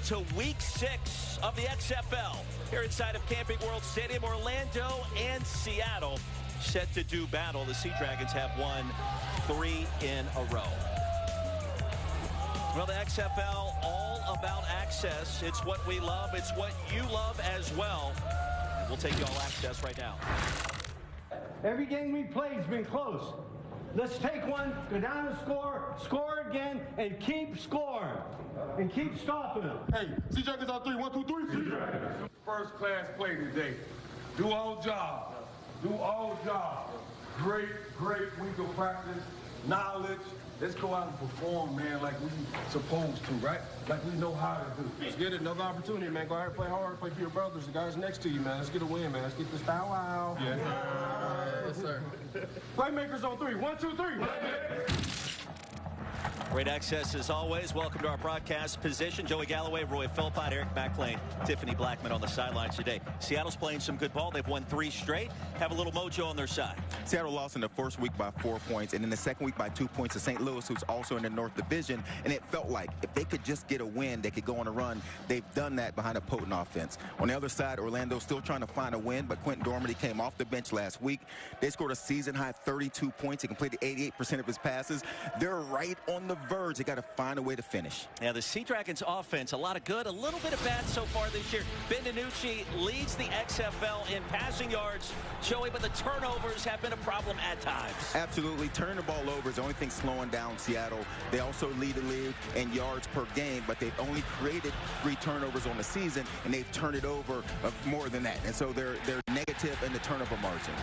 to Week 6 of the XFL here inside of Camping World Stadium. Orlando and Seattle set to do battle. The Sea Dragons have won 3 in a row. Well, the XFL, all about access. It's what we love. It's what you love as well. And we'll take you all access right now. Every game we played has been close. Let's take one, go down and score again, and keep scoring. And keep stopping them. Hey, Sea Dragons on 3. 1, 2, 3, Sea Dragons. First class play today. Do all job. Do all job. Great week of practice, knowledge. Let's go out and perform, man, like we supposed to, right? Like we know how to do. Let's get it. Another opportunity, man. Go out and play hard. Play for your brothers, the guys next to you, man. Let's get a win, man. Let's get this style out. Yes, Yes, sir. Playmakers on 3. 1, 2, 3. Great access as always. Welcome to our broadcast position. Joey Galloway, Roy Philpott, Eric McLean, Tiffany Blackman on the sidelines today. Seattle's playing some good ball. They've won 3 straight. Have a little mojo on their side. Seattle lost in the first week by 4 points, and in the second week by 2 points to St. Louis, who's also in the North Division. And it felt like if they could just get a win, they could go on a run. They've done that behind a potent offense. On the other side, Orlando still trying to find a win, but Quentin Dormady came off the bench last week. They scored a season-high 32 points. He completed 88% of his passes. They're right on the verge. They got to find a way to finish. Yeah, the Sea Dragons offense, a lot of good, a little bit of bad so far this year. Ben DiNucci leads the XFL in passing yards, Joey, but the turnovers have been a problem at times. Absolutely. Turning the ball over is the only thing slowing down Seattle. They also lead the league in yards per game, but they've only created 3 turnovers on the season, and they've turned it over more than that. And so they're negative in the turnover margin.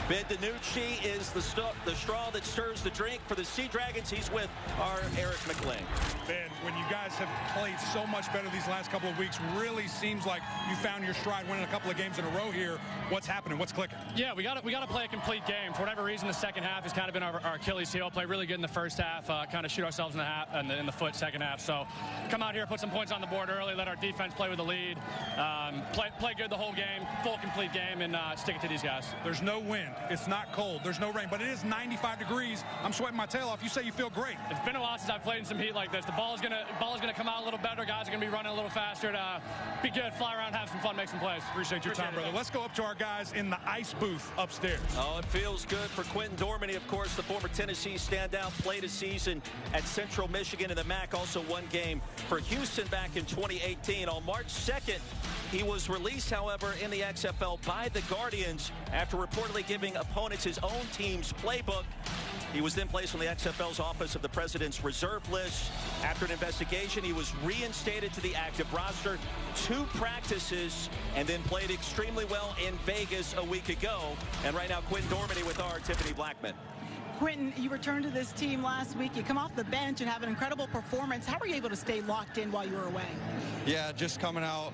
Ben DiNucci is the straw that stirs the drink for the Sea Dragons. He's with our Eric McLean. Ben, when you guys have played so much better these last couple of weeks, really seems like you found your stride winning a couple of games in a row here. What's happening? What's clicking? Yeah, we got to play a complete game. For whatever reason, the second half has kind of been our Achilles heel. Play really good in the first half, kind of shoot ourselves in the foot second half. So come out here, put some points on the board early, let our defense play with the lead, play good the whole game, full complete game, and stick it to these guys. There's no wind. It's not cold. There's no rain, but it is 95 degrees. I'm sweating my tail off. You say you feel great. It's been a while since I've played in some heat like this. The ball is gonna come out a little better. Guys are gonna be running a little faster. To be good, fly around, have some fun, make some plays. Appreciate your time, brother. Let's go up to our guys in the ice booth upstairs. Oh, it feels good for Quentin Dormady, of course, the former Tennessee standout, played a season at Central Michigan in the MAC, also 1 game for Houston back in 2018. On March 2nd, he was released, however, in the XFL by the Guardians after reportedly giving opponents his own team's playbook. He was then placed on the XFL's Office of the President's Reserve List. After an investigation, he was reinstated to the active roster, 2 practices, and then played extremely well in Vegas a week ago. And right now, Quentin Dormady with our Tiffany Blackman. Quentin, you returned to this team last week. You come off the bench and have an incredible performance. How were you able to stay locked in while you were away? Yeah, just coming out,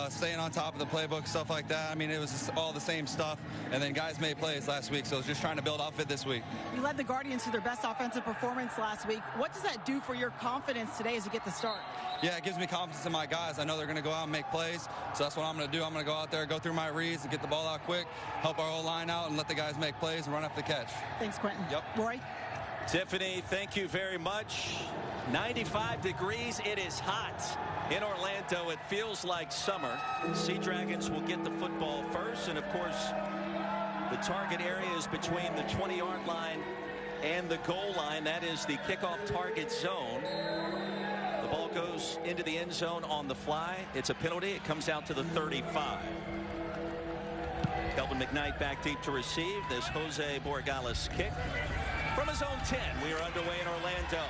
staying on top of the playbook, stuff like that. I mean, it was just all the same stuff. And then guys made plays last week, so I was just trying to build off it this week. You led the Guardians to their best offensive performance last week. What does that do for your confidence today as you get the start? Yeah, it gives me confidence in my guys. I know they're going to go out and make plays, so that's what I'm going to do. I'm going to go out there, go through my reads, and get the ball out quick, help our whole line out, and let the guys make plays and run after the catch. Thanks, Quentin. Yep. Roy? Tiffany, thank you very much. 95 degrees. It is hot in Orlando. It feels like summer. Sea Dragons will get the football first, and of course, the target area is between the 20-yard line and the goal line. That is the kickoff target zone. The ball goes into the end zone on the fly. It's a penalty. It comes out to the 35. Kelvin McKnight back deep to receive this Jose Borregales kick. From his own 10, we are underway in Orlando.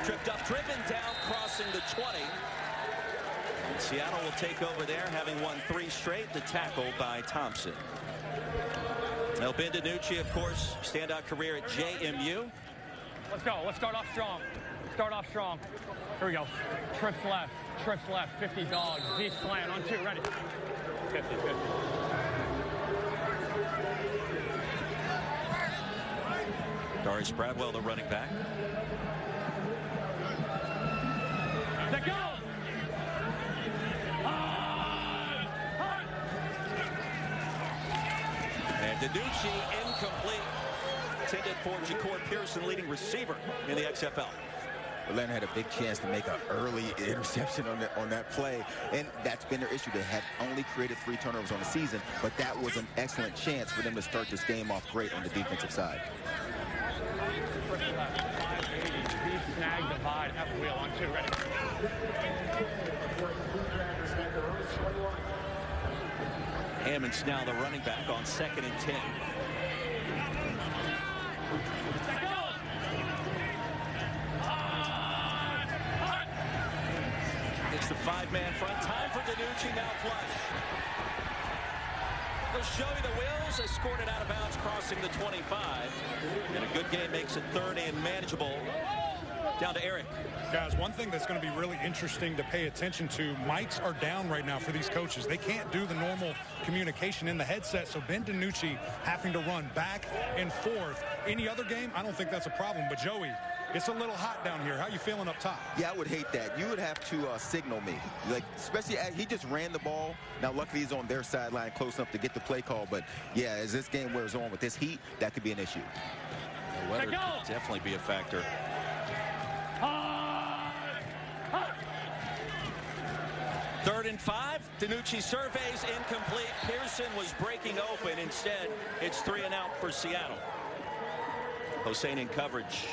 Tripped up, driven down, crossing the 20. And Seattle will take over there, having won 3 straight. The tackle by Thompson. Now, Ben DiNucci, of course, standout career at JMU. Let's go. Let's start off strong. Start off strong. Here we go. Trips left, 50 dogs. Z slant on 2, ready. 50. Darius Bradwell, the running back. Let go! And DiNucci incomplete. Intended for Ja'Cory Pearson, leading receiver in the XFL. Orlando had a big chance to make an early interception on that play, and that's been their issue. They had only created 3 turnovers on the season, but that was an excellent chance for them to start this game off great on the defensive side. Snag the divide, F wheel on 2, ready. Hammond's now the running back on 2nd and 10. It's the 5-man front. Time for DiNucci, now flush. They'll show you the wheels. They scored it out of bounds, crossing the 25. And a good game makes it 30 and manageable. Down to Eric. Guys, one thing that's going to be really interesting to pay attention to, mics are down right now for these coaches. They can't do the normal communication in the headset, so Ben DiNucci having to run back and forth. Any other game, I don't think that's a problem. But, Joey, it's a little hot down here. How you feeling up top? Yeah, I would hate that. You would have to signal me. Like, especially he just ran the ball. Now, luckily, he's on their sideline close enough to get the play call. But, yeah, as this game wears on with this heat, that could be an issue. The weather could definitely be a factor. 3rd and 5. DiNucci surveys incomplete. Pearson was breaking open. Instead, it's 3 and out for Seattle. Hossein in coverage.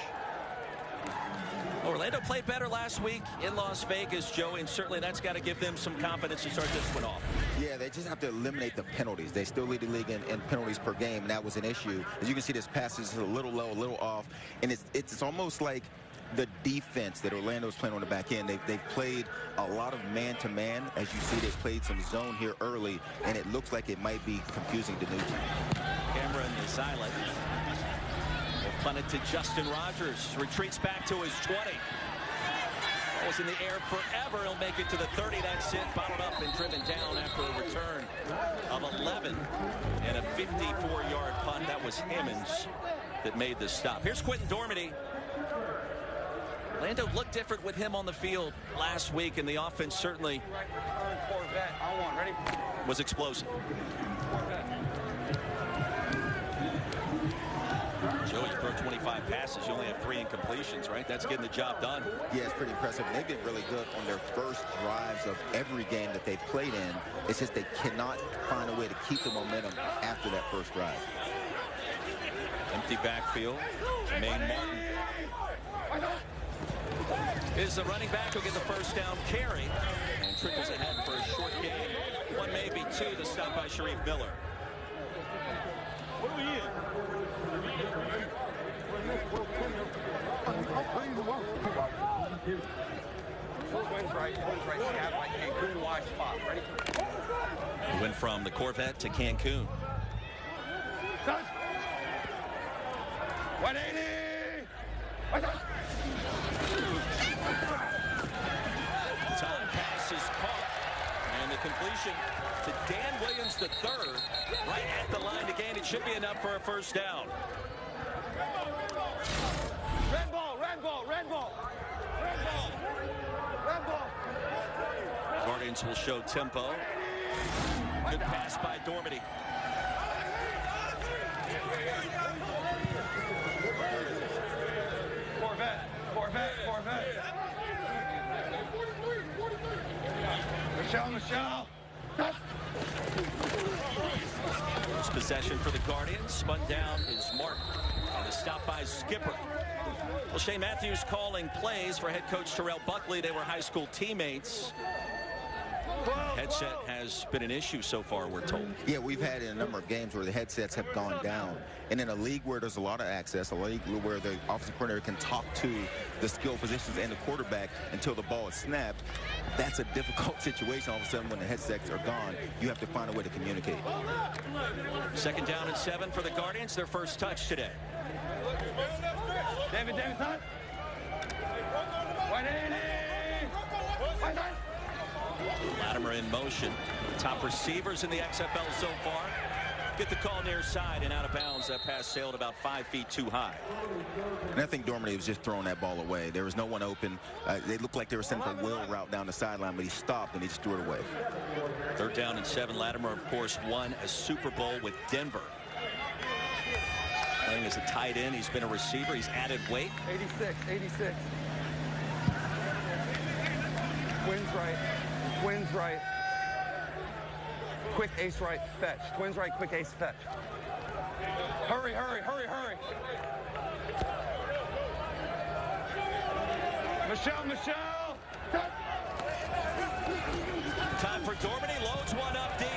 Orlando played better last week in Las Vegas, Joey, and certainly that's got to give them some confidence to start this one off. Yeah, they just have to eliminate the penalties. They still lead the league in penalties per game, and that was an issue. As you can see, this pass is a little low, a little off, and it's almost like the defense that Orlando's playing on the back end. They've played a lot of man-to-man. As you see, they've played some zone here early, and it looks like it might be confusing DiNucci. Camera in the silent. They'll punt it to Justin Rogers. Retreats back to his 20. Was in the air forever. He'll make it to the 30. That's it. Bottled up and driven down after a return of 11 and a 54-yard punt. That was Hammons that made the stop. Here's Quentin Dormady. Orlando looked different with him on the field last week, and the offense certainly was explosive. Joey, you throw 25 passes, you only have 3 incompletions, right? That's getting the job done. Yeah, it's pretty impressive. They've been really good on their first drives of every game that they've played in. It's just they cannot find a way to keep the momentum after that first drive. Empty backfield. Jermaine Martin is the running back who'll get the first down carry and trickles ahead for a short gain. 1, maybe 2. The stop by Sharif Miller. What are we in? He went from the Corvette to Cancun. 180! Time pass is caught, and the completion to Dan Williams III, right at the line to gain. It should be enough for a first down. Red ball, red ball, red ball, red ball, red ball. Guardians will show tempo. Good pass by Dormady. Corvette. Michelle. First possession for the Guardians. Spun down is Martin. And a stop by Skipper. Well, Shane Matthews calling plays for head coach Terrell Buckley. They were high school teammates. Headset has been an issue so far, we're told. Yeah, we've had in a number of games where the headsets have gone down. And in a league where there's a lot of access, a league where the offensive coordinator can talk to the skill positions and the quarterback until the ball is snapped, that's a difficult situation. All of a sudden, when the headsets are gone, you have to find a way to communicate. 2nd down and 7 for the Guardians, their first touch today. David, son. 180! Latimer in motion. Top receivers in the XFL so far. Get the call near side and out of bounds. That pass sailed about 5 feet too high. And I think Dormady was just throwing that ball away. There was no one open. They looked like they were sending a wheel route down the sideline, but he stopped and he just threw it away. 3rd down and 7. Latimer, of course, won a Super Bowl with Denver. Playing as a tight end. He's been a receiver. He's added weight. 86. right, twins right, quick ace right, fetch. Twins right, quick ace, fetch. Hurry, hurry, hurry, hurry. Michelle. Time for Dormany, loads one up deep.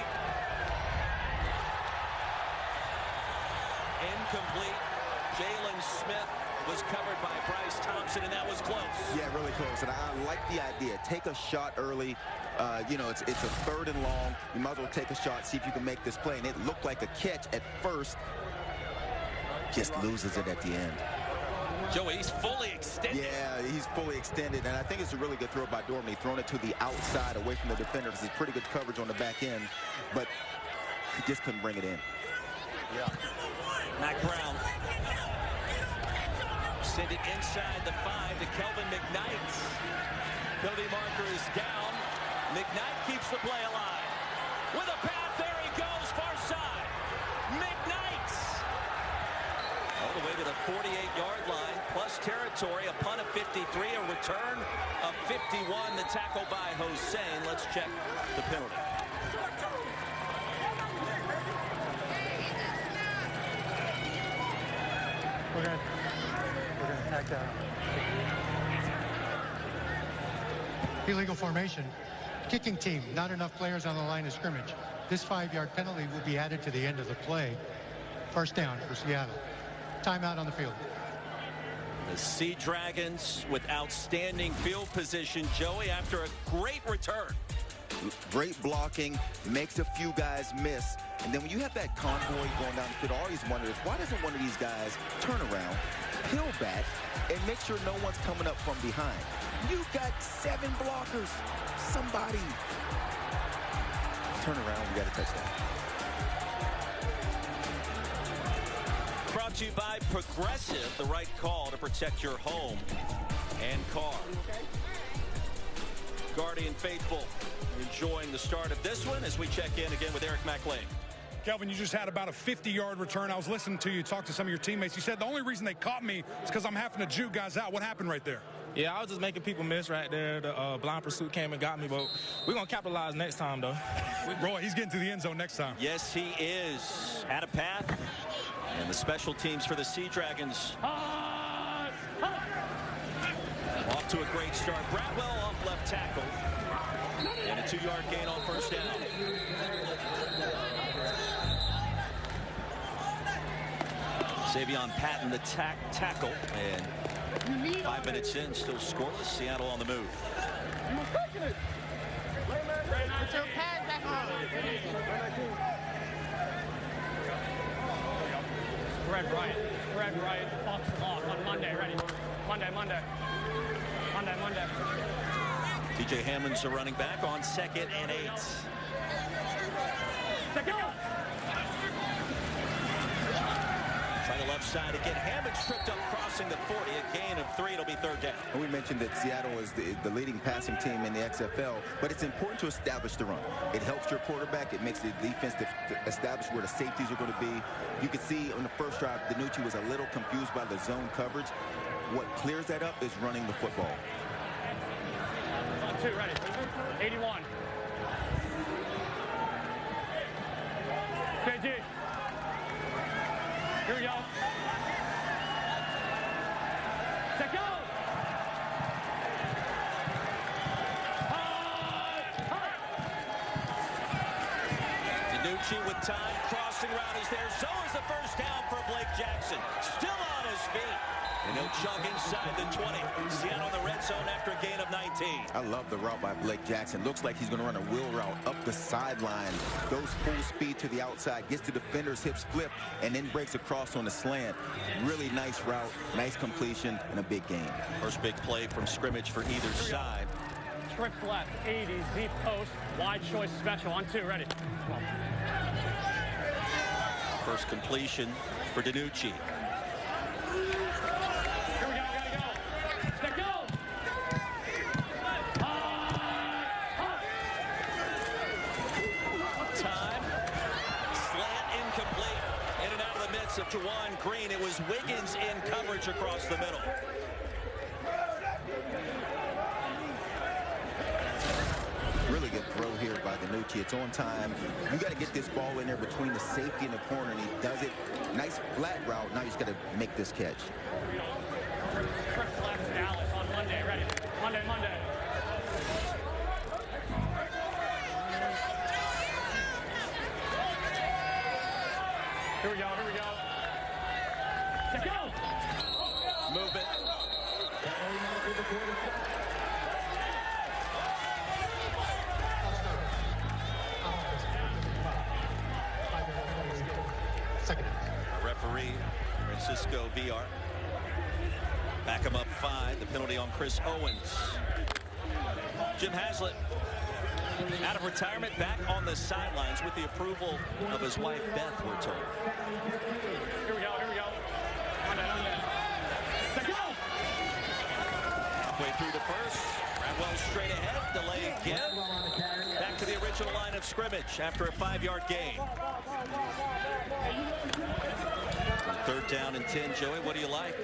Incomplete. Jalen Smith was covered by Bryce Thompson, and that was close. Yeah, really close. And I like the idea. Take a shot early. You know, it's a 3rd and long. You might as well take a shot, see if you can make this play. And it looked like a catch at first. Just loses it at the end. Joey, he's fully extended. Yeah, he's fully extended. And I think it's a really good throw by Dormany. Throwing it to the outside away from the defender. This is pretty good coverage on the back end. But he just couldn't bring it in. Yeah. Mac Brown. Send it inside the 5 to Kelvin McKnight. Penalty marker is down. McKnight keeps the play alive. With a path, there he goes, far side. McKnight. All the way to the 48-yard line, plus territory, a punt of 53, a return of 51. The tackle by Hossein. Let's check the penalty. We're gonna attack that. Illegal formation. Kicking team, not enough players on the line of scrimmage. This 5-yard penalty will be added to the end of the play. First down for Seattle. Timeout on the field. The Sea Dragons with outstanding field position, Joey, after a great return. Great blocking, makes a few guys miss. And then when you have that convoy going down the field, I always wonder is why doesn't one of these guys turn around, peel back, and make sure no one's coming up from behind? You've got 7 blockers. Somebody turn around. We got a touchdown. Brought to you by Progressive, the right call to protect your home and car. Guardian faithful enjoying the start of this one as we check in again with Eric McLean. Kelvin, you just had about a 50-yard return. I was listening to you talk to some of your teammates. You said the only reason they caught me is because I'm having to juke guys out. What happened right there? Yeah, I was just making people miss right there. The blind pursuit came and got me, but we're going to capitalize next time, though. Roy, he's getting to the end zone next time. Yes, he is. Had a path. And the special teams for the Sea Dragons. Off to a great start. Bradwell off left tackle. And a 2-yard gain on first down. Savion Patton, the tackle. And 5 minutes in, still scoreless. Seattle on the move. Put your pad back on. Spread right, box off on Monday, ready. Monday. TJ Hammond's the running back on 2nd and 8. Try the left side again. Hammond stripped up crossing the 40, a gain of 3. It'll be 3rd down. And we mentioned that Seattle is the leading passing team in the XFL, but it's important to establish the run. It helps your quarterback. It makes the defense to establish where the safeties are going to be. You can see on the first drive, DiNucci was a little confused by the zone coverage. What clears that up is running the football. On 2, ready. 81. KG. Here we go. Set go. DiNucci with time. Crossing route is there. So is the first down for Blake Jackson. Still on his feet. And he'll chug inside the 20. Seattle in the red zone after a gain of 19. I love the route by Blake Jackson. Looks like he's going to run a wheel route up the sideline. Goes full speed to the outside. Gets to defender's hips flip. And then breaks across on the slant. Really nice route. Nice completion. And a big gain. First big play from scrimmage for either side. Trips left. 80. Deep post. Wide choice special. On 2. Ready. First completion for DiNucci. Of Jawan Green. It was Wiggins in coverage across the middle. really good throw here by Danucci. It's on time. You got to get this ball in there between the safety and the corner, and he does it. Nice flat route. Now he's got to make this catch. Dallas on Monday. Ready? Monday. Here we go. Let's go. Movement. Referee Francisco Villar. Back him up 5. The penalty on Chris Owens. Jim Haslett out of retirement, back on the sidelines with the approval of his wife Beth, we're told. Here we go. Monday. Let's go. Halfway through the first. Bradwell straight ahead. Delay again. Back to the original line of scrimmage after a 5-yard gain. 3rd down and 10, Joey. What do you like?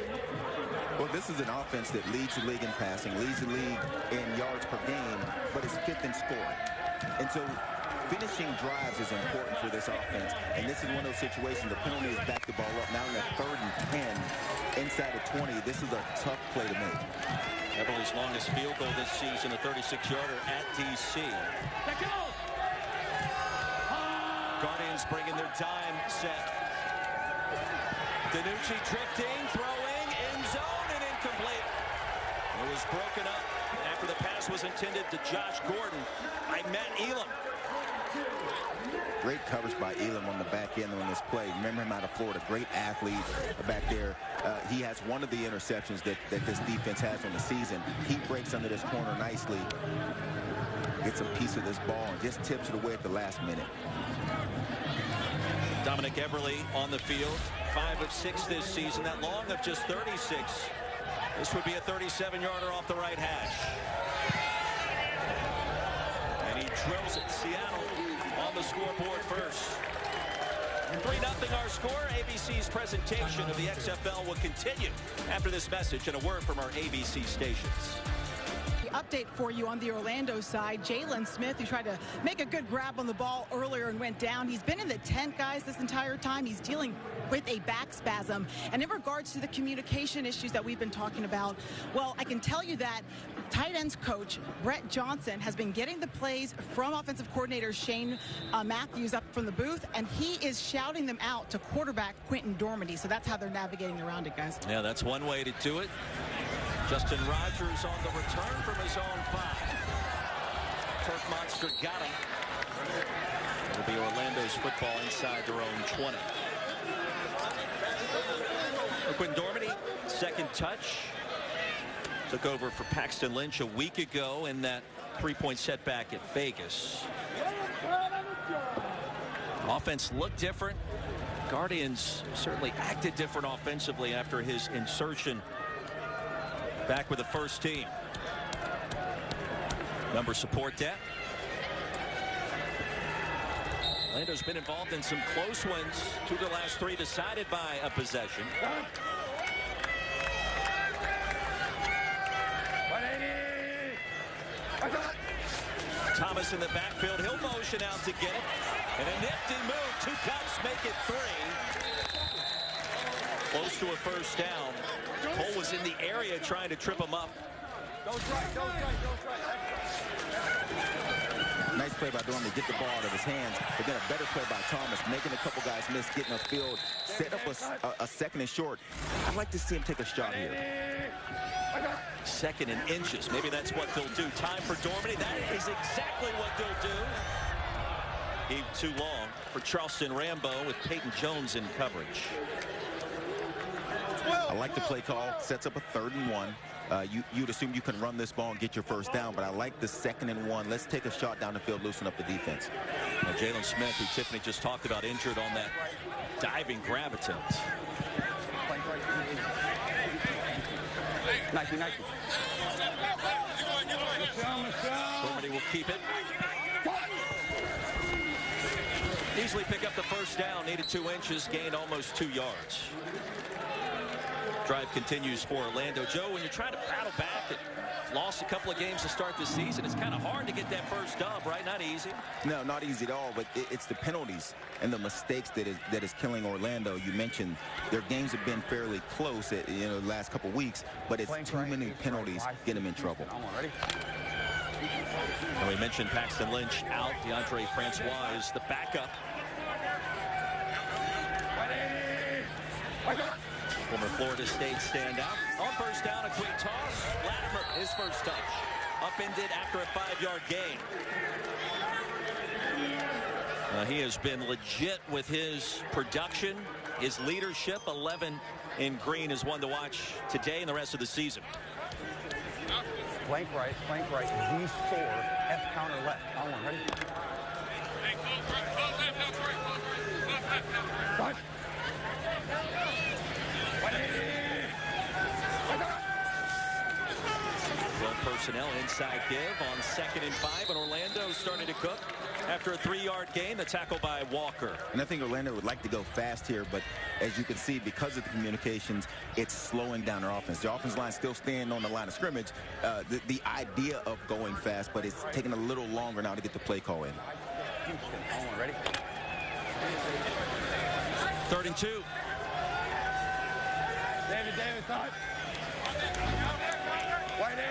Well, this is an offense that leads the league in passing, leads the league in yards per game, but is 5th in scoring. And so finishing drives is important for this offense. And this is one of those situations. The penalty is back the ball up. Now in the 3rd and 10 inside of 20. This is a tough play to make. Everly's longest field goal this season, a 36-yarder at D.C. Guardians bringing their dime set. Danucci drifting, throwing, end zone, and incomplete. It was broken up after the pass was intended to Josh Gordon by Matt Elam. Great coverage by Elam on the back end on this play. Remember him out of Florida, great athlete back there. He has one of the interceptions that this defense has on the season. He breaks under this corner nicely, gets a piece of this ball, and just tips it away at the last minute. Dominic Everly on the field, 5 of 6 this season. That long of just 36. This would be a 37-yarder off the right hash. And he drills it. Seattle on the scoreboard first. 3-0 our score. ABC's presentation of the XFL will continue after this message and a word from our ABC stations. Update for you on the Orlando side. Jalen Smith, who tried to make a good grab on the ball earlier and went down. He's been in the tent, guys, this entire time. He's dealing with a back spasm. And in regards to the communication issues that we've been talking about, well, I can tell you that tight ends coach Brett Johnson has been getting the plays from offensive coordinator Shane Matthews up from the booth, and he is shouting them out to quarterback Quentin Dormady. So that's how they're navigating around it, guys. Yeah, that's one way to do it. Justin Rogers on the return from his own 5. Turf Monster got him. It'll be Orlando's football inside their own 20. Quentin Dormady, second touch. Took over for Paxton Lynch a week ago in that 3-point setback at Vegas. Offense looked different. Guardians certainly acted different offensively after his insertion back with the first team. Number support depth. Orlando's been involved in some close ones. 2 of the last 3 decided by a possession. Thomas in the backfield. He'll motion out to get it. And a nifty move. 2 cuts make it 3. Close to a first down. Cole was in the area trying to trip him up. Nice play by Dormady, get the ball out of his hands, but then a better play by Thomas, making a couple guys miss, getting upfield, set up a second and short. I'd like to see him take a shot here. 2nd and inches. Maybe that's what they'll do. Time for Dormady. That is exactly what they'll do. Gave too long for Charleston Rambo with Peyton Jones in coverage. I like the play call. Sets up a 3rd and 1. You'd assume you can run this ball and get your first down, but I like the 2nd and 1. Let's take a shot down the field, loosen up the defense. Jalen Smith, who Tiffany just talked about, injured on that diving grab attempt. Nice. Dormady will keep it. Easily pick up the first down. Needed 2 inches, gained almost 2 yards. Drive continues for Orlando. Joe, when you're trying to battle back expected. Lost a couple of games to start the season. It's kind of hard to get that first dub, right? Not easy. No, not easy at all, but it's the penalties and the mistakes that is killing Orlando. You mentioned their games have been fairly close at, the last couple weeks, but it's too many penalties get them in trouble. And we mentioned Paxton Lynch out. DeAndre Francois is the backup. Former Florida State standout. On first down, a quick toss. Latimer, his first touch. Upended after a 5-yard gain. He has been legit with his production, his leadership. 11 in green is one to watch today and the rest of the season. Flank right, V4, F counter left. On one, ready? Right. Well, personnel inside give on 2nd and 5, and Orlando starting to cook after a 3-yard gain. The tackle by Walker. And I think Orlando would like to go fast here, but as you can see, because of the communications, it's slowing down their offense. The offensive line still staying on the line of scrimmage. The idea of going fast, but it's taking a little longer now to get the play call in. Ready? 3rd and 2. David, touch. White 80.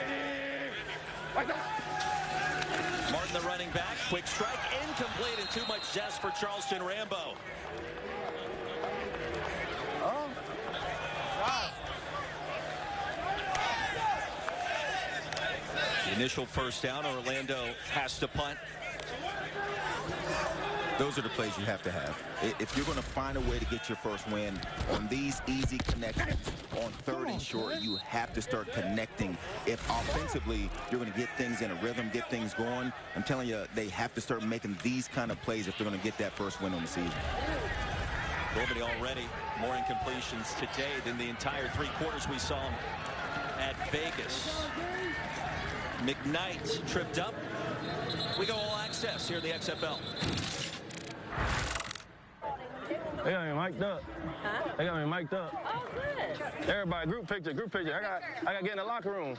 Martin, the running back. Quick strike, incomplete, and too much zest for Charleston Rambo. Oh. Wow. The initial first down, Orlando has to punt. Those are the plays you have to have. If you're going to find a way to get your first win on these easy connections on 3rd and short, you have to start connecting. If offensively you're going to get things in a rhythm, get things going, I'm telling you, they have to start making these kind of plays if they're going to get that first win on the season. Dormady already more incompletions today than the entire 3 quarters we saw him at Vegas. McKnight tripped up. We go all access here in the XFL. They got me mic'd up. Huh? They got me mic'd up. Oh, good. Everybody, group picture. I got to get in the locker room.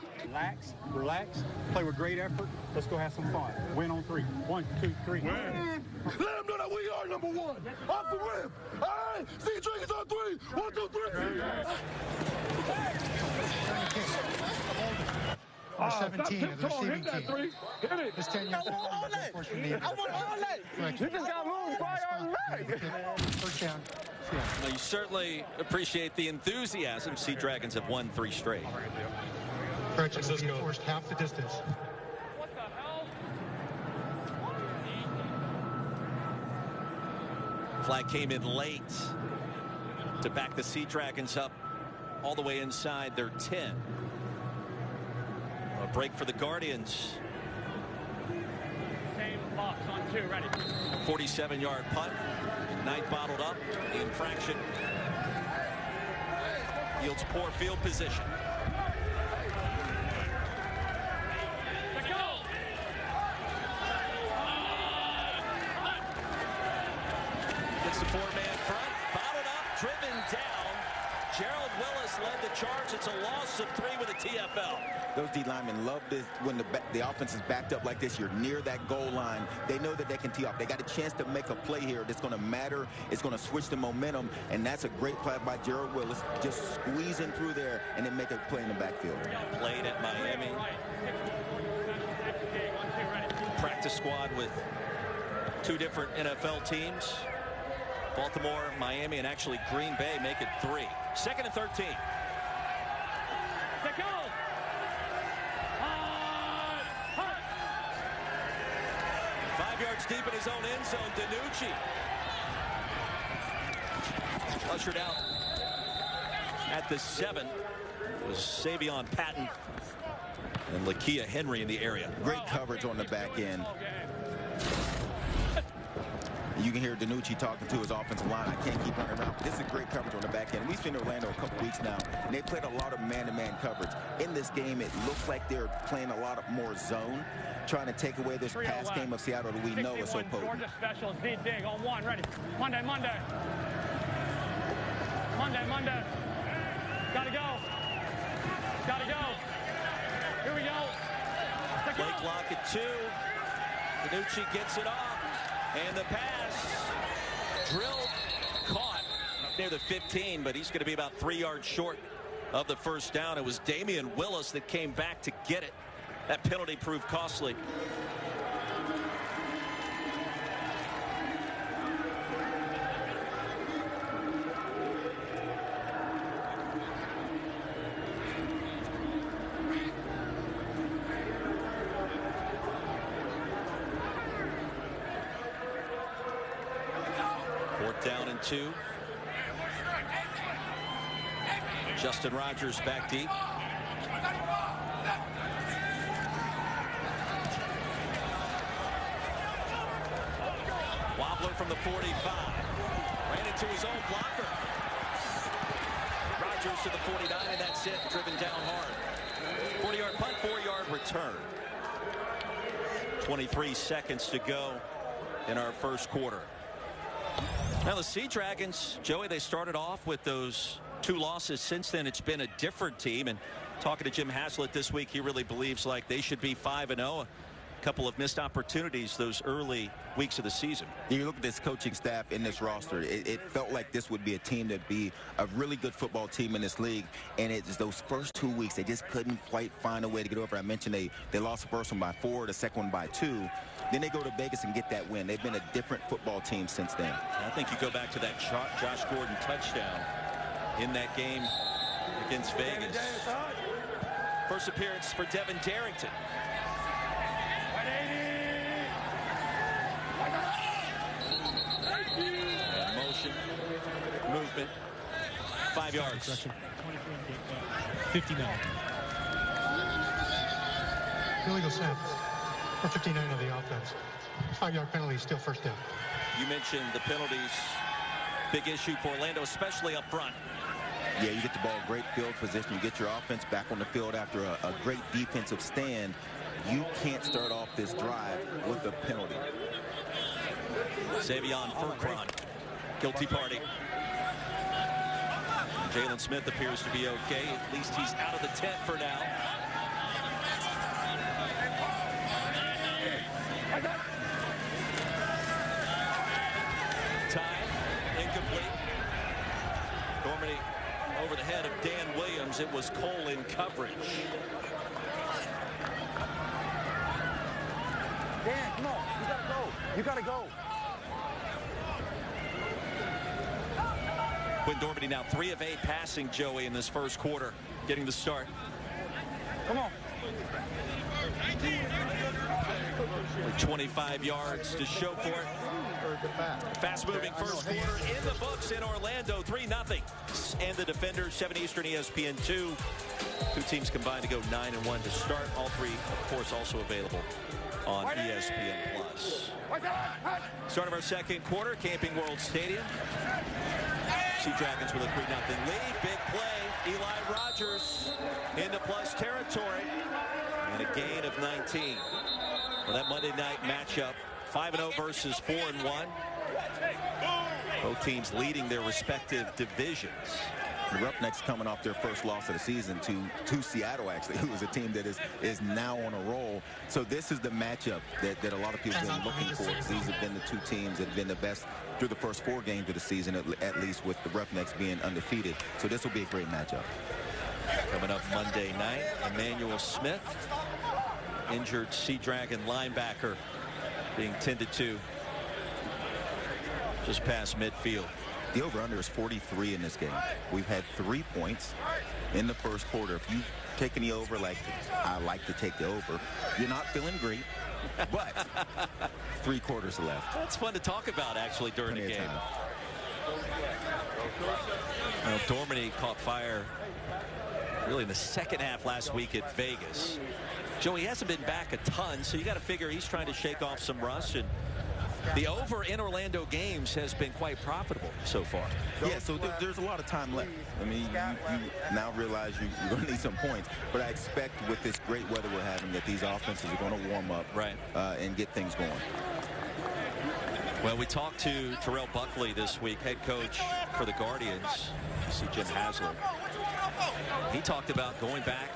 Relax, play with great effort. Let's go have some fun. Win on 3. 1, 2, 3. Let them know that we are number 1. Off the rim. All right, see Dragons on 3. 1, 2, 3. Or 17 of the receiving team. This 10 yards. I want all that. You just got moved 5 yards back. First down. Well, you certainly appreciate the enthusiasm. Sea Dragons have won 3 straight. Correction will be enforced half the distance. What the hell? Flag came in late to back the Sea Dragons up all the way inside their 10. A break for the Guardians. Same box on 2, ready. 47-yard punt. Knight bottled up. The infraction yields poor field position. It's the 4-man front. Bottled up, driven down. Gerald Willis led the charge. It's a loss of 3 with the TFL. Those D linemen love this when the offense is backed up like this. You're near that goal line. They know that they can tee off. They got a chance to make a play here that's going to matter. It's going to switch the momentum, and that's a great play by Gerald Willis. Just squeezing through there and then make a play in the backfield. Played at Miami. Practice squad with 2 different NFL teams. Baltimore, Miami, and actually Green Bay make it 3. 2nd and 13. Go! 5 yards deep in his own end zone. DiNucci ushered out at the 7 was Savion Patton and Lakia Henry in the area. Great coverage on the back end. You can hear DiNucci talking to his offensive line. I can't keep running around. This is great coverage on the back end. We've seen Orlando a couple weeks now, and they played a lot of man-to-man coverage. In this game, it looks like they're playing a lot of more zone, trying to take away this pass game of Seattle that we know is so potent. Georgia special, Z dig on 1, ready. Monday. Gotta go. Play clock at 2. DiNucci gets it off. And the pass drilled, caught up near the 15, but he's going to be about 3 yards short of the first down. It was Damian Willis that came back to get it. That penalty proved costly. Fourth down and 2. Justin Rogers back deep. Wobbler from the 45. Ran into his own blocker. Rogers to the 49, and that's it. Driven down hard. 40-yard punt, 4-yard return. 23 seconds to go in our first quarter. Now the Sea Dragons, Joey, they started off with those 2 losses. Since then, it's been a different team. And talking to Jim Haslett this week, he really believes like they should be 5-0. A couple of missed opportunities those early weeks of the season. You look at this coaching staff in this roster, it felt like this would be a team that'd be a really good football team in this league, and it's those first 2 weeks they just couldn't quite find a way to get over. I mentioned they lost the first one by 4, the second one by 2. Then they go to Vegas and get that win. They've been a different football team since then. I think you go back to that Josh Gordon touchdown in that game against Vegas. First appearance for Devin Darrington. And motion, movement, 5 yards. 59. Illegal snap for 59 of the offense. 5-yard penalty, still first down. You mentioned the penalties, big issue for Orlando, especially up front. Yeah, you get the ball, great field position. You get your offense back on the field after a great defensive stand. You can't start off this drive with a penalty. Xavion Furcron, guilty party. Jalen Smith appears to be okay. At least he's out of the tent for now. Time incomplete. Dormady over the head of Dan Williams. It was Cole in coverage. Dan, come on. You gotta go. You gotta go. Quinn Dormady now 3 of 8 passing, Joey, in this first quarter, getting the start. Come on. 25 yards to show for it. Fast-moving first quarter in the books in Orlando, 3-0. And the Defenders, 7 Eastern, ESPN2. 2 teams combined to go 9-1 to start. All 3, of course, also available on ESPN+. Start of our second quarter, Camping World Stadium. Sea Dragons with a 3-0 lead. Big play. Eli Rogers into plus territory. And a gain of 19. Well, that Monday night matchup, 5-0 versus 4-1. Both teams leading their respective divisions. The Roughnecks coming off their first loss of the season to Seattle, actually, who is a team that is now on a roll. So this is the matchup that a lot of people have been looking for. These have been the 2 teams that have been the best through the first 4 games of the season, at least with the Roughnecks being undefeated. So this will be a great matchup. Coming up Monday night, Emmanuel Smith, injured Sea Dragon linebacker, being tended to just past midfield. The over-under is 43 in this game. We've had 3 points in the first quarter. If you take any over, like I like to take the over, you're not feeling great, but 3 quarters left. That's fun to talk about, actually, during the game. Well, Dormady caught fire really in the second half last week at Vegas. Joey hasn't been back a ton, so you got to figure he's trying to shake off some rust. And the over in Orlando games has been quite profitable so far. Yeah, so there's a lot of time left. I mean, you now realize you're going to need some points. But I expect with this great weather we're having that these offenses are going to warm up and get things going. Well, we talked to Terrell Buckley this week, head coach for the Guardians. You see Jim Haslett. He talked about going back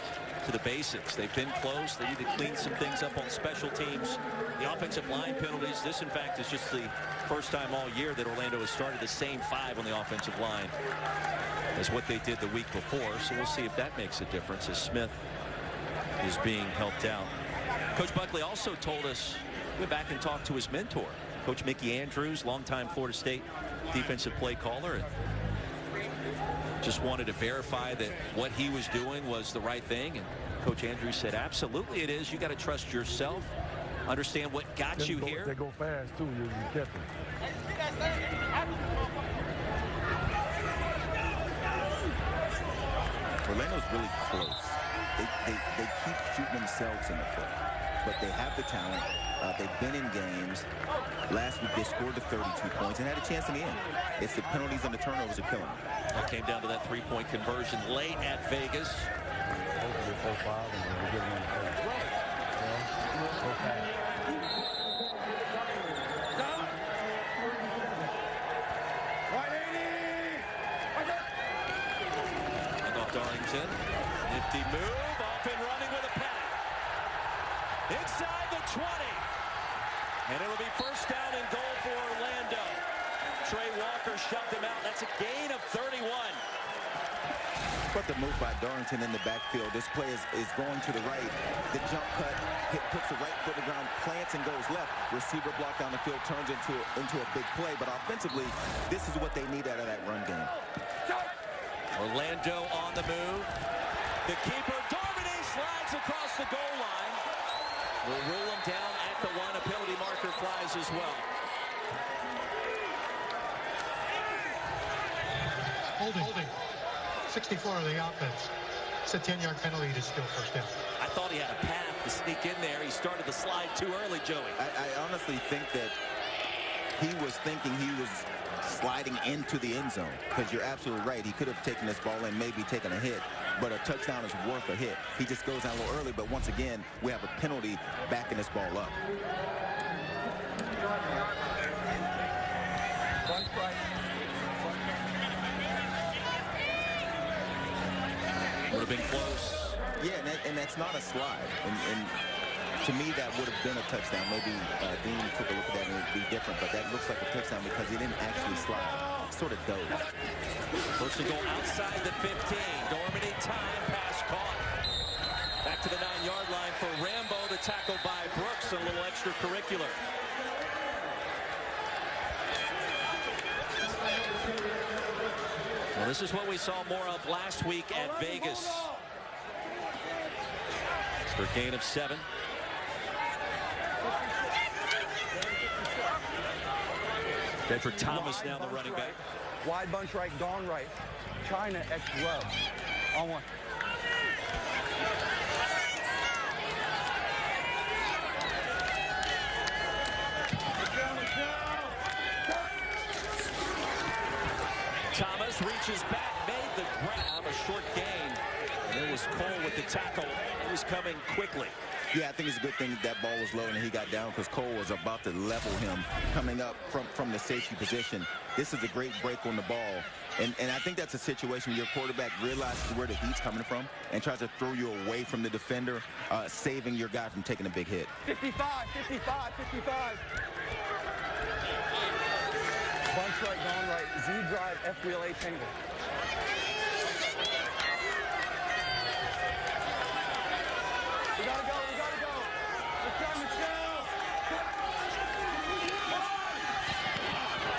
to the basics. They've been close. They need to clean some things up on special teams. The offensive line penalties. This, in fact, is just the first time all year that Orlando has started the same 5 on the offensive line as what they did the week before. So we'll see if that makes a difference as Smith is being helped out. Coach Buckley also told us, went back and talked to his mentor, Coach Mickey Andrews, longtime Florida State defensive play caller, and just wanted to verify that what he was doing was the right thing. And Coach Andrews said, absolutely it is. You got to trust yourself, understand what got you here. They go fast too. You catch them. Orlando's really close. They keep shooting themselves in the foot, but they have the talent. They've been in games. Last week they scored the 32 points and had a chance in the end. It's the penalties and the turnovers that kill them. It came down to that 3-point conversion late at Vegas. Off Darlington. Nifty move. Off and running with a pass. Inside the 20. And it'll be first down and goal for Orlando. Trey Walker shoved him out. That's a gain of 31. But the move by Darlington in the backfield. This play is going to the right. The jump cut, puts the right foot on the ground, plants and goes left. Receiver block down the field, turns into a big play. But offensively, this is what they need out of that run game. Orlando on the move. The keeper, Dormady, slides across the goal line. Will rule him down at the 1. A penalty marker flies as well. Holding. 64 of the offense. It's a 10-yard penalty to still first down. I thought he had a path to sneak in there. He started the slide too early, Joey. I honestly think that he was thinking he was sliding into the end zone, because you're absolutely right. He could have taken this ball and maybe taken a hit, but a touchdown is worth a hit. He just goes down a little early, but once again, we have a penalty backing this ball up. Would have been close. Yeah, and that's not a slide. And to me, that would have been a touchdown. Maybe Dean took a look at that and it would be different, but that looks like a touchdown because he didn't actually slide. He sort of dove. First to go outside the 15. Dormady, time, pass caught. Back to the 9-yard line for Rambo. The tackle by Brooks, a little extracurricular. Well, this is what we saw more of last week at Vegas. For a gain of 7. Bedford Thomas now the running back. Wide bunch right, gone right. China X Web. On 1. Thomas reaches back, made the grab, a short gain. And it was Cole with the tackle. He was coming quickly. Yeah, I think it's a good thing that ball was low and he got down, because Cole was about to level him coming up from the safety position. This is a great break on the ball. And I think that's a situation where your quarterback realizes where the heat's coming from and tries to throw you away from the defender, saving your guy from taking a big hit. 55. Bunch right, gone right. Z drive, F wheel, A tangle. We gotta go. Let's go.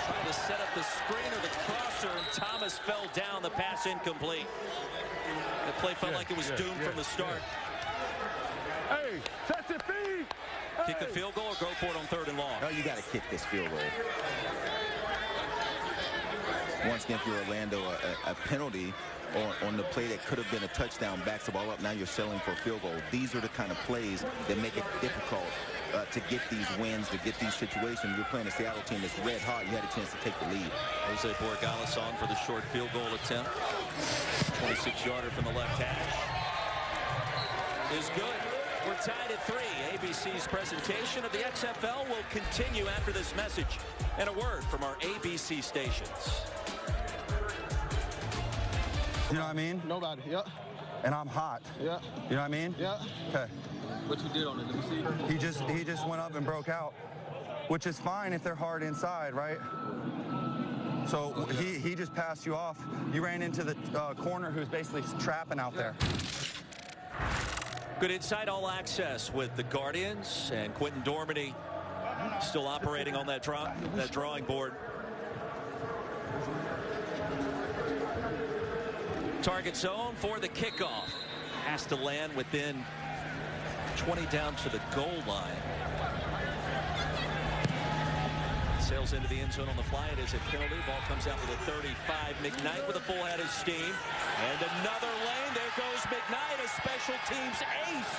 Trying to set up the screen or the crosser, and Thomas fell down. The pass incomplete. The play felt like it was doomed from the start. Hey, touch your feet. Kick the field goal or go for it on 3rd and long? Oh, you got to kick this field goal. Once again, for Orlando, a penalty on the play that could have been a touchdown backs the ball up. Now you're settling for a field goal. These are the kind of plays that make it difficult to get these wins, to get these situations. You're playing a Seattle team that's red hot. You had a chance to take the lead. Jose Borregales on for the short field goal attempt. 26-yarder from the left hash. Is good. We're tied at 3. ABC's presentation of the XFL will continue after this message and a word from our ABC stations. You know what I mean? Nobody, yep. and I'm hot. Yeah. You know what I mean? Yeah. Okay. What you did on it? Let me see. He just went up and broke out, which is fine if they're hard inside, right? So he just passed you off. You ran into the corner who's basically trapping out there. Good inside all access with the Guardians, and Quentin Dormady still operating on that drawing board. Target zone for the kickoff. Has to land within 20 down to the goal line. Sails into the end zone on the fly. It is a penalty. Ball comes out with a 35. McKnight with a full head of steam. And another lane. There goes McKnight, a special teams ace.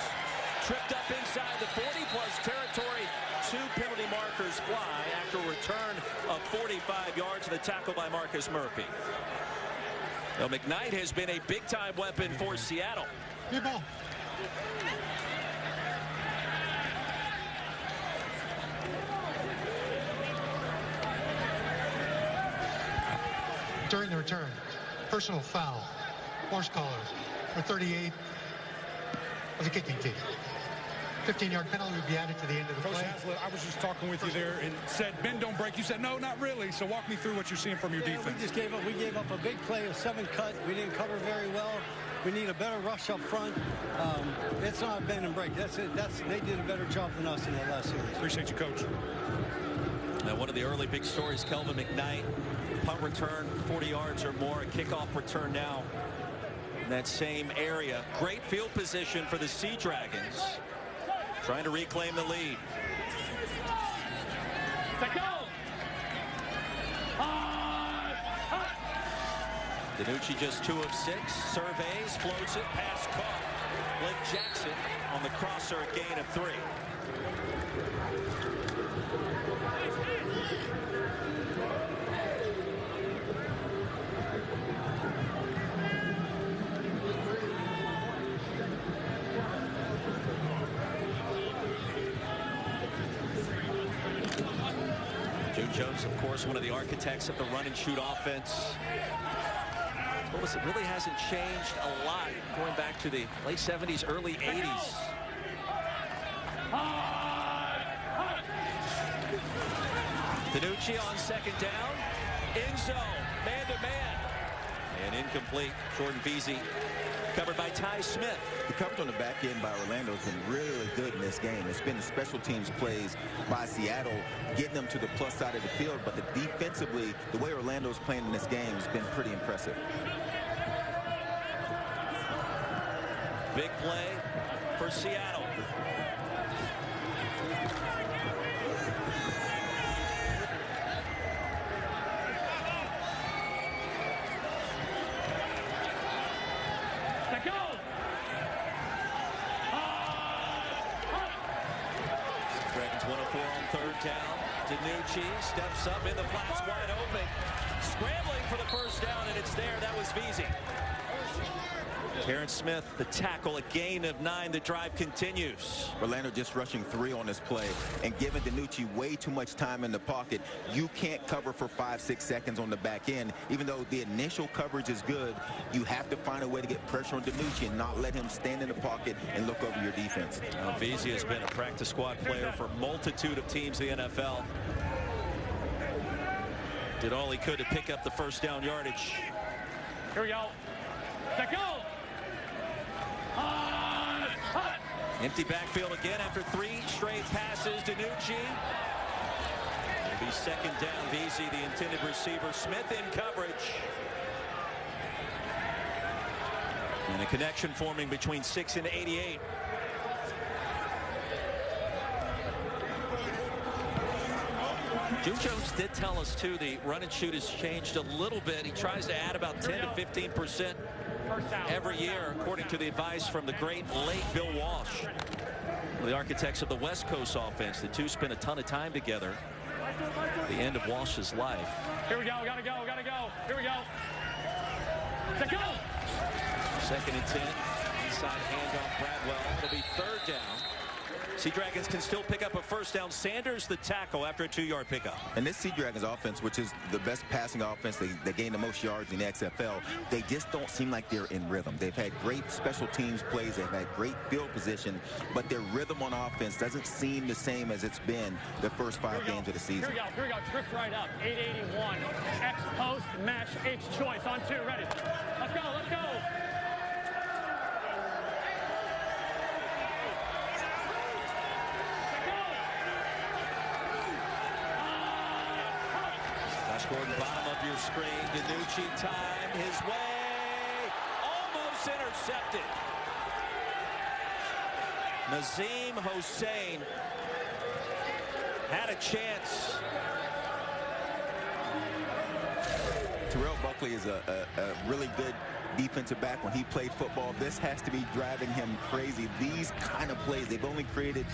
Tripped up inside the 40-plus territory. 2 penalty markers fly after a return of 45 yards and a tackle by Marcus Murphy. Now, McKnight has been a big-time weapon for Seattle. Good ball. During the return, personal foul, horse collar for 38 of the kicking team. 15-yard penalty would be added to the end of the Coach play. Haslett, I was just talking with you there and said, bend, don't break. You said, no, not really. So walk me through what you're seeing from your defense. We gave up a big play, a 7 cut. We didn't cover very well. We need a better rush up front. It's not bend and break. That's it. They did a better job than us in that last series. Appreciate you, Coach. Now, one of the early big stories, Kelvin McKnight, punt return, 40 yards or more, a kickoff return now in that same area. Great field position for the Sea Dragons, trying to reclaim the lead. DiNucci just 2 of 6. Surveys, floats it, pass caught. Blake Jackson on the crosser, a gain of 3. June Jones, of course, one of the architects of the run and shoot offense. Well, listen, it really hasn't changed a lot going back to the late 70s, early 80s. DiNucci on second down. In zone, man-to-man. And incomplete. Jordan Veazey covered by Ty Smith. The coverage on the back end by Orlando has been really good in this game. It's been the special teams plays by Seattle getting them to the plus side of the field, but defensively, the way Orlando's playing in this game has been pretty impressive. Big play for Seattle. Dragons 104 on third down. DiNucci steps up in the flats, wide open. Scrambling for the first down, and it's there. That was Veazey. Terrence Smith, the tackle, a gain of 9. The drive continues. Orlando just rushing 3 on this play and giving DiNucci way too much time in the pocket. You can't cover for 5-6 seconds on the back end. Even though the initial coverage is good, you have to find a way to get pressure on DiNucci and not let him stand in the pocket and look over your defense. Veazey has been a practice squad player for a multitude of teams in the NFL. Did all he could to pick up the first down yardage. Here we go. Let go. Empty backfield again after 3 straight passes. DiNucci. It'll be second down. Veazey, the intended receiver. Smith in coverage. And a connection forming between 6 and 88. June Jones did tell us, too, the run and shoot has changed a little bit. He tries to add about 10 to 15% every year, according to the advice from the great late Bill Walsh. One of the architects of the West Coast offense. The two spent a ton of time together at the end of Walsh's life. Here we go, gotta go. Here we go. Let go. Second and 10. Inside handoff Bradwell. It'll be third down. Sea Dragons can still pick up a first down. Sanders the tackle after a 2-yard pickup. And this Sea Dragons offense, which is the best passing offense, they gain the most yards in the XFL, they just don't seem like they're in rhythm. They've had great special teams plays. They've had great field position, but their rhythm on offense doesn't seem the same as it's been the first 5 games of the season. Here we go. Trips right up. 881. X post, mesh, H choice. On 2, ready. Let's go. Gordon, bottom of your screen. DiNucci time his way. Almost intercepted. Nazim Hossein had a chance. Terrell Buckley is a really good defensive back. When he played football, this has to be driving him crazy. These kind of plays, they've only created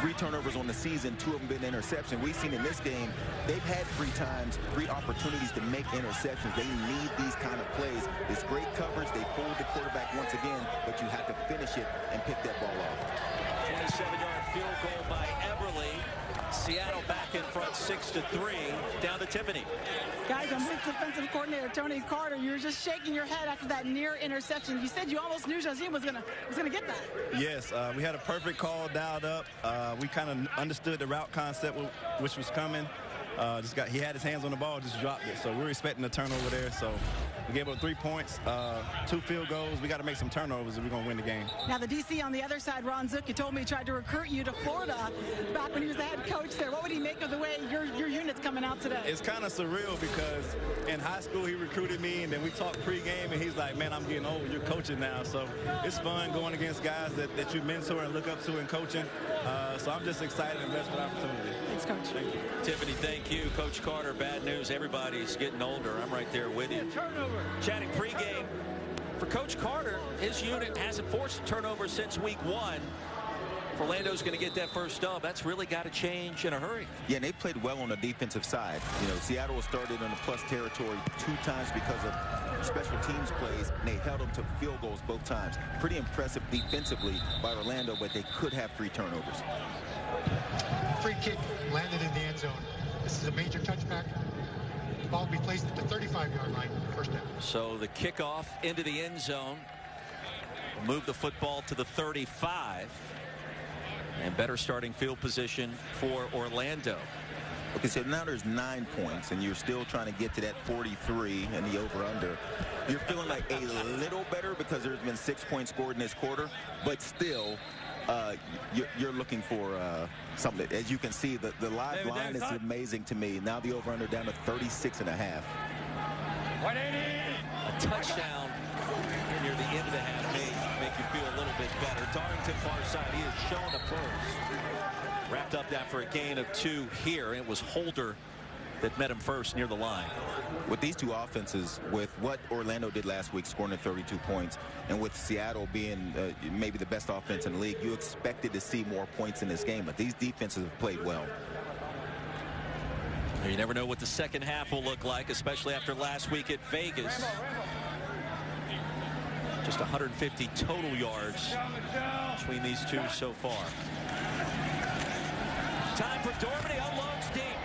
3 turnovers on the season, 2 of them been interception. We've seen in this game, they've had 3 opportunities to make interceptions. They need these kind of plays. It's great coverage. They fold the quarterback once again, but you have to finish it and pick that ball off. 27-yard field goal by Everly. Seattle back in front 6-3. Down to Tiffany. Guys, I'm with defensive coordinator Tony Carter. You were just shaking your head after that near interception. You said you almost knew Jazim was gonna get that. Yes, we had a perfect call dialed up. We kind of understood the route concept which was coming. He had his hands on the ball, just dropped it. So we're expecting a turnover there. So we gave up 3 points, 2 field goals. We got to make some turnovers if we're going to win the game. Now the DC on the other side, Ron Zook, you told me he tried to recruit you to Florida back when he was the head coach there. What would he make of the way your unit's coming out today? It's kind of surreal because in high school he recruited me, and then we talked pregame, and he's like, man, I'm getting old. You're coaching now. So it's fun going against guys that you mentor and look up to in coaching. So I'm just excited and blessed for the opportunity. Thanks, Coach. Thank you. Tiffany, thank you. Coach Carter, bad news. Everybody's getting older. I'm right there with you. Chatting pregame. For Coach Carter, his unit hasn't forced a turnover since week 1. If Orlando's going to get that first dub, that's really got to change in a hurry. Yeah, and they played well on the defensive side. You know, Seattle started in the plus territory 2 times because of special teams plays, and they held them to field goals both times. Pretty impressive defensively by Orlando, but they could have 3 turnovers. Free kick landed in the end zone. This is a major touchback. The ball will be placed at the 35-yard line, first down. So the kickoff into the end zone. Move the football to the 35. And better starting field position for Orlando. Okay, so now there's 9 points, and you're still trying to get to that 43 and the over-under. You're feeling like a little better because there's been 6 points scored in this quarter, but still, you're looking for something. As you can see, the live line is amazing to me. Now the over-under down to 36.5. 180. A touchdown near the end of the half may make you feel a little bit better. Darlington far side, he has shown a first. Wrapped up that for a gain of 2 here. It was Holder that met him first near the line. With these 2 offenses, with what Orlando did last week, scoring at 32 points, and with Seattle being maybe the best offense in the league, you expected to see more points in this game, but these defenses have played well. You never know what the second half will look like, especially after last week at Vegas. Just 150 total yards between these 2 so far. Time for Dormady, unloads deep.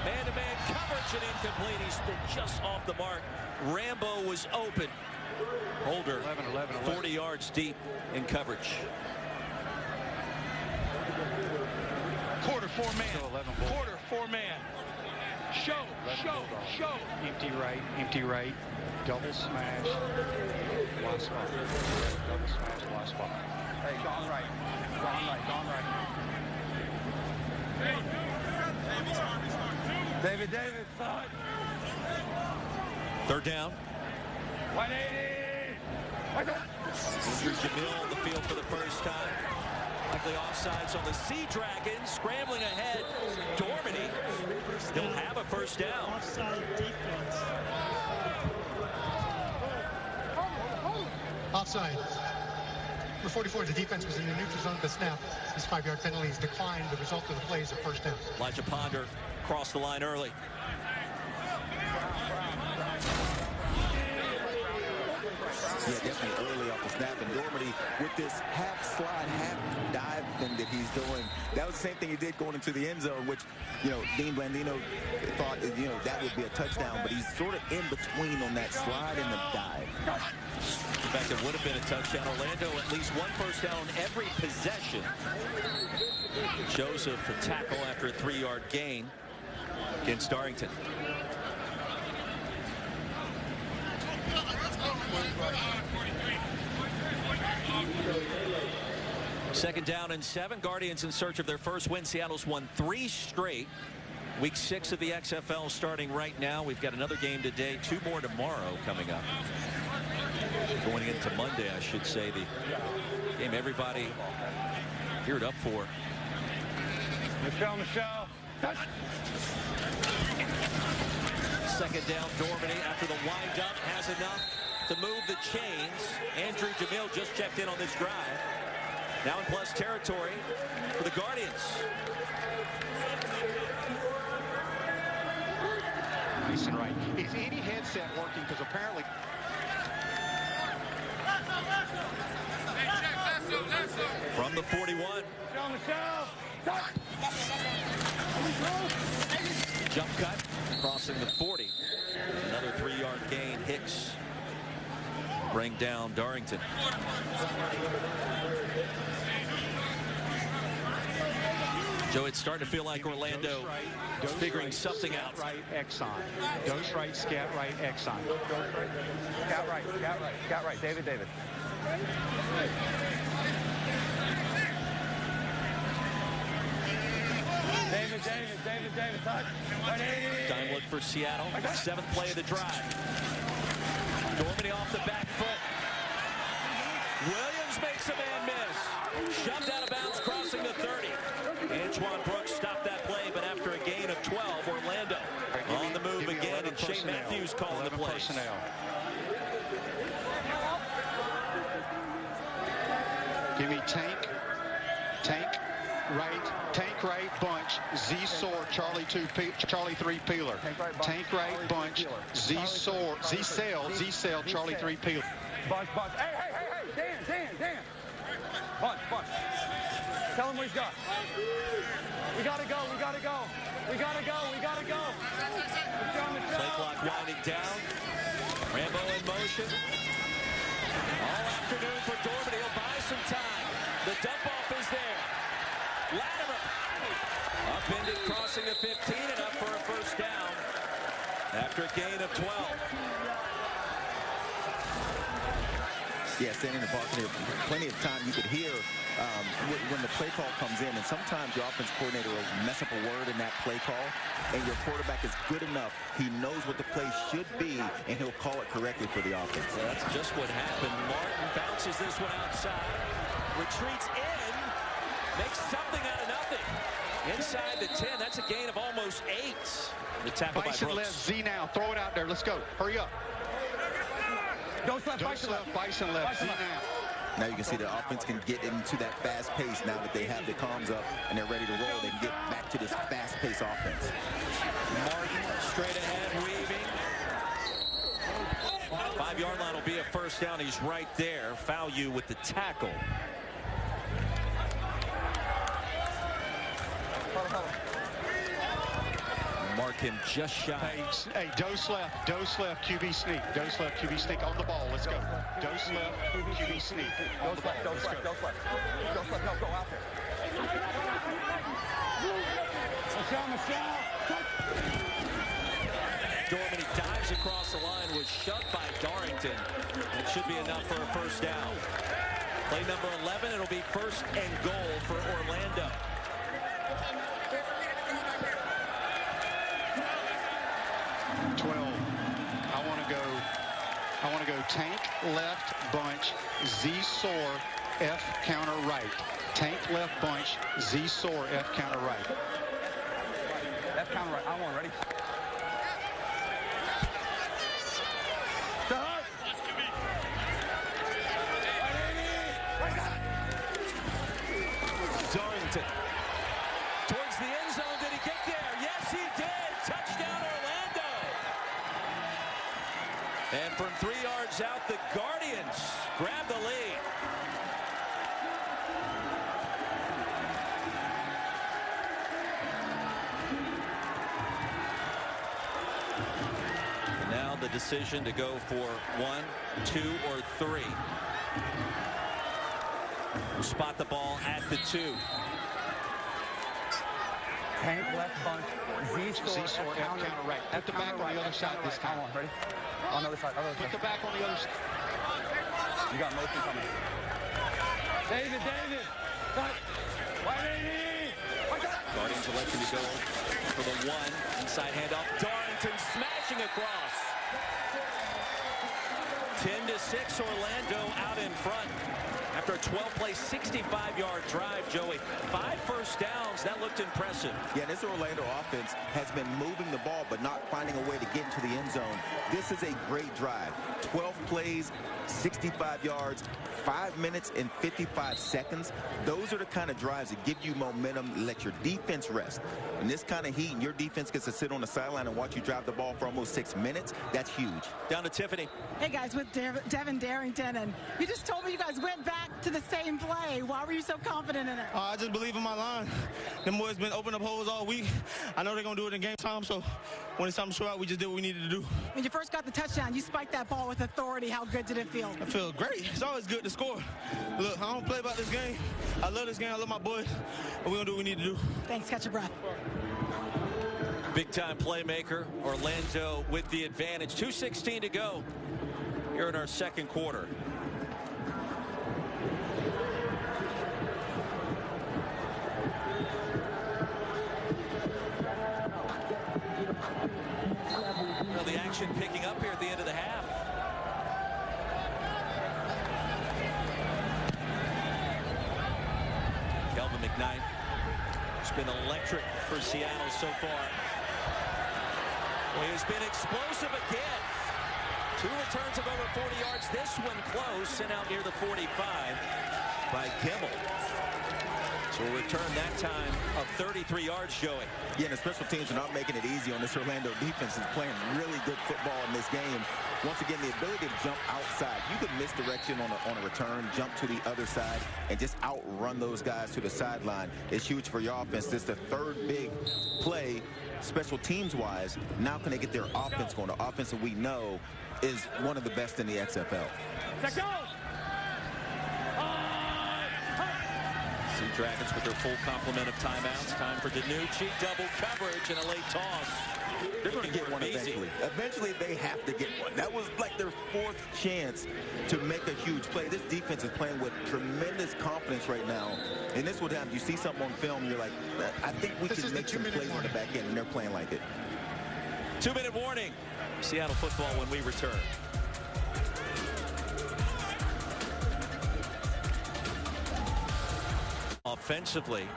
Man-to-man coverage and incomplete. He's been just off the mark. Rambo was open. Holder 40 yards deep in coverage. Quarter 4-man. Quarter 4-man. Show. Empty right. Double smash. Lost spot. Double smash, lost spot. Hey, gone right. David. Third down. 180. Injured Jamil on the field for the first time. Likely offsides on the Sea Dragons. Scrambling ahead. Dormady. He'll have a first down. Offside defense. Offside. For 44, the defense was in the neutral zone at the snap. This 5-yard penalty has declined. The result of the play is a first down. Elijah Ponder crossed the line early. Yeah, definitely early off the snap. And Dormady, with this half slide, half dive thing that he's doing, that was the same thing he did going into the end zone, which, you know, Dean Blandino thought, you know, that would be a touchdown, but he's sort of in between on that slide and the dive. In fact, it would have been a touchdown. Orlando at least one first down on every possession. Joseph for tackle after a 3-yard gain against Darrington. Second down and 7. Guardians in search of their first win. Seattle's won 3 straight. Week 6 of the XFL starting right now. We've got another game today, 2 more tomorrow coming up. Going into Monday, I should say, the game everybody geared up for. Michelle. Second down, Dormady after the wind up has enough to move the chains. Andrew Jamil just checked in on this drive. Now in plus territory for the Guardians. Nice and right. Is any headset working? Because apparently. From the 41. Jump cut, crossing the 40. Another 3-yard gain. Hicks bring down Darrington. Joe, it's starting to feel like Orlando is figuring something out. Right, Exxon. Dose right, scat right, Exxon. Scat right. David. David, touch. Time look for Seattle. 7th play of the drive. Dormady off the back foot. Williams makes a man miss. Shoved out of bounds, crossing the 30. Antoine Brooks stopped that play, but after a gain of 12, Orlando on the move again, and Shane Matthews calling the plays. Give me tank right, bunch, Z-Sore, Charlie 3 Peeler. Tank right, bunch, Z-Sore, Z-Cell, Charlie 3 Peeler. Bunch. Hey, Dan. Bunch. Tell him what he's got. We gotta go. Play clock winding down. Rambo in motion. All afternoon for Dormady. He'll buy some time. The dump off is there. Latimer upended, crossing the 15 and up for a first down after a gain of 12. Yeah, standing in the box here, plenty of time. You could hear when the play call comes in, and sometimes your offense coordinator will mess up a word in that play call, and your quarterback is good enough. He knows what the play should be, and he'll call it correctly for the offense. Well, that's just what happened. Martin bounces this one outside, retreats in, makes something out of nothing. Inside the 10, that's a gain of almost 8. The tackle by Bison Brooks. left, Z now. Throw it out there. Let's go. Hurry up. Bison left. Z now. Now you can see the offense can get into that fast pace now that they have the comms up and they're ready to roll. They can get back to this fast-paced offense. Martin straight ahead, weaving. 5-yard line will be a first down. He's right there. Foul you with the tackle. Mark him just shy. Hey, dose left, QB sneak. Dose left, QB sneak on the ball. Let's go. Dose left, QB sneak. On the ball. Let's go. Dose left. Go out there. Michelle. Dormady dives across the line, was shoved by Darrington. It should be enough for a first down. Play number 11, it'll be first and goal for Orlando. I want to go tank left bunch, Z-Sore, F counter right. Tank left bunch, Z-Sore, F counter right. F counter right. I want ready. Darrington towards the end zone. Did he get there? Yes, he did. Touchdown, Orlando. And from 3 yards yards out. The Guardians grab the lead. And now the decision to go for 1, 2, or 3. We'll spot the ball at the 2. Tank left bunch. Z-Sor counter right. Put the back on the other side this time. Ready? On the other side. Put the back on the other side. You got motion coming. David. Guardians election to go for the 1. Inside handoff. Darlington smashing across. 10-6, Orlando out in front. After a 12-play, 65-yard drive, Joey. 5 first downs. That looked impressive. Yeah, this Orlando offense has been moving the ball but not finding a way to get into the end zone. This is a great drive. 12 plays, 65 yards, 5 minutes and 55 seconds. Those are the kind of drives that give you momentum, let your defense rest. In this kind of heat, and your defense gets to sit on the sideline and watch you drive the ball for almost 6 minutes. That's huge. Down to Tiffany. Hey, guys, with Devin Darrington, and you just told me you guys went back to the same play. Why were you so confident in it? I just believe in my line. Them boys been opening up holes all week. I know they're going to do it in game time, so when it's time to show out, we just did what we needed to do. When you first got the touchdown, you spiked that ball with authority. How good did it feel? I feel great. It's always good to score. Look, I don't play about this game. I love this game. I love my boys. But we're going to do what we need to do. Thanks. Catch your breath. Big-time playmaker. Orlando with the advantage. 2:16 to go here in our second quarter. Well, the action picking up here at the end of the half. Kelvin McKnight. It's been electric for Seattle so far. He has been explosive again. 2 returns of over 40 yards. This one close, sent out near the 45 by Kimmel. So a return that time of 33 yards, Joey. Yeah, and the special teams are not making it easy on this Orlando defense. Is playing really good football in this game. Once again, the ability to jump outside. You could misdirection on a return, jump to the other side, and just outrun those guys to the sideline. It's huge for your offense. This is the 3rd big play, special teams-wise. Now can they get their offense going? The offense that we know is one of the best in the XFL. Let's go! Sea Dragons with their full complement of timeouts. Time for DiNucci. Double coverage and a late toss. They're going to get one eventually. Eventually, they have to get one. That was like their 4th chance to make a huge play. This defense is playing with tremendous confidence right now. And this would happen. You see something on film, you're like, I think we can make some plays on the back end, and they're playing like it. 2-minute warning. Seattle football when we return. Offensively,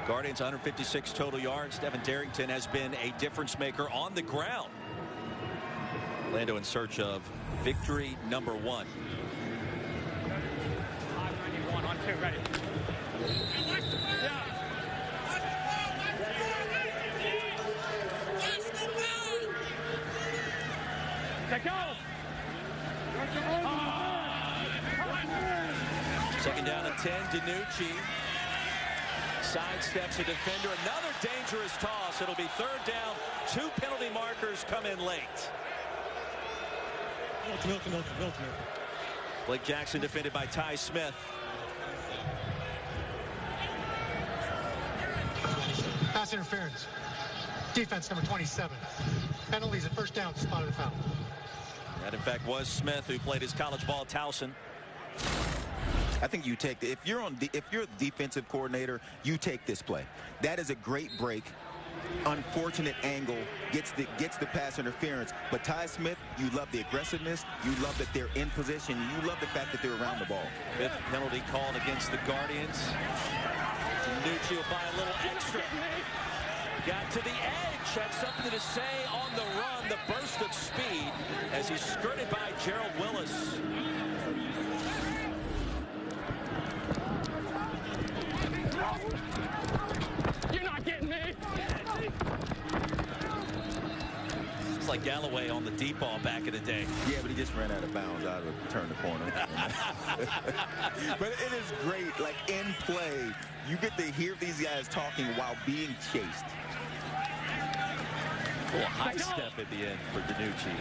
Guardians 156 total yards. Devin Darrington has been a difference maker on the ground. Orlando in search of victory number 1. 591 on 2, ready. Take go. Second down and 10. DiNucci sidesteps a defender. Another dangerous toss. It'll be 3rd down. 2 penalty markers come in late. Blake Jackson defended by Ty Smith. Pass interference. Defense number 27. Penalties at 1st down, spotted a foul. That, in fact, was Smith, who played his college ball at Towson. I think you take if you're a defensive coordinator, you take this play. That is a great break. Unfortunate angle, gets the pass interference. But Ty Smith, you love the aggressiveness. You love that they're in position. You love the fact that they're around the ball. 5th penalty called against the Guardians. DiNucci will buy a little extra. Got to the edge. Had something to say on the run. The burst of speed as he's skirted by Gerald Willis. You're not getting me. like Galloway on the deep ball back in the day. Yeah, but he just ran out of bounds out of turn the corner. But it is great. Like in play, you get to hear these guys talking while being chased. A high step at the end for DiNucci.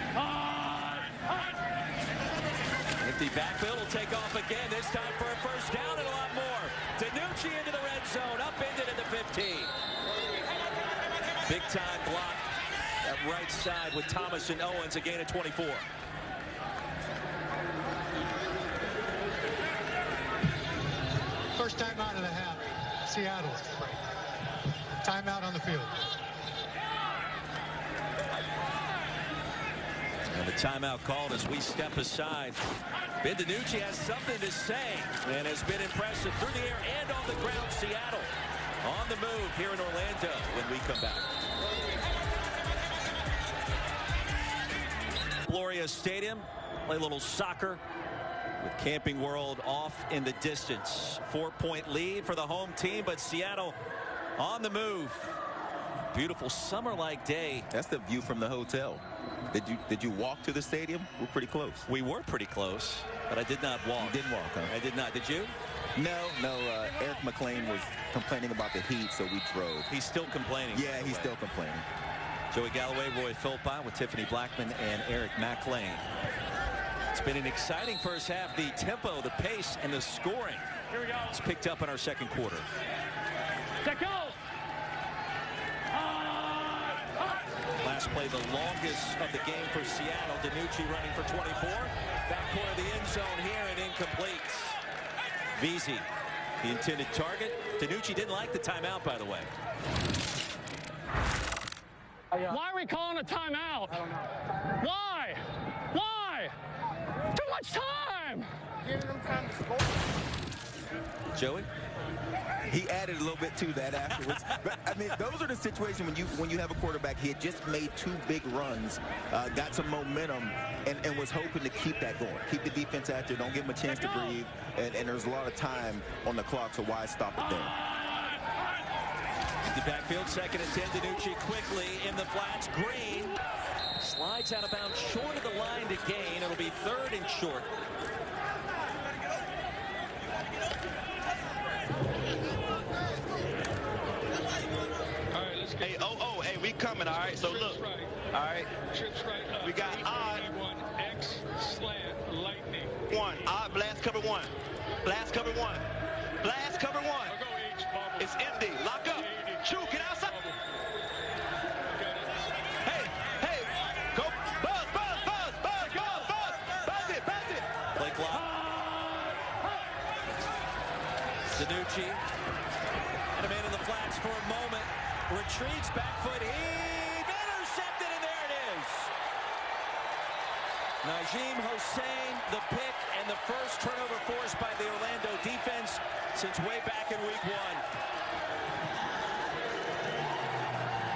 Empty backfield will take off again, this time for a first down and a lot more. DiNucci into the red zone, upended at the 15. Big time block at right side with Thomas and Owens, a gain of 24. First timeout of the half. Seattle. Timeout on the field. And the timeout called as we step aside. Ben DiNucci has something to say and has been impressive through the air and on the ground. Seattle on the move here in Orlando when we come back. Gloria Stadium, play a little soccer with Camping World off in the distance. 4-point lead for the home team, but Seattle on the move. Beautiful summer-like day. That's the view from the hotel. Did you walk to the stadium? We're pretty close. We were pretty close, but I did not walk. You didn't walk, huh? I did not. Did you? No. Eric McLean was complaining about the heat, so we drove. He's still complaining. Yeah, he's still complaining. Joey Galloway, Roy Philpott with Tiffany Blackman and Eric McLean. It's been an exciting first half. The tempo, the pace, and the scoring has picked up in our second quarter. Set go! Last play, the longest of the game for Seattle. DiNucci running for 24. Back corner of the end zone here and incomplete. Veazey, the intended target. DiNucci didn't like the timeout, by the way. Why are we calling a timeout? I don't know. Why? Why? Too much time! Giving them time to score. Joey? He added a little bit to that afterwards. But, I mean, those are the situations when you have a quarterback. He had just made 2 big runs, got some momentum, and was hoping to keep that going. Keep the defense out there. Don't give him a chance to breathe. And there's a lot of time on the clock, so why stop it there? The backfield, 2nd and 10. DiNucci quickly in the flats. Green slides out of bounds short of the line to gain. It'll be 3rd and short. Hey, we coming, all right? So look, all right? We got odd. X slant lightning. 1, odd blast cover 1. Blast cover 1. Blast cover 1. It's empty. Lock up. Shoot, get outside. Hey, go. Buzz. Buzz it. Play clock. DiNucci had a man in the flats for a moment. Retreats, back foot, heave, intercepted, and there it is. Najim Hussein, the pick, and the first turnover forced by the Orlando defense since way back in week 1.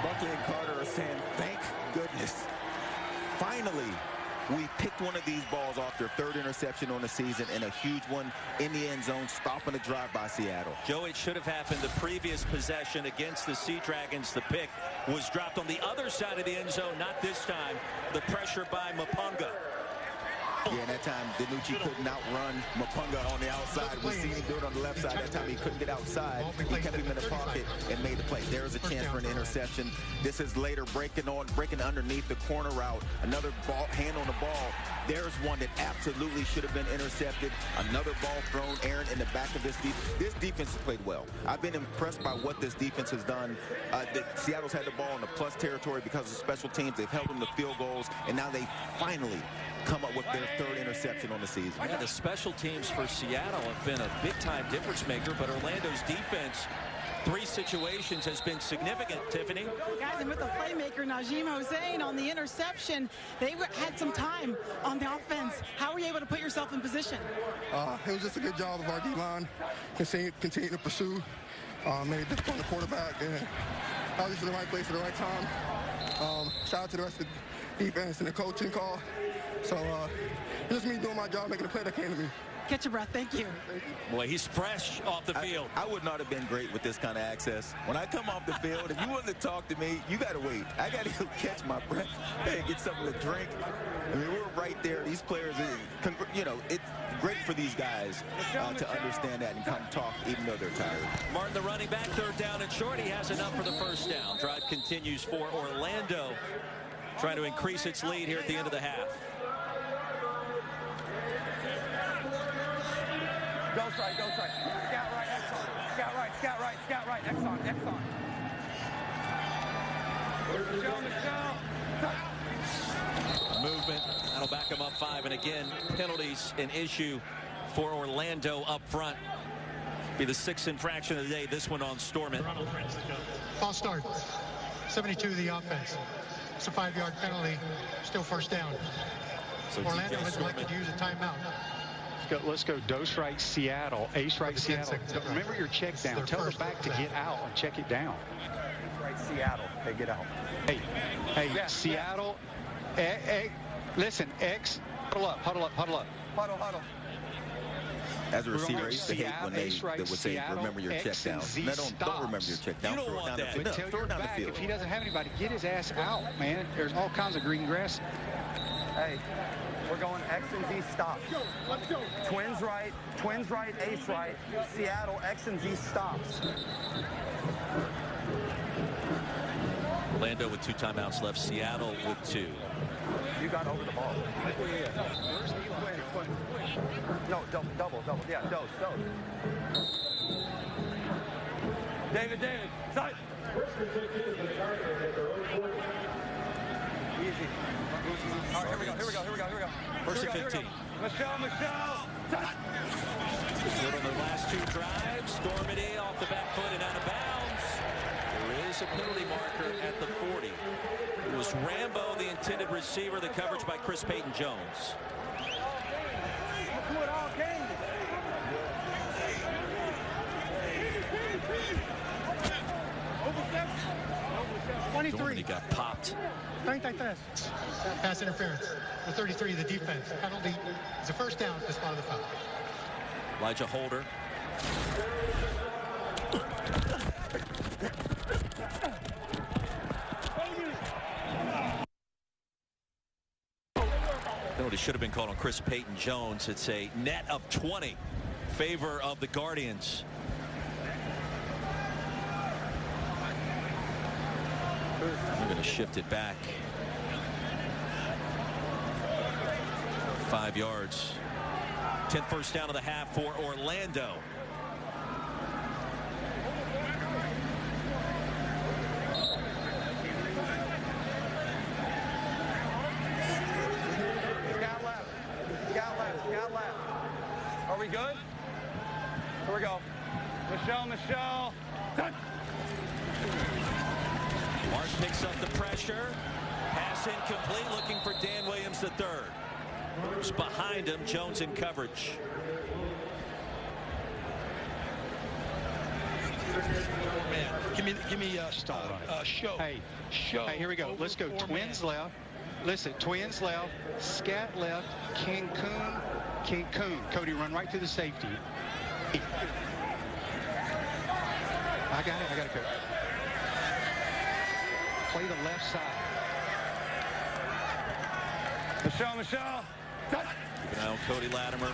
Buckley and Carter are saying, thank goodness. Finally, we picked one of these balls off their 3rd interception on the season and a huge one in the end zone, stopping the drive by Seattle. Joe, it should have happened the previous possession against the Sea Dragons. The pick was dropped on the other side of the end zone, not this time. The pressure by Mapunga. Yeah, and that time, DiNucci couldn't outrun Mapunga on the outside. We seen him do it on the left side. That time he couldn't get outside. He kept him in the pocket and made the play. There's a chance for an interception. This is later breaking underneath the corner route. Another hand on the ball. There's one that absolutely should have been intercepted. Another ball thrown, Aaron, in the back of this defense. This defense has played well. I've been impressed by what this defense has done. Seattle's had the ball in the plus territory because of special teams. They've held them to field goals, and now they finally come up with their 3rd interception on the season. Yeah, the special teams for Seattle have been a big-time difference maker, but Orlando's defense, 3 situations, has been significant. Tiffany? Guys, and with the playmaker, Najim Hussein, on the interception, they had some time on the offense. How were you able to put yourself in position? It was just a good job of our D-line. Continue to pursue. Made it difficult on the quarterback. And I was just in the right place at the right time. Shout out to the rest of the defense and the coaching call. So it's just me doing my job, making the play that came to me. Catch your breath. Thank you. Boy, he's fresh off the field. I would not have been great with this kind of access. When I come off the field, if you want to talk to me, you got to wait. I got to catch my breath and get something to drink. I mean, we're right there. These players, you know, it's great for these guys to understand that and come talk even though they're tired. Martin, the running back, 3rd down and short. He has enough for the 1st down. Drive continues for Orlando, trying to increase its lead here at the end of the half. Ghost right, ghost right. Scout right, X on. Scout right, scout right, scout right, X on, X on. Movement. That'll back them up 5. And again, penalties an issue for Orlando up front. Be the 6th infraction of the day. This one on Storment. False start. 72 the offense. It's a 5-yard penalty. Still 1st down. So Orlando has elected to use a timeout. Let's go dose right Seattle, ace right Seattle. Remember your check down. Tell the back to get out and check it down. Right Seattle. Hey, get out. Hey, yeah, Seattle. Listen, X. Huddle up, huddle up, huddle up. Huddle, huddle. As a receiver, I used to hate when they would say, remember your check down. No, don't remember your check down. You don't want that. But tell your back, if he doesn't have anybody, get his ass out, man. There's all kinds of green grass. Hey, we're going X and Z stops. Let's go. Twins right, ace right. Seattle, X and Z stops. Orlando with 2 timeouts left. Seattle with 2. You got over the ball. No, double. Yeah, dose. David, side. Easy. All right, here we go. 1st and 15. Michelle. Good on their last 2 drives. Stormity off the back foot and out of bounds. There is a penalty marker at the 40. It was Rambo, the intended receiver. The coverage by Chris Payton-Jones. Dormany got popped. Pass interference. The 33 of the defense. Penalty is a 1st down as part of the foul. Elijah Holder. Penalty should have been called on Chris Payton-Jones. It's a net of 20 favor of the Guardians. We're going to shift it back 5 yards. 10th 1st down of the half for Orlando. Scout left. Are we good? Here we go. Michelle. Touch. Mark picks up the pressure. Pass incomplete, looking for Dan Williams III. Who's behind him, Jones in coverage. Man, give me show. Hey, here we go. Let's go. Twins left. Listen, twins left. Scat left. Cancun. Cody, run right to the safety. I got it, Cody. Play the left side. Michelle. Keep an eye on Cody Latimer.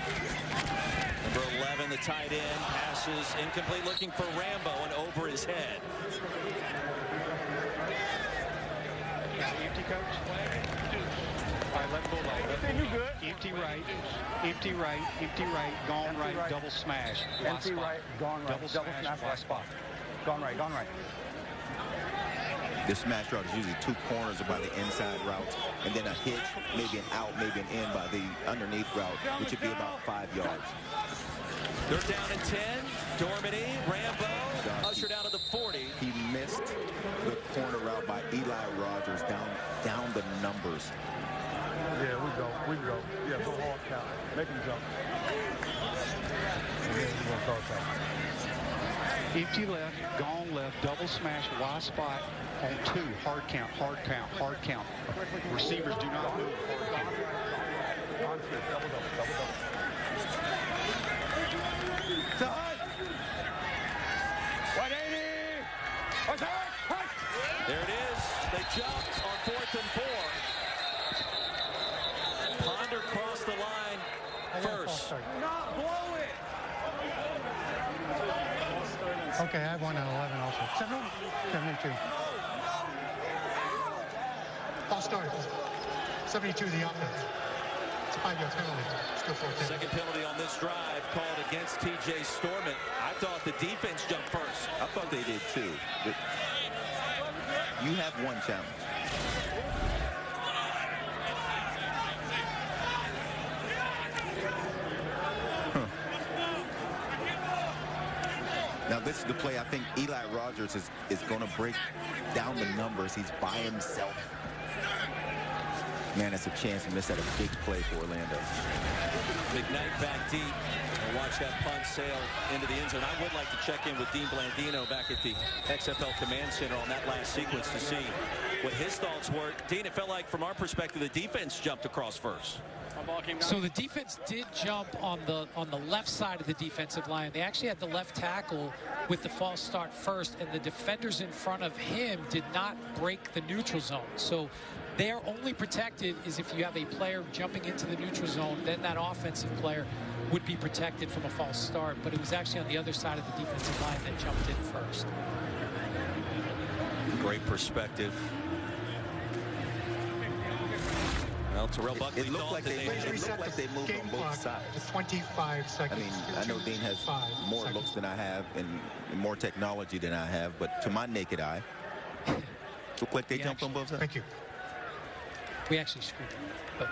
Number 11, the tight end, passes incomplete, looking for Rambo and over his head. Empty, coach. All right, let him go. You good? Empty right, gone right, double smash. Empty right, gone right, double smash, last spot. Gone right. This smash route is usually 2 corners by the inside route, and then a hitch, maybe an out, maybe an in by the underneath route, which would be about 5 yards. They're down at 10. Dormany, Rambo, ushered out of the 40. He missed the corner route by Eli Rogers down the numbers. Yeah, we go. Yeah, go hard count. Make him jump. And then we're going to start counting. Empty left, gone left, double smash, wide spot on 2. Hard count. Receivers do not move. Hard count. There it is. They jumped on 4th and 4. Ponder crossed the line first. Not blow it. Okay, I have one on 11 also. 72. False start. 72 the offense. It's a 5-yard penalty. Still 4-10. Second penalty on this drive called against T.J. Storment. I thought the defense jumped first. I thought they did too. But you have one challenge. Now this is the play I think Eli Rogers is going to break down the numbers. He's by himself. Man, it's a chance to miss that a big play for Orlando. McKnight back deep. And watch that punt sail into the end zone. I would like to check in with Dean Blandino back at the XFL Command Center on that last sequence to see what his thoughts were. Dean, it felt like from our perspective the defense jumped across first. So the defense did jump on the left side of the defensive line. They actually had the left tackle with the false start first, and the defenders in front of him did not break the neutral zone. So they are only protected is if you have a player jumping into the neutral zone, then that offensive player would be protected from a false start. But it was actually on the other side of the defensive line that jumped in first. Great perspective. Well, Terrell Buckley it looked like they moved on both sides. 25 seconds. I mean, I know Dean has more looks than I have and more technology than I have, but to my naked eye, it looked like they jumped on both sides. Thank you. We actually screwed them, but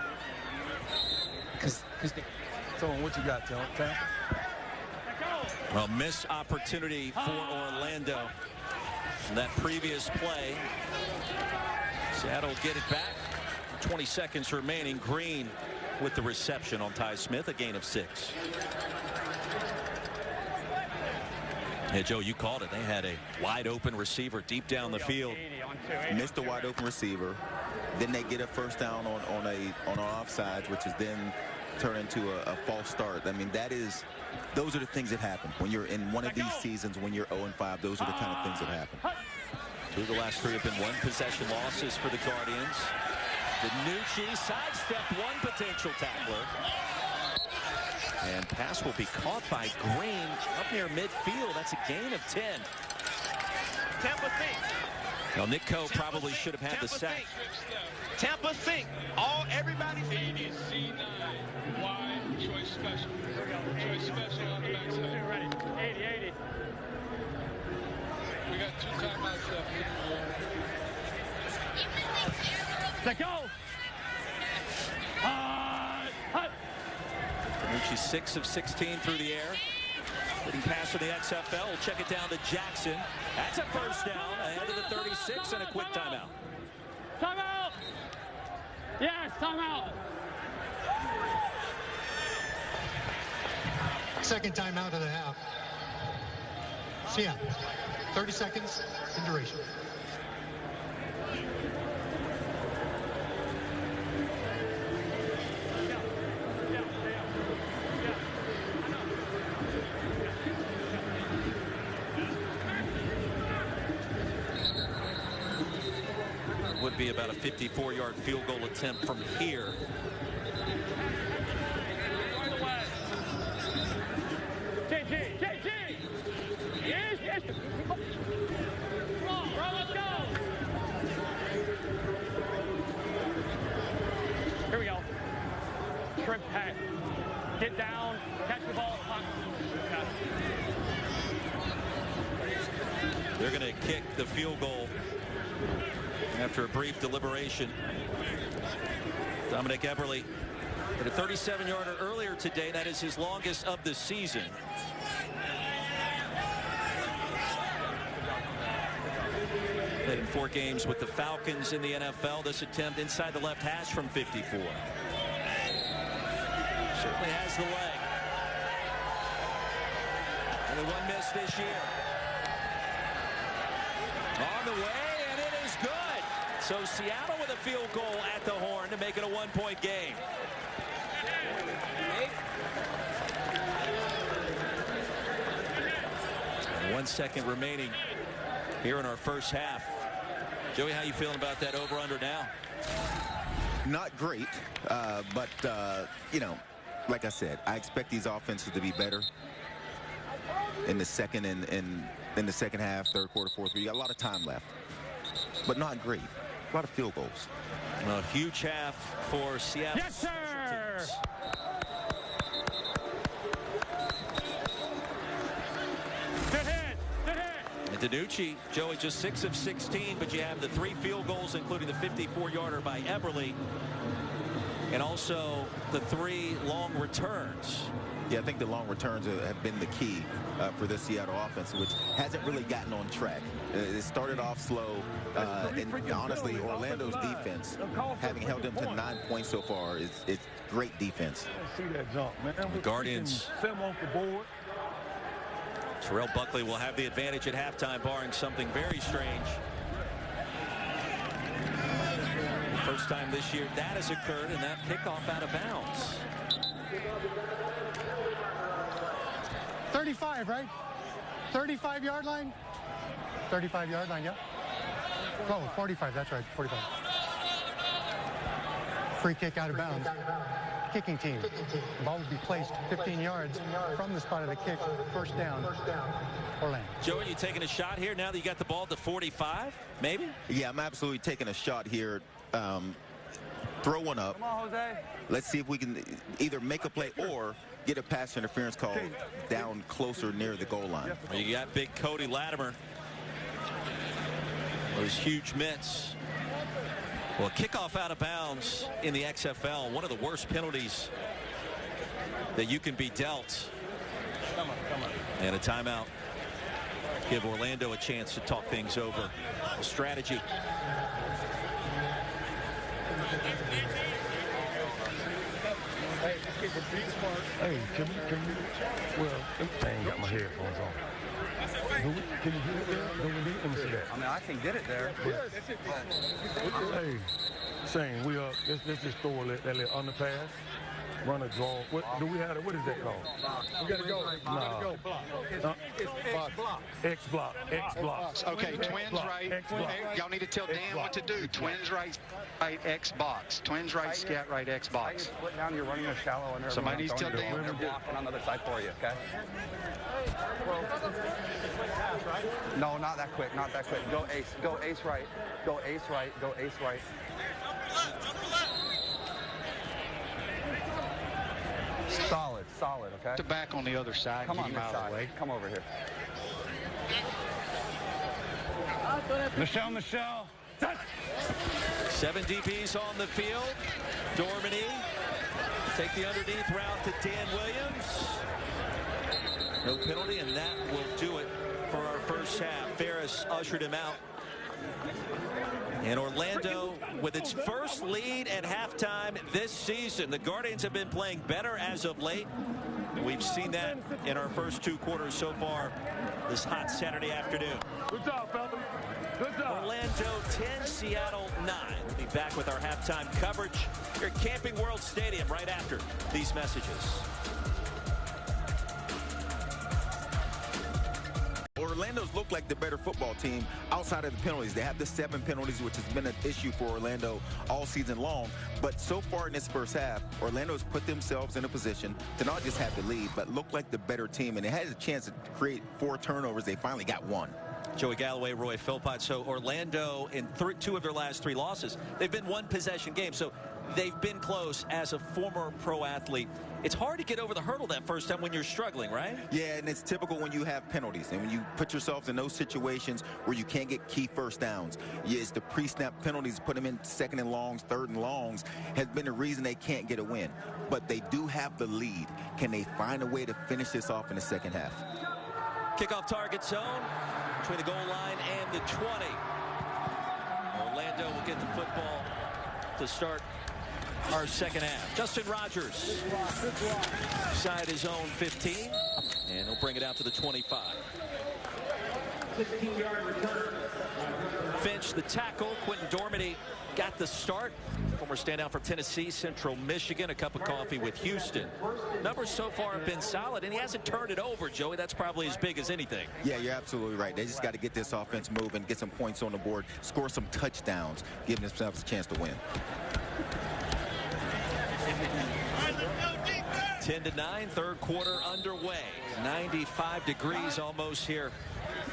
because they. So what you got, Tom? Well, missed opportunity for Orlando. That previous play. Seattle get it back. 20 seconds remaining. Green with the reception on Ty Smith, a gain of 6. Hey, Joe, you called it. They had a wide open receiver deep down the field. Missed a wide open receiver. Then they get a first down on offsides, which is then turn into a false start. I mean, those are the things that happen when you're in one of these seasons. When you're 0-5, those are the kind of things that happen. 2 of the last 3 have been 1 possession losses for the Guardians. DiNucci sidestepped one potential tackler. And pass will be caught by Green up near midfield. That's a gain of 10. Tampa think. Well, Nick Coe probably should have had the sack. Tampa think. Everybody think. 89. Wide choice special. Choice special on the backside. Ready. 80. We got 2 timeouts left. Let go. DiNucci 6 of 16 through the air. Getting past to the XFL. We'll check it down to Jackson. That's a first down ahead of the 36 and a quick timeout. Timeout. Yes, timeout. Second timeout of the half. Seattle. 30 seconds in duration. Would be about a 54-yard field goal attempt from here. JG. Yes. Come on, bro, let's go. Here we go. Shrimp pack. Get down, catch the ball. They're going to kick the field goal after a brief deliberation. Dominic Eberle hit a 37-yarder earlier today. That is his longest of the season. Played in 4 games with the Falcons in the NFL. This attempt inside the left hash from 54. Certainly has the leg. Only 1 miss this year. On the way, and it is good. So Seattle with a field goal at the horn to make it a 1-point game. 1 second remaining here in our first half. Joey, how you feeling about that over-under now? Not great, but, you know, like I said, I expect these offenses to be better in the second and in the second half, third quarter, fourth. You got a lot of time left, but not great. A lot of field goals. A huge half for Seattle. Yes, sir. Good hit. Good hit. And DiNucci, Joey, just 6 of 16, but you have the 3 field goals, including the 54-yarder by Eberle, and also the 3 long returns. Yeah, I think the long returns have been the key for this Seattle offense, which hasn't really gotten on track. It started off slow, and honestly, Orlando's defense, having held them to 9 points so far, is great defense. See that jump, man. The Guardians. Set them off the board. Terrell Buckley will have the advantage at halftime, barring something very strange. First time this year that has occurred, and that kickoff out of bounds. 35, right? 35-yard line? 35-yard line, yeah. Oh, 45, that's right, 45. Free kick out of bounds. Kicking team. The ball would be placed 15 yards from the spot of the kick. First down, Orlando. Joey, you taking a shot here now that you got the ball to 45, maybe? Yeah, I'm absolutely taking a shot here. Throw one up. Come on, Jose. Let's see if we can either make a play or get a pass interference call down closer near the goal line. Well, you got big Cody Latimer. Those huge mitts. Well, kickoff out of bounds in the XFL, one of the worst penalties that you can be dealt. And a timeout. Give Orlando a chance to talk things over. A strategy. Hey, can you, well, I ain't got my headphones on. Can you get it there? Let me see that. I mean, I can get it there. Hey, Shane, let's just throw that little underpass. Run a draw. What do we have? What is that called? We gotta go. Nah. X block. X block. Okay, twins right. Y'all need to tell Dan what to do. Twins right, X box. Twins right, scat right, X box. Split down, you're running a shallow and somebody needs to tell Dan. They're blocking on the other side for you, okay? No, not that quick, not that quick. Go ace right. Go ace right, go ace right. Solid, okay? To back on the other side. Come on this side. Come over here. Michelle. 7 DBs on the field. Dormany take the underneath route to Dan Williams. No penalty, and that will do it for our first half. Ferris ushered him out. And Orlando with its first lead at halftime this season. The Guardians have been playing better as of late. We've seen that in our first 2 quarters so far this hot Saturday afternoon. Good job, fellas. Good job. Orlando 10, Seattle 9. We'll be back with our halftime coverage here at Camping World Stadium right after these messages. Orlando's looked like the better football team outside of the penalties. They have the 7 penalties, which has been an issue for Orlando all season long. But so far in this first half, Orlando's put themselves in a position to not just have the lead, but look like the better team. And they had a chance to create 4 turnovers. They finally got 1. Joey Galloway, Roy Philpott. So Orlando, in 2 of their last 3 losses, they've been 1-possession games. So they've been close. As a former pro athlete, it's hard to get over the hurdle that first time when you're struggling, right? Yeah, and it's typical when you have penalties and when you put yourselves in those situations where you can't get key first downs. Yeah, it's the pre-snap penalties, put them in 2nd and longs, 3rd and longs, has been the reason they can't get a win. But they do have the lead. Can they find a way to finish this off in the second half? Kickoff target zone between the goal line and the 20. Orlando will get the football to start our second half. Justin Rogers inside his own 15, and he'll bring it out to the 25. 15-yard return. Finch the tackle. Quentin Dormany got the start. Former standout for Tennessee, Central Michigan, a cup of coffee with Houston. Numbers so far have been solid, and he hasn't turned it over, Joey. That's probably as big as anything. Yeah, you're absolutely right. They just got to get this offense moving, get some points on the board, score some touchdowns, giving themselves a chance to win. 10-9, third quarter underway. 95 degrees almost here,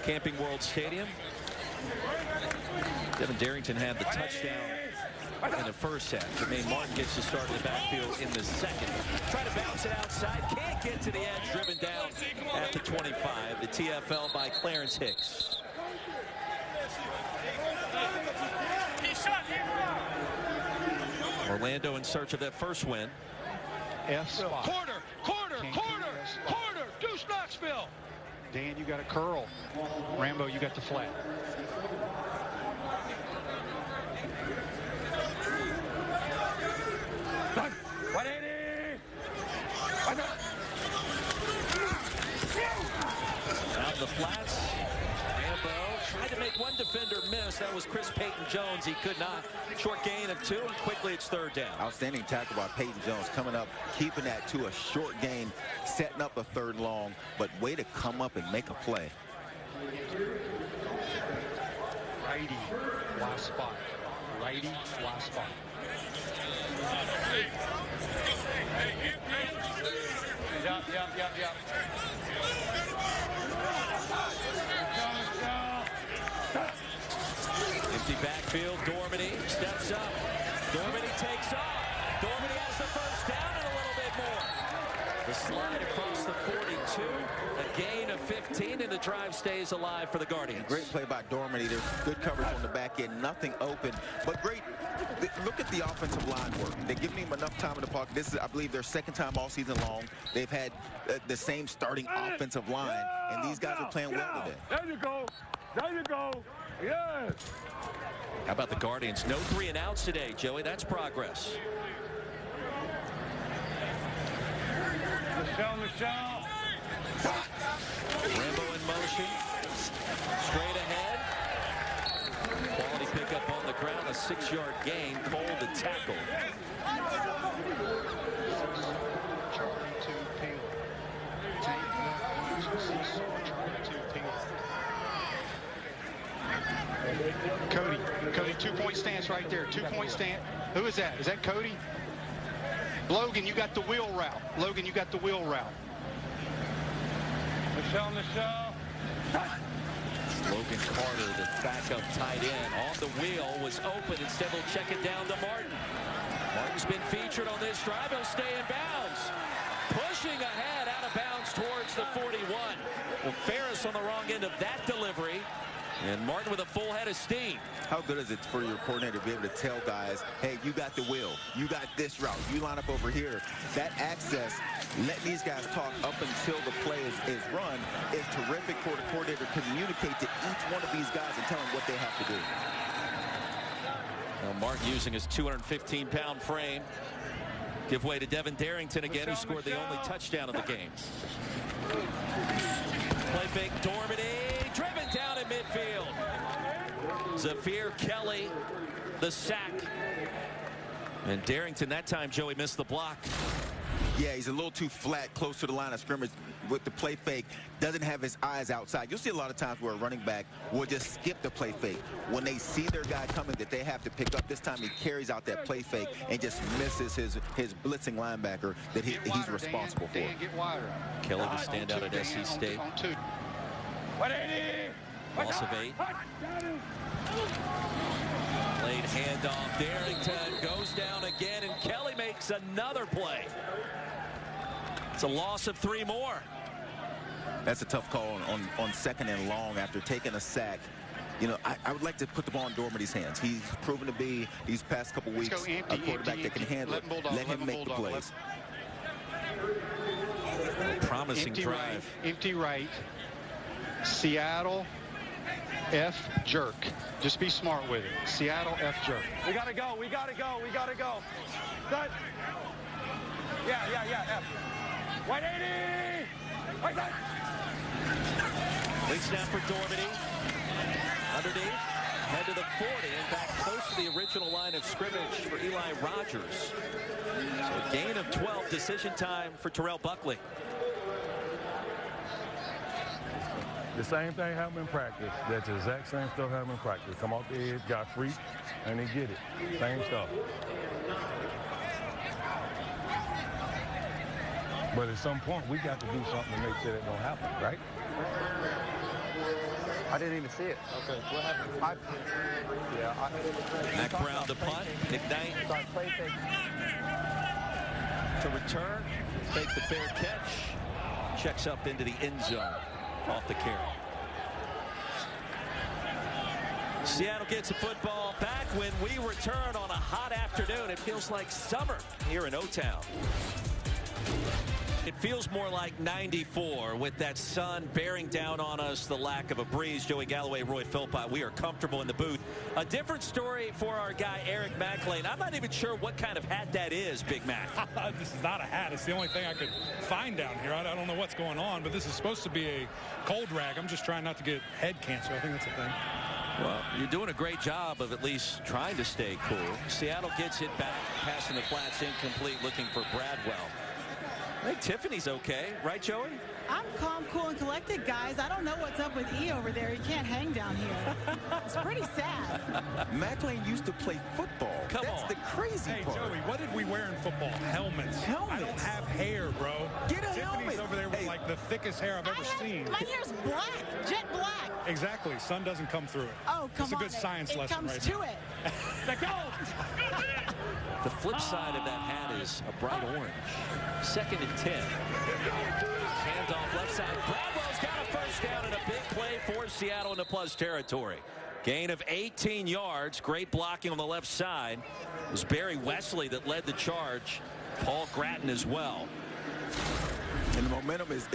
Camping World Stadium. Devin Darrington had the touchdown in the first half. Jermaine Martin gets the start of the backfield in the second. Try to bounce it outside. Can't get to the edge. Driven down at the 25. The TFL by Clarence Hicks. Orlando in search of that first win. F spot. Quarter. Deuce Knoxville. Dan, you got a curl. Rambo, you got the flat. Done. 180. Out in the flats. Rambo tried to make one defender miss. That was Chris Payton-Jones. He could not. Short gain of 2, and quickly it's third down. Outstanding tackle by Payton-Jones, coming up, keeping that to a short gain, setting up a third long, but way to come up and make a play. Righty, last spot. Righty, last spot. Yep. Empty backfield. Dormady steps up. Dormady takes off. Dormady has the first down and a little bit more. The slide across the 42. A gain of 15, and the drive stays alive for the Guardians. Great play by Dormady. There's good coverage on the back end. Nothing open, but great. Look at the offensive line work. They're giving him enough time in the pocket. This is, I believe, their second time all season long. They've had the same starting offensive line, and these guys are playing well today. There you go. Yes. How about the Guardians? No 3 and outs today, Joey. That's progress. Michelle. Rambo in motion. Straight ahead. Quality pickup on the ground. A 6-yard gain. Cole the tackle. Charlie 2 Peeler. Tank left. Charlie 2 Peeler. Cody, 2-point stance right there. 2-point stance. Who is that? Is that Cody? Logan, you got the wheel route. Logan, you got the wheel route. Michelle. Logan Carter, the backup tight end, on the wheel, was open. Instead, we'll check it down to Martin. Martin's been featured on this drive. He'll stay in bounds. Pushing ahead, out of bounds towards the 41. Well, Ferris on the wrong end of that delivery. And Martin with a full head of steam. How good is it for your coordinator to be able to tell guys, hey, you got the wheel, you got this route, you line up over here. That access, let these guys talk up until the play is run, is terrific for the coordinator to communicate to each one of these guys and tell them what they have to do. Now Martin using his 215-pound frame. Give way to Devin Darrington again, who scored the only touchdown of the game. Play fake, Dormady, driven down in midfield. Zafir Kelly, the sack. And Darrington that time, Joey, missed the block. Yeah, he's a little too flat, close to the line of scrimmage with the play fake. Doesn't have his eyes outside. You'll see a lot of times where a running back will just skip the play fake. When they see their guy coming that they have to pick up, this time he carries out that play fake and just misses his blitzing linebacker that he's responsible for. Kelly, the standout at SC State. 180. Loss of 8. Late handoff. Darrington goes down again, and Kelly makes another play. It's a loss of 3 more. That's a tough call on second and long after taking a sack. You know, I would like to put the ball in Dormady's hands. He's proven to be, these past couple weeks, a quarterback that can handle it. Let him make the plays. Promising drive. Empty right. Seattle F jerk. Just be smart with it. Seattle F jerk. We gotta go. Done. Yeah. F. 180. Like that. Lead snap for Dormady. Underneath. Head to the 40 and back close to the original line of scrimmage for Eli Rogers. So a gain of 12. Decision time for Terrell Buckley. The same thing happened in practice. That's the exact same stuff happened in practice. Come off the edge, got free, and they get it. Same stuff. But at some point, we got to do something to make sure that don't happen, right? I didn't even see it. Okay, what happened? Mac Brown to punt. McKnight to return. Fake the fair catch. Checks up into the end zone off the carry. Seattle gets the football back when we return on a hot afternoon. It feels like summer here in O-Town. It feels more like 94 with that sun bearing down on us, the lack of a breeze. Joey Galloway, Roy Philpott, we are comfortable in the booth. A different story for our guy, Eric McLean. I'm not even sure what kind of hat that is, Big Mac. This is not a hat. It's the only thing I could find down here. I don't know what's going on, but this is supposed to be a cold rag. I'm just trying not to get head cancer. I think that's a thing. Well, you're doing a great job of at least trying to stay cool. Seattle gets it back, passing the flats incomplete, looking for Bradwell. I think Tiffany's okay, right, Joey? I'm calm, cool, and collected, guys. I don't know what's up with E over there. He can't hang down here. It's pretty sad. McLean used to play football. That's the crazy part. Joey, what did we wear in football? Helmets. I don't have hair, bro. Get a Tiffany's helmet. over there with like the thickest hair I've ever seen. My hair's black, jet black. Exactly. Sun doesn't come through it. Oh, come on. It's a good science lesson right now. It comes to it. The flip side of that hat is a bright orange. 2nd and 10. Handoff left side. Bradwell's got a first down and a big play for Seattle into plus territory. Gain of 18 yards. Great blocking on the left side. It was Barry Wesley that led the charge. Paul Gratton as well. And the momentum is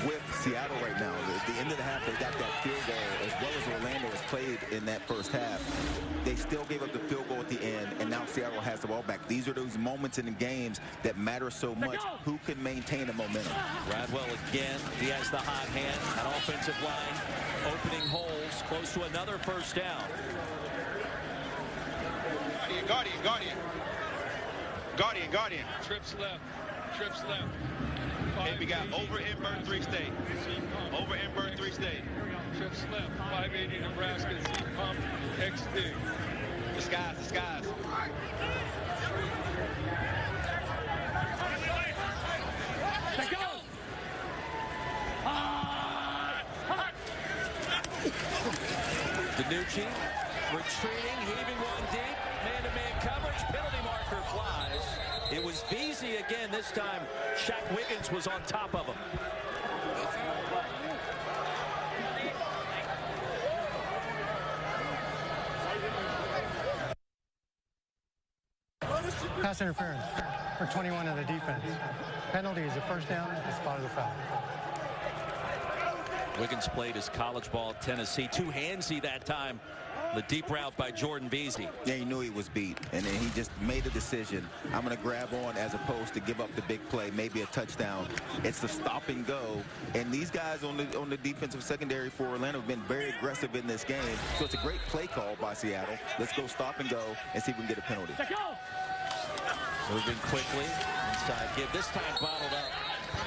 with Seattle right now. At the end of the half, they got that field goal, as well as Orlando has played in that first half. They still gave up the field goal at the end, and now Seattle has the ball back. These are those moments in the games that matter so much. Who can maintain the momentum? Bradwell again. He has the hot hand. An offensive line opening holes close to another first down. Guardian. Trips left. And we got over Inburn 3 State. Over Inburn 3 State. Trips left. 580 Nebraska. Z-Pump XD. Disguise. Let's go! DiNucci retreating, heaving one deep. Man-to-man coverage. Penalty marker flies. It was Veazey again. This time, Shaq Wiggins was on top of him. Pass interference for 21 of the defense. Penalty is a first down at the spot of the foul. Wiggins played his college ball at Tennessee. Too handsy that time. The deep route by Jordan Veazey. Yeah, he knew he was beat, and then he just made a decision. I'm going to grab on as opposed to give up the big play, maybe a touchdown. It's the stop and go, and these guys on the defensive secondary for Orlando have been very aggressive in this game. So it's a great play call by Seattle. Let's go stop and go and see if we can get a penalty. Moving quickly inside give. This time bottled up,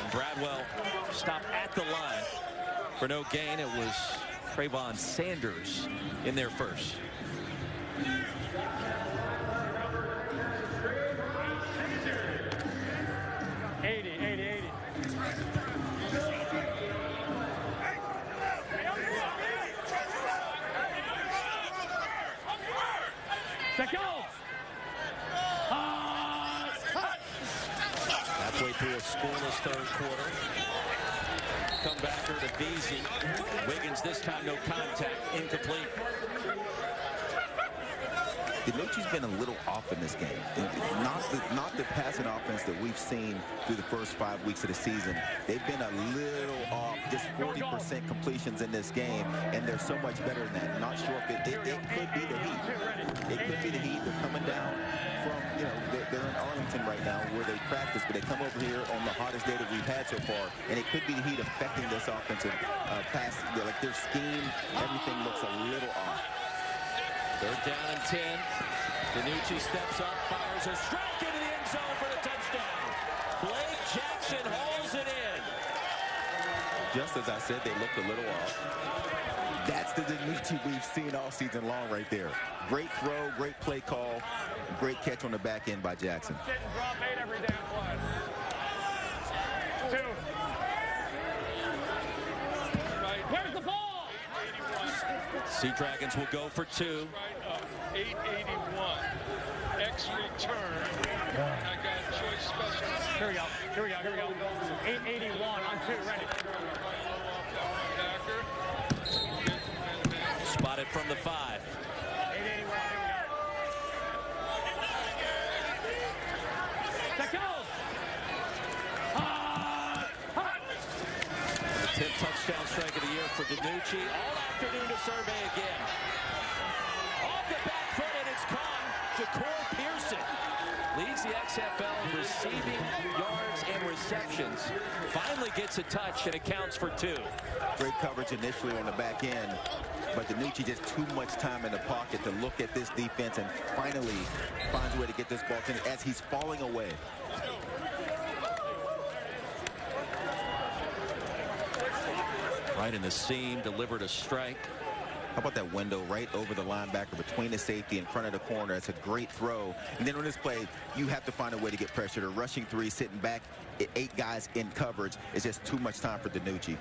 and Bradwell stopped at the line for no gain. It was Trayvon Sanders in there first. Halfway through a scoreless third quarter. Comebacker to Veazey. Wiggins this time no contact, incomplete. DiNucci's been a little off in this game. Not the passing offense that we've seen through the first 5 weeks of the season. They've been a little off, just 40% completions in this game, and they're so much better than that. I'm not sure if it could be the heat. It could be the heat. They're coming down from, they're in Arlington right now where they practice, but they come over here on the hottest day that we've had so far, and it could be the heat affecting this offensive pass. Like their scheme, everything looks a little off. Third down and 10. DiNucci steps up, fires a strike into the end zone for the touchdown. Blake Jackson hauls it in. Just as I said, they looked a little off. That's the DiNucci we've seen all season long right there. Great throw, great play call, great catch on the back end by Jackson. Sit and drop 8 every damn play. 2. Where's the ball? Sea Dragons will go for 2. 881. X return. I got choice special. Here we go. Here we go. Here we go. 881 on 2. Ready. Spotted from the 5. 881. Here we go. That goes. The 10th touchdown strike of the year for DiNucci. All afternoon to survey again. Off the back foot, and it's caught. Ja'Cour Pearson leads the XFL in receiving yards and receptions. Finally gets a touch, and it counts for 2. Great coverage initially on the back end, but DiNucci just too much time in the pocket to look at this defense and finally finds a way to get this ball to him as he's falling away. Right in the seam, delivered a strike. How about that window right over the linebacker between the safety in front of the corner? That's a great throw. And then on this play, you have to find a way to get pressure. The rushing 3, sitting back, 8 guys in coverage. It's just too much time for DiNucci.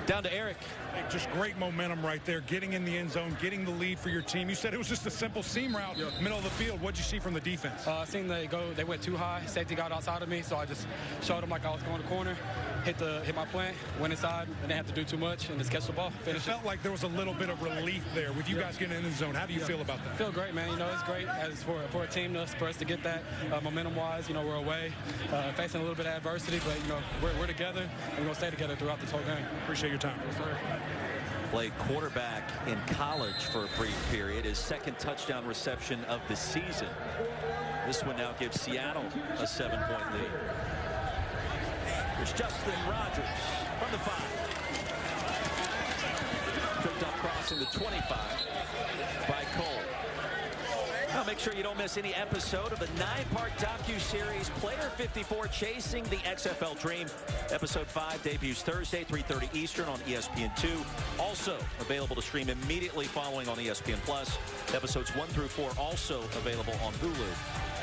Down to Eric. Hey, just great momentum right there, getting in the end zone, getting the lead for your team. You said it was just a simple seam route, middle of the field. What'd you see from the defense? I seen they went too high. Safety got outside of me, so I just showed them like I was going to corner, hit my plant, went inside, and didn't have to do too much, and just catch the ball. It felt like there was a little bit of relief there with you guys getting in the zone. How do you feel about that? Feel great, man. You know, it's great as for a team for us to get that momentum-wise. You know, we're away, facing a little bit of adversity, but you know, we're together, and we're gonna stay together throughout this whole game. Appreciate your time. Yes, sir. Played quarterback in college for a brief period. His 2nd touchdown reception of the season. This one now gives Seattle a 7-point lead. Here's Justin Rogers from the 5. Tripped up crossing the 25 by Cole. Now make sure you don't miss any episode of the 9-part docu-series Player 54 Chasing the XFL Dream. Episode 5 debuts Thursday, 3:30 Eastern on ESPN2. Also available to stream immediately following on ESPN+. Episodes 1 through 4 also available on Hulu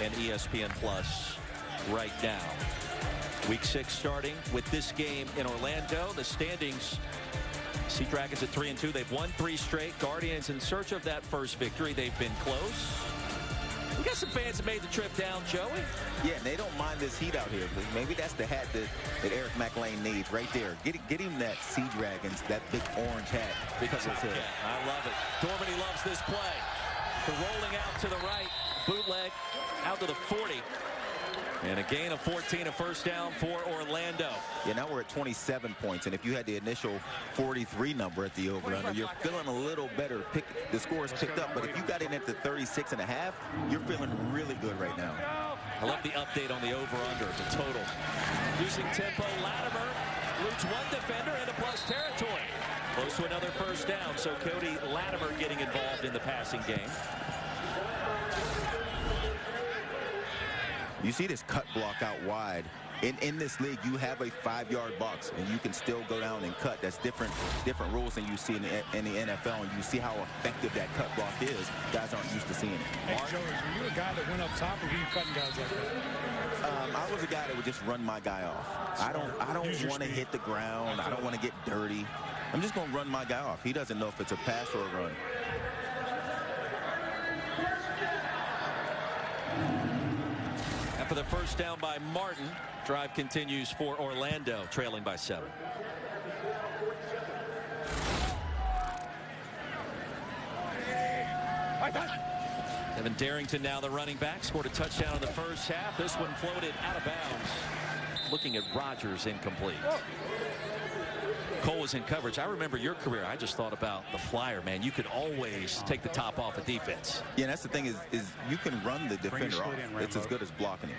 and ESPN+ right now. Week 6 starting with this game in Orlando. The standings, Sea Dragons at 3-2. They've won 3 straight. Guardians in search of that first victory. They've been close. We got some fans that made the trip down, Joey. Yeah, and they don't mind this heat out here. Maybe that's the hat that Eric McLean needs right there. Get him that Sea Dragons, that big orange hat. Because it's it. I love it. Dormany loves this play. The rolling out to the right. Bootleg out to the 40. And a gain of 14, a first down for Orlando. Yeah, now we're at 27 points. And if you had the initial 43 number at the over-under, you're feeling a little better. The score is picked up. But if you got in at the 36.5, you're feeling really good right now. I love the update on the over-under, the total. Using tempo, Latimer loops one defender into plus territory. Close to another first down. So Cody Latimer getting involved in the passing game. You see this cut block out wide. In this league, you have a 5-yard box, and you can still go down and cut. That's different rules than you see in the NFL, and you see how effective that cut block is. Guys aren't used to seeing it. Hey, Joey, were you a guy that went up top, or were you cutting guys like that? I was a guy that would just run my guy off. I don't want to hit the ground. I don't want to get dirty. I'm just going to run my guy off. He doesn't know if it's a pass or a run. For the first down by Martin, drive continues for Orlando, trailing by 7. Evan Darrington now the running back, scored a touchdown in the first half. This one floated out of bounds. Looking at Rogers, incomplete. Cole was in coverage. I remember your career. I just thought about the flyer, man. You could always take the top off a defense. Yeah, and that's the thing is you can run the defender off. It's as good as blocking him.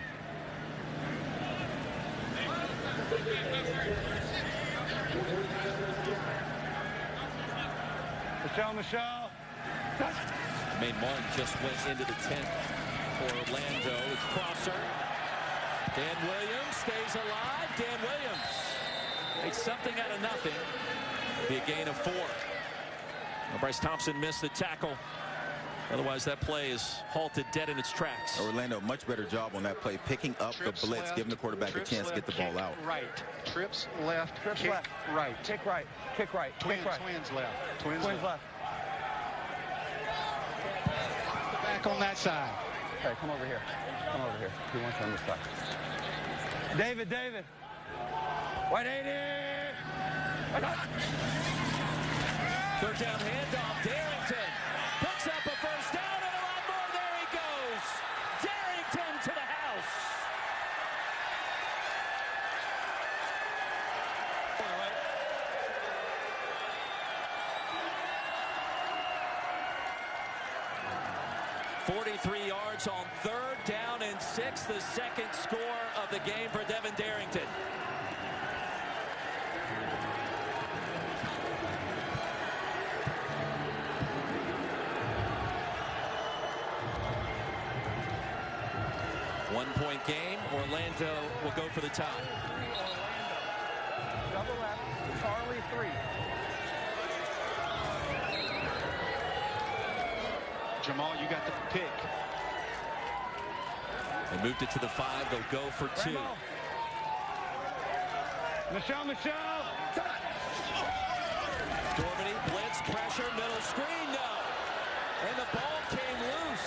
Michelle. Maine Martin just went into the 10th for Orlando. It's Crosser. Dan Williams stays alive. Dan Williams makes something out of nothing. Be a gain of 4. Well, Bryce Thompson missed the tackle. Otherwise, that play is halted dead in its tracks. Orlando, much better job on that play, picking up Trips the blitz, left, giving the quarterback a chance to get the ball out. Right. Trips left. Trips kick left. Right. Kick right. Kick right. Twins, kick right. twins left. Twins left. Back on that side. Okay, come over here. Come over here. He wants on this side. David. White 80. Third down handoff. Darrington picks up a first down and a lot more. There he goes. Darrington to the house. .43 yards on 3rd down and 6. The second score of the game for Devin Darrington. One-point game. Orlando will go for the tie. Double left. Charlie 3. Jamal, you got the pick. They moved it to the 5. They'll go for 2. Michelle. Dormady, blitz, pressure, middle screen, no. And the ball came loose.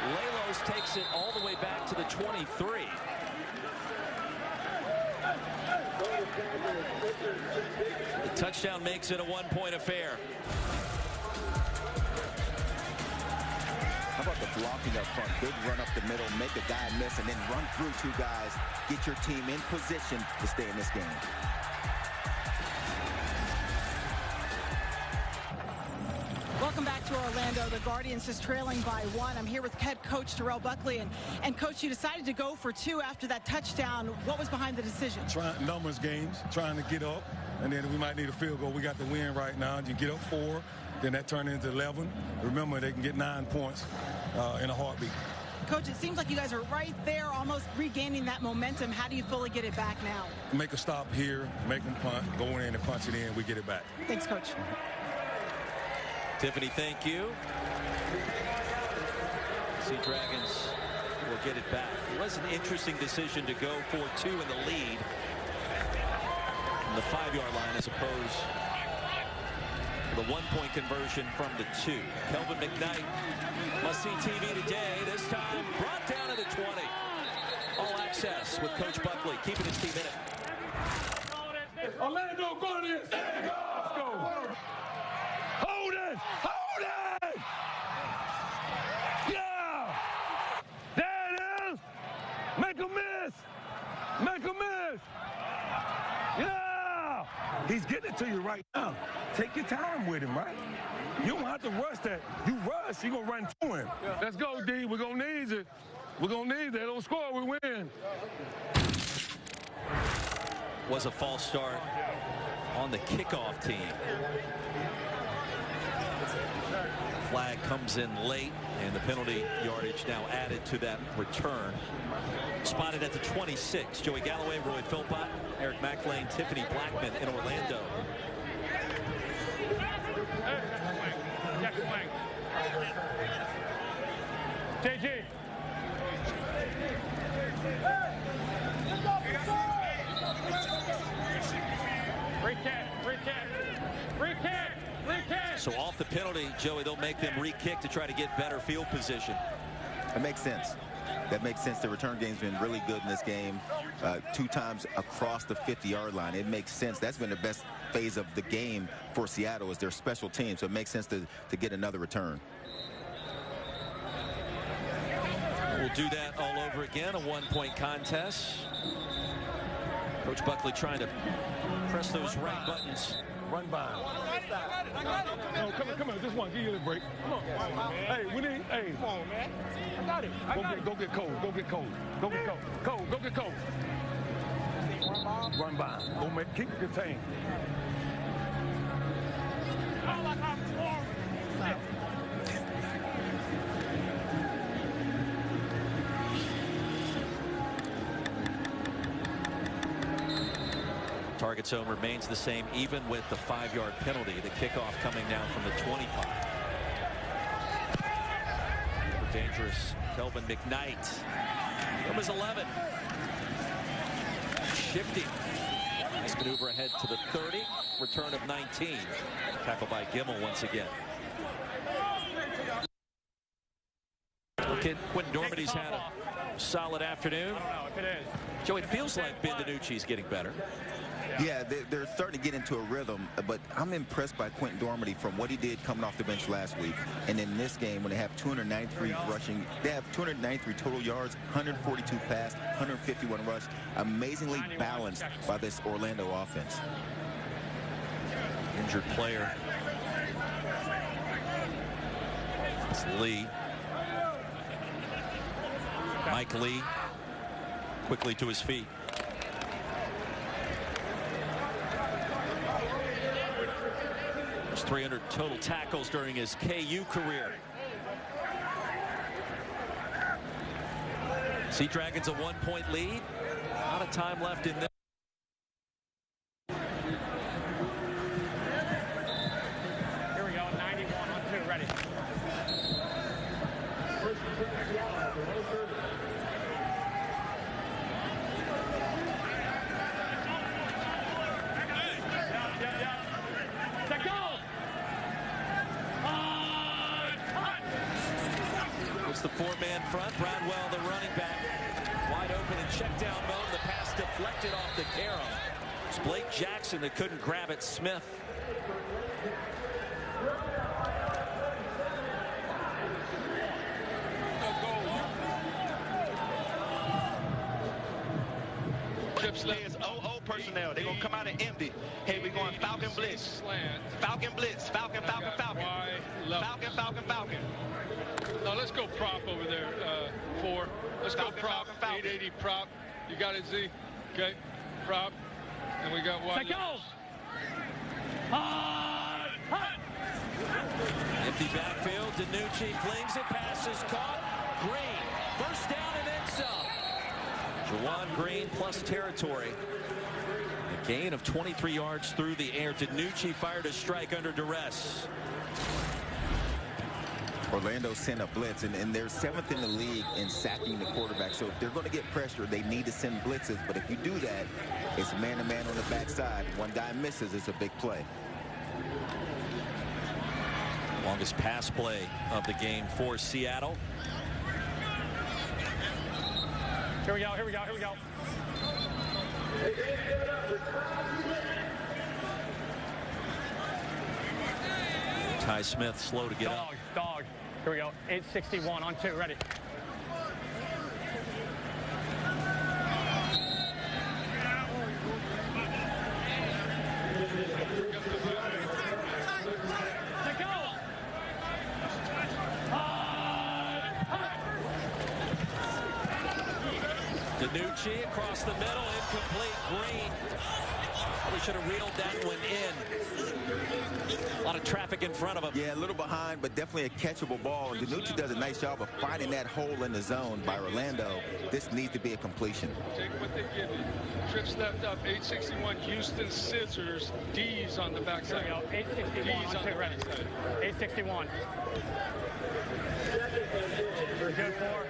Lelos takes it all the way back to the 23. The touchdown makes it a 1-point affair. How about the blocking up front? Big run up the middle, make a guy miss, and then run through 2 guys. Get your team in position to stay in this game. Welcome back to Orlando. The Guardians is trailing by 1. I'm here with head coach Terrell Buckley. And coach, you decided to go for 2 after that touchdown. What was behind the decision? Numbers games, trying to get up, and then we might need a field goal. We got the win right now. You get up 4, then that turned into 11. Remember, they can get 9 points in a heartbeat. Coach, it seems like you guys are right there, almost regaining that momentum. How do you fully get it back now? Make a stop here, make them punt, go in and punch it in, we get it back. Thanks, Coach. Tiffany, thank you. Sea Dragons will get it back. It was an interesting decision to go for 2 in the lead from the 5-yard line as opposed to the 1-point conversion from the 2. Kelvin McKnight must see TV today. This time brought down to the 20. All access with Coach Buckley, keeping his team in it. Orlando Guardians! Let's go! Hold it! Hold it! Yeah! There it is! Make a miss! Make a miss! Yeah! He's getting it to you right now. Take your time with him, right? You don't have to rush that. You rush, you're going to run to him. Yeah. Let's go, D. We're going to need it. We're going to need it. They don't score, we win. Was a false start on the kickoff team. Flag comes in late, and the penalty yardage now added to that return. Spotted at the 26. Joey Galloway, Roy Philpott, Eric McLean, Tiffany Blackman in Orlando. JG. So off the penalty, Joey, they'll make them re-kick to try to get better field position. That makes sense. That makes sense. The return game's been really good in this game. 2 times across the 50-yard line. It makes sense. That's been the best phase of the game for Seattle is their special team. So it makes sense to get another return. We'll do that all over again. A 1-point contest. Coach Buckley trying to press those right buttons. Run by. No, come on, just one. Give you a break. Come on. Hey, we need. Hey, come on, man. I got it. Go get Cole. Go get Cole. Go get Cole. Cole, go get Cole. Run by. Go make. Keep it contained. target zone remains the same even with the 5-yard penalty. The kickoff coming now from the 25. Dangerous Kelvin McKnight from his 11. Shifty. Nice maneuver ahead to the 30. Return of 19. Tackled by Gimmel once again. Quentin Dormady's had a solid afternoon. I don't know if it is. Joe, it feels like Ben DiNucci's getting better. Yeah, they're starting to get into a rhythm, but I'm impressed by Quentin Dormady from what he did coming off the bench last week. And in this game, when they have 293 rushing, they have 293 total yards, 142 pass, 151 rush. Amazingly balanced by this Orlando offense. Injured player. It's Lee. Mike Lee quickly to his feet. There's 300 total tackles during his KU career. Sea Dragons a 1-point lead. A lot of time left in this. Here we go, 91 on 2, ready. It's the 4-man front. Bradwell, the running back, wide open in check down mode. The pass deflected off the Carom. It's Blake Jackson that couldn't grab it. Smith. There's OO personnel. They're going to come out and empty. Hey, we're going Falcon Blitz. Falcon Blitz. Falcon, Falcon, Falcon. Falcon, Falcon, Falcon. No, let's go prop over there, 4. Let's go prop, 880 prop. You got it, Z? Okay, prop. And we got wide. Go! Empty backfield. DiNucci flings it. Passes caught. Green. First down and then some. Juwan Green plus territory. A gain of 23 yards through the air. DiNucci fired a strike under duress. Orlando sent a blitz, and they're 7th in the league in sacking the quarterback. So if they're going to get pressure, they need to send blitzes. But if you do that, it's man-to-man on the backside. One guy misses, it's a big play. Longest pass play of the game for Seattle. Here we go, here we go, here we go. Ty Smith slow to get up. Dog. Here we go. 861 on 2. Ready. DiNucci across the middle, incomplete. Green. Probably should have reeled that one in. A lot of traffic in front of him. Yeah, a little behind, but definitely a catchable ball. And DiNucci does a nice job of finding that hole in the zone by Orlando. This needs to be a completion. Take what they give you. Trips left up, 861 Houston Scissors. D's on the backside. Here we go. 861 D's on 2. Ready. 861. We're good for.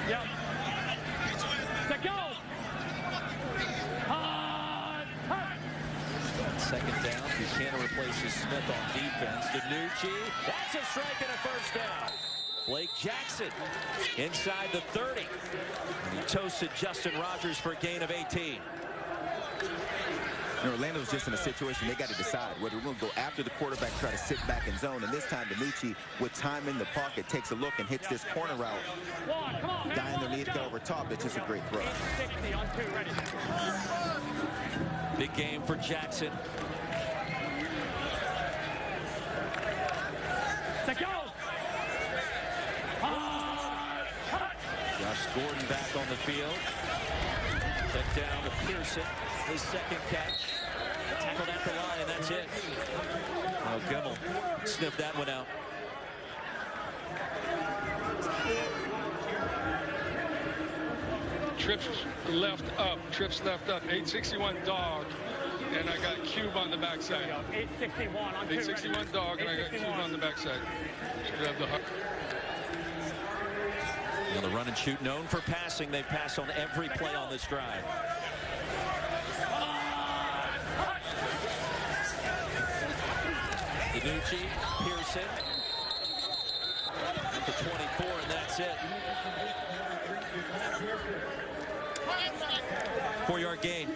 Yep. Set go. Second down. Buchanan replaces Smith on defense. DiNucci. That's a strike and a first down. Blake Jackson inside the 30. And he toasted Justin Rogers for a gain of 18. And Orlando's just in a situation they got to decide whether we're going to go after the quarterback, try to sit back in zone. And this time DiNucci, with time in the pocket, takes a look and hits this corner route. Guy underneath, go over top. It's just a great throw. 60 on 2. Ready. Big game for Jackson. Set go. Josh Gordon back on the field. Check down to Pearson. His second catch. Tackled at the line, and that's it. Oh, Gimmel sniffed that one out. Trips left up. 861 dog. And I got cube on the backside. 861 on 861 dog, and I got cube on the backside. Should have the heart. And the run and shoot, known for passing. They pass on every play on this drive. DiNucci, Pearson. For 24, and that's it. 4-yard gain.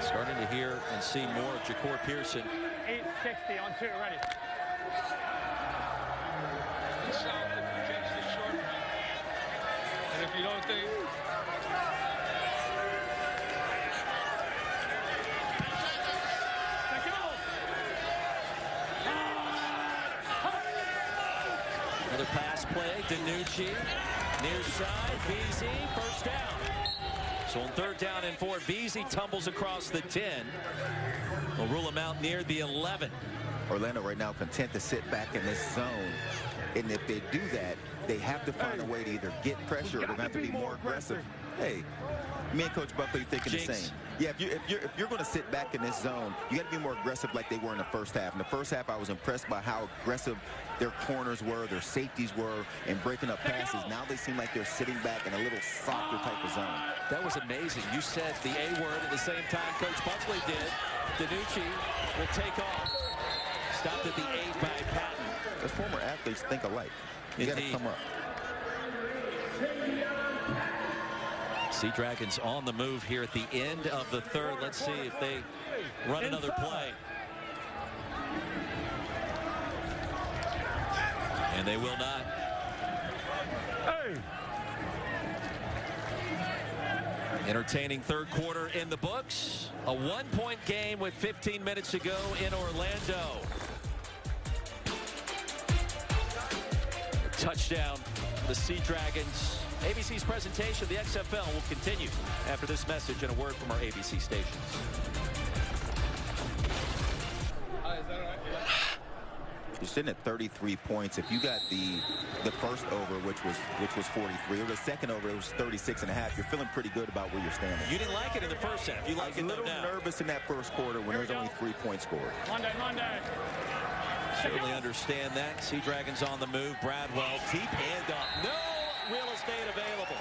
Starting to hear and see more of Ja'Cour Pearson. 860 on 2, ready. And if you don't think... Another pass play, DiNucci, near side, Veazey, first down. So on 3rd down and 4, Veazey tumbles across the 10. We'll rule him out near the 11. Orlando right now content to sit back in this zone. And if they do that, they have to find a way to either get pressure or they're going to have to be more aggressive. Hey, me and Coach Buckley thinking the same. Yeah, if you're going to sit back in this zone, you got to be more aggressive like they were in the first half. In the first half, I was impressed by how aggressive their corners were, their safeties were, and breaking up passes. Now they seem like they're sitting back in a little softer type of zone. That was amazing. You said the A word at the same time Coach Buckley did. DiNucci will take off. Stopped at the 8 by Patton. As former athletes think alike. You got to come up. Sea Dragons on the move here at the end of the 3rd. Let's see if they run another play. And they will not. Hey. Entertaining 3rd quarter in the books. A 1-point game with 15 minutes to go in Orlando. Touchdown, the Sea Dragons. ABC's presentation of the XFL will continue after this message and a word from our ABC stations. You're sitting at 33 points. If you got the first over, which was 43, or the second over, it was 36.5. You're feeling pretty good about where you're standing. You didn't like it in the first half. You like it though now. I was a little nervous in that first quarter when there's only 3 points scored. Monday. Certainly understand that. Sea Dragons on the move. Bradwell, deep handoff. No real estate available.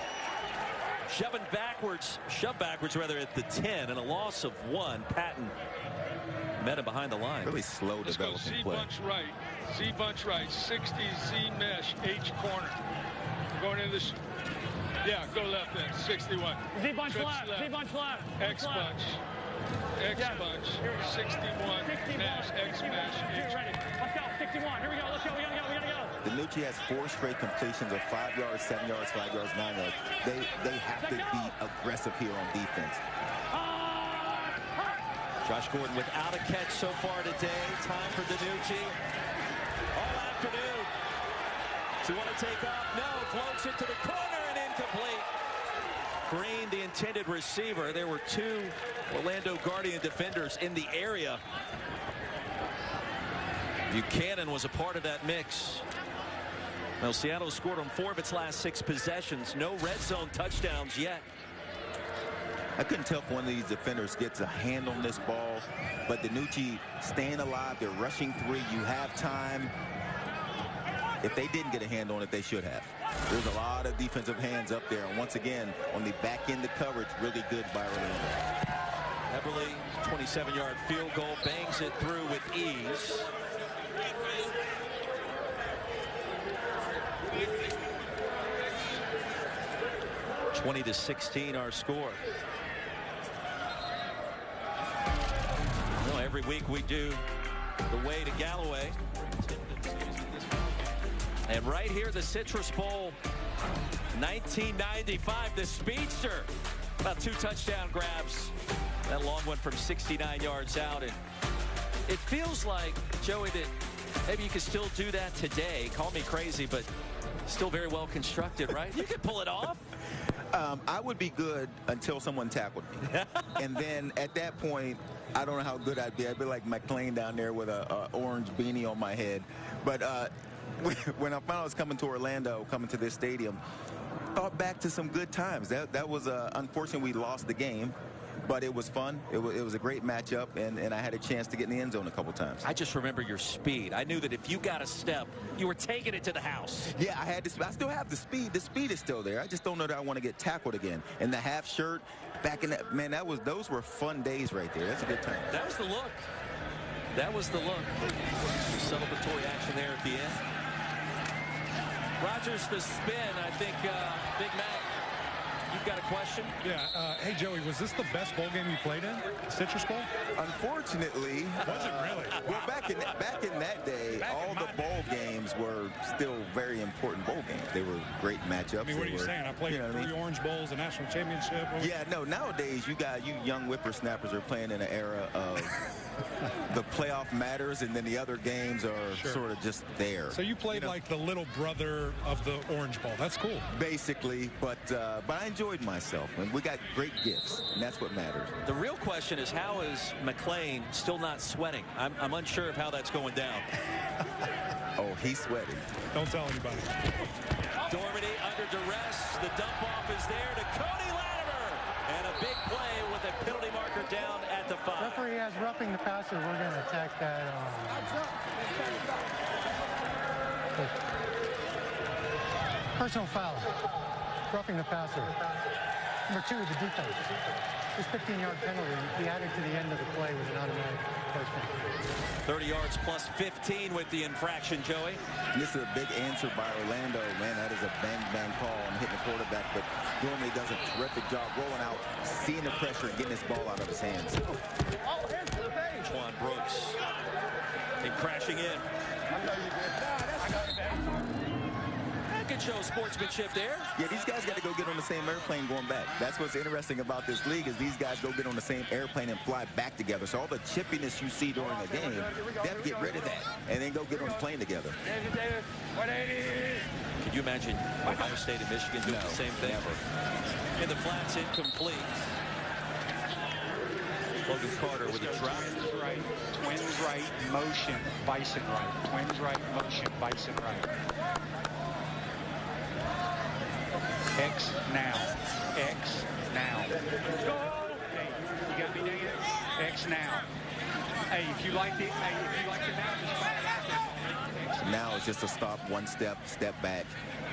Shoved backwards rather at the 10, and a loss of 1. Patton met him behind the line. Really slow developing play. Z bunch right, 60 Z mesh H corner. Going into this. Yeah, go left then. 61. Z bunch left. Z bunch left. X bunch. X bunch. 61. Mesh. X mesh. H. Ready. Let's go. 61. Here we go. Let's go. We gotta go. DiNucci has 4 straight completions of 5 yards, 7 yards, 5 yards, 9 yards. They have to be aggressive here on defense. Josh Gordon without a catch so far today. Time for DiNucci. All afternoon. Does he want to take off? No. Floats it to the corner and incomplete. Green, the intended receiver. There were 2 Orlando Guardian defenders in the area. Buchanan was a part of that mix. Well, Seattle scored on 4 of its last 6 possessions. No red zone touchdowns yet. I couldn't tell if one of these defenders gets a hand on this ball, but DiNucci staying alive. They're rushing 3. You have time. If they didn't get a hand on it, they should have. There's a lot of defensive hands up there. And once again, on the back end of coverage, really good by Orlando. Eberle, 27-yard field goal, bangs it through with ease. (20-16) our score. Well, every week we do the way to Galloway. And right here, the Citrus Bowl, 1995, the speedster. About 2 touchdown grabs. That long one from 69 yards out. And it feels like, Joey, that maybe you could still do that today. Call me crazy, but still very well constructed, right? You could pull it off. I would be good until someone tackled me. And then at that point, I don't know how good I'd be. I'd be like McClain down there with a orange beanie on my head. But when I found I was coming to Orlando, coming to this stadium, thought back to some good times. That was unfortunately we lost the game, but it was fun. It was a great matchup, and I had a chance to get in the end zone a couple times. I just remember your speed. I knew that if you got a step, you were taking it to the house. Yeah, I still have the speed. The speed is still there. I just don't know that I want to get tackled again. And the half shirt, back in that, man, those were fun days right there. That's a good time. That was the look. That was the look. Celebratory action there at the end. Rodgers, the spin. I think Big Mac, you've got a question? Yeah. Hey, Joey, was this the best bowl game you played in? Citrus Bowl? Unfortunately. Was it really? Well, back in that day, all the bowl games were still very important bowl games. They were great matchups. I mean, what are you saying? I played 3 Orange Bowls, a national championship. Yeah, no, nowadays you young whippersnappers are playing in an era of the playoff matters, and then the other games are sort of just there. So you played like the little brother of the Orange Bowl. That's cool. Basically, but I enjoyed myself, and we got great gifts, and that's what matters. The real question is, how is McClain still not sweating? I'm unsure of how that's going down. Oh, he's sweating. Don't tell anybody. Dormady under duress. The dump off is there to Cody Latimer. And a big play with a penalty marker down at the 5. Referee has roughing the passer. We're going to attack that. Personal foul. Roughing the passer. Number 2, the defense. This 15-yard penalty, be added to the end of the play with an automatic first down. 30 yards plus 15 with the infraction, Joey. And this is a big answer by Orlando. Man, that is a bang call on hitting the quarterback, but Dormady does a terrific job rolling out, seeing the pressure, and getting this ball out of his hands. Juan Brooks and crashing in. Good show of sportsmanship there. Yeah, these guys got to go get on the same airplane going back. That's what's interesting about this league is these guys go get on the same airplane and fly back together. So all the chippiness you see during a game, they have to get rid of that and then go get on the plane together. Can you imagine Ohio State and Michigan doing the same thing? Never. In the flats, incomplete. Logan Carter with a drop. Twins right, motion, Bison right. Twins right, motion, Bison right. X now. X now. Hey, you got me, Dan? X now. Hey, if you like it now, just fire it out there. Now it's just a stop, one step back.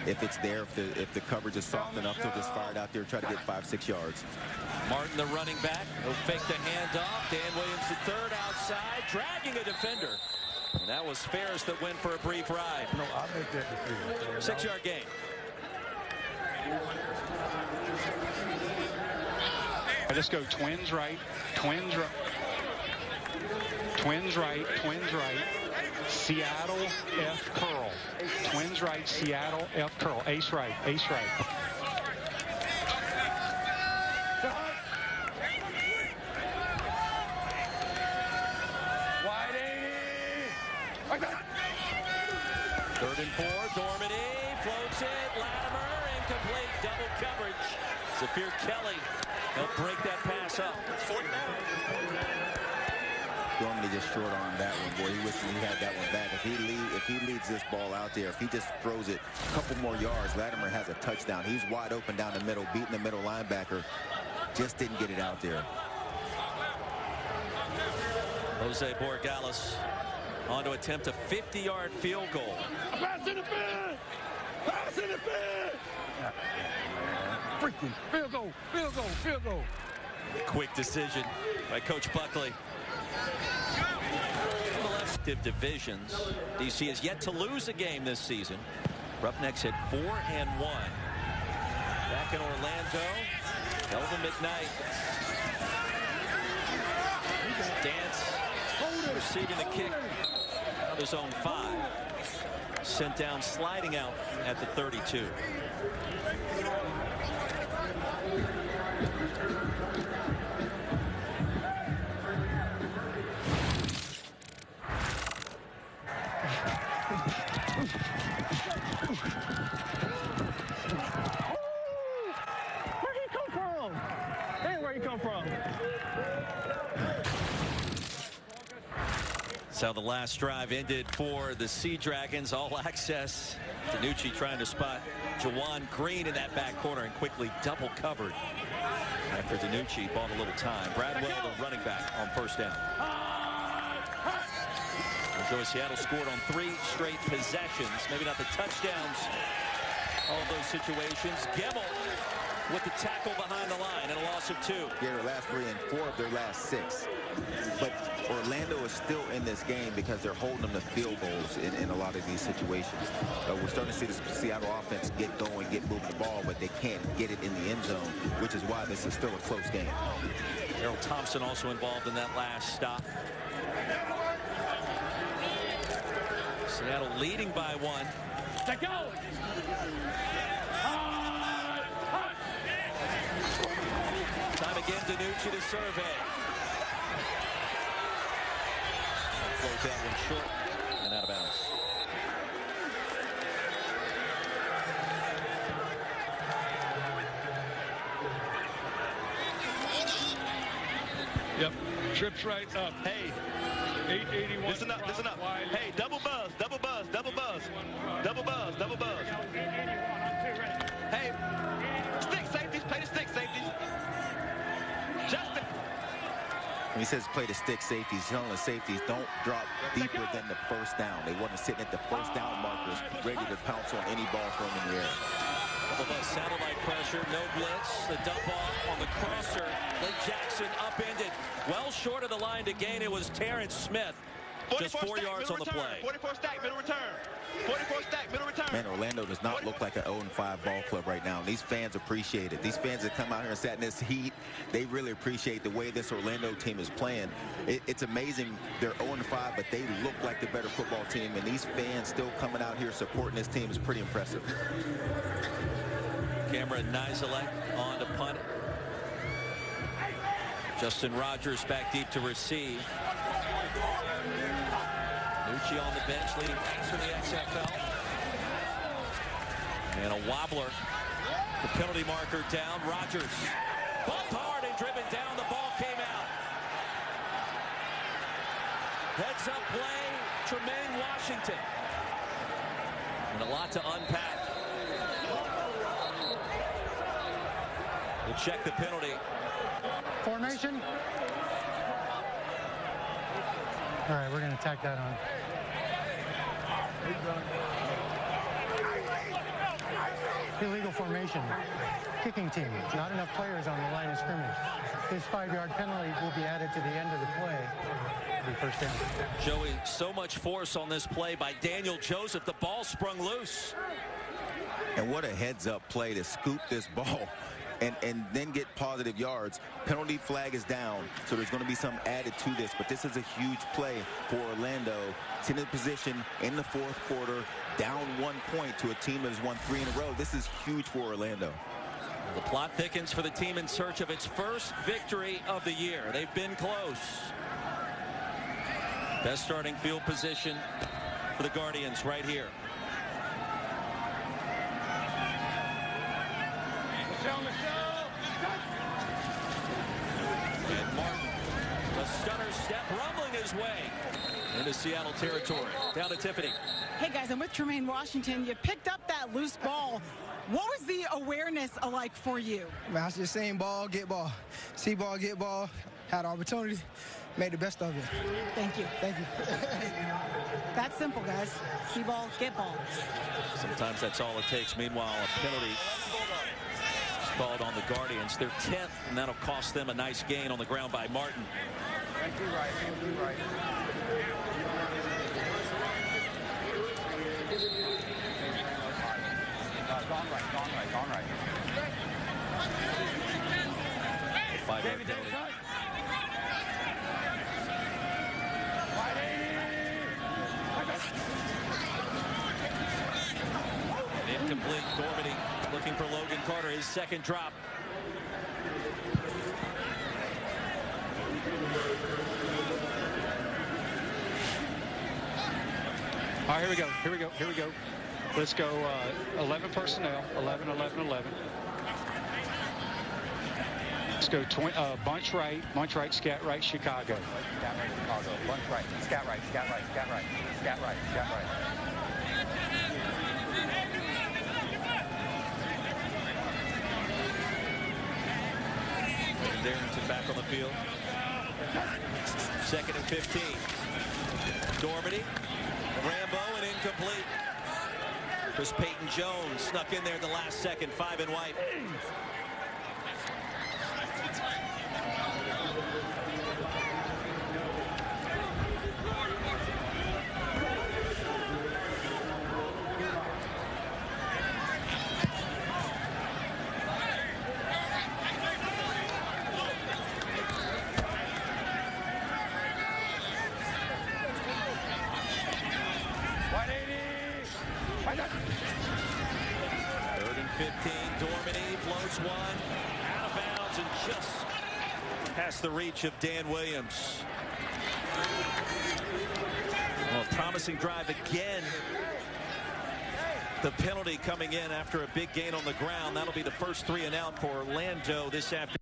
If it's there, if the coverage is soft enough, they'll just fire it out there and try to get 5-6 yards. Martin, the running back, will fake the handoff. Dan Williams, the third outside, dragging a defender. And that was Ferris that went for a brief ride. No, I'll make that decision. 6-yard gain. Let's go twins right, twins right, twins right, twins right, Seattle F curl, twins right, Seattle F curl, ace right, ace right. Third and 4, Dormady floats it, Latimer, incomplete, double coverage. Zafir Kelly, he'll break that pass up. Dormady just short on that one, boy. He wishes he had that one back. If he leads this ball out there, if he just throws it a couple more yards, Latimer has a touchdown. He's wide open down the middle, beating the middle linebacker. Just didn't get it out there. Jose Borregales on to attempt a 50-yard field goal. Pass interference! Pass interference! Freaking field goal, field goal, field goal. Quick decision by Coach Buckley. In the left divisions, DC has yet to lose a game this season. Roughnecks hit 4-1. Back in Orlando, Elvin McKnight. Dance receiving the kick out of his own 5. Sent down, sliding out at the 32. Where'd he come from? Hey, where he come from? That's how the last drive ended for the Sea Dragons. All access. DiNucci trying to spot Jawan Green in that back corner and quickly double covered after DiNucci bought a little time. Bradwell, the running back, on first down. Enjoy Seattle scored on 3 straight possessions. Maybe not the touchdowns. All of those situations. Gemmel with the tackle behind the line and a loss of 2. Yeah, their last 3 and 4 of their last 6. But Orlando is still in this game because they're holding them to field goals in a lot of these situations. We're starting to see the Seattle offense get going, get moving the ball, but they can't get it in the end zone, which is why this is still a close game. Harold Thompson also involved in that last stop. Seattle leading by 1. Let go. Time again, DiNucci to survey. Float that one short and out of bounds. Yep, trips right up. Hey, 881. Listen up, listen up. Hey, double buzz, double buzz, double buzz. Double buzz, double buzz. Hey, stick safeties, play the stick safeties. Justin. When he says play the stick safeties, telling the safeties don't drop deeper than the first down. They want to sit at the first down markers, ready to pounce on any ball thrown in the air. Double buzz, satellite pressure, no blitz. The dump off on the crosser. Blake Jackson upended. Well short of the line to gain. It was Terrence Smith. Just 4 yards on the play. 44 stack, middle return. 44 stack, middle return. Man, Orlando does not look like an 0-5 ball club right now. And these fans appreciate it. These fans that come out here and sat in this heat, they really appreciate the way this Orlando team is playing. It's amazing they're 0-5, but they look like the better football team. And these fans still coming out here supporting this team is pretty impressive. Cameron Nizelek on to punt. Justin Rogers back deep to receive. Nucci on the bench, leading ranks from the XFL. And a wobbler. The penalty marker down. Rogers bumped hard and driven down. The ball came out. Heads up play, Tremaine Washington. And a lot to unpack. We'll check the penalty. Formation. All right, we're going to tack that on. Illegal formation. Kicking team. Not enough players on the line of scrimmage. This 5-yard penalty will be added to the end of the play. It'll be first down. Joey, so much force on this play by Daniel Joseph. The ball sprung loose. And what a heads-up play to scoop this ball and then get positive yards. Penalty flag is down, so there's going to be some added to this, but this is a huge play for Orlando. It's in a position in the fourth quarter, down 1 point to a team that has won 3 in a row. This is huge for Orlando. The plot thickens for the team in search of its first victory of the year. They've been close. Best starting field position for the Guardians right here. And Martin, a stunner step, rumbling his way into Seattle territory. Down to Tiffany. Hey guys, I'm with Tremaine Washington. You picked up that loose ball. What was the awareness like for you? Man, I was just saying ball, get ball. See ball, get ball. Had opportunity, made the best of it. Thank you. Thank you. That's simple, guys. See ball, get ball. Sometimes that's all it takes. Meanwhile, a penalty called on the Guardians. They're 10th, and that'll cost them a nice gain on the ground by Martin. Thank you, right. Thank you, right. Gone right. 5-yard penalty. Incomplete. Dormady looking for Logan Carter, his second drop. All right, here we go. Let's go 11 personnel, 11. Let's go bunch right, scat right, Chicago. Scat right, Chicago. Bunch right, scat right, scat right, scat right, scat right, scat right. Darrington back on the field. 2nd and 15. Dormady, Rambo, and incomplete. Chris Payton-Jones snuck in there at the last second, 5 and white. The reach of Dan Williams. Well, promising drive again. The penalty coming in after a big gain on the ground. That'll be the first 3 and out for Orlando this afternoon.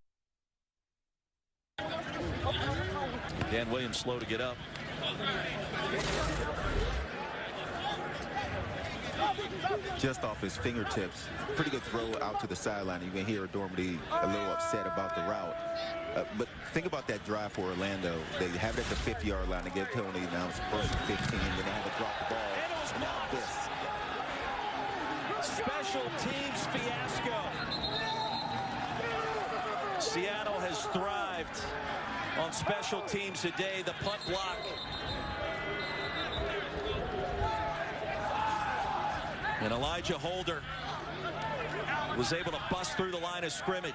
Dan Williams slow to get up. Just off his fingertips. Pretty good throw out to the sideline. You can hear Dormady a little upset about the route. But think about that drive for Orlando. They have it at the 50-yard line. They get penalty. Now it's 1st and 15. Then they have to drop the ball. And now this. Special teams fiasco. Seattle has thrived on special teams today. The punt block. And Elijah Holder was able to bust through the line of scrimmage.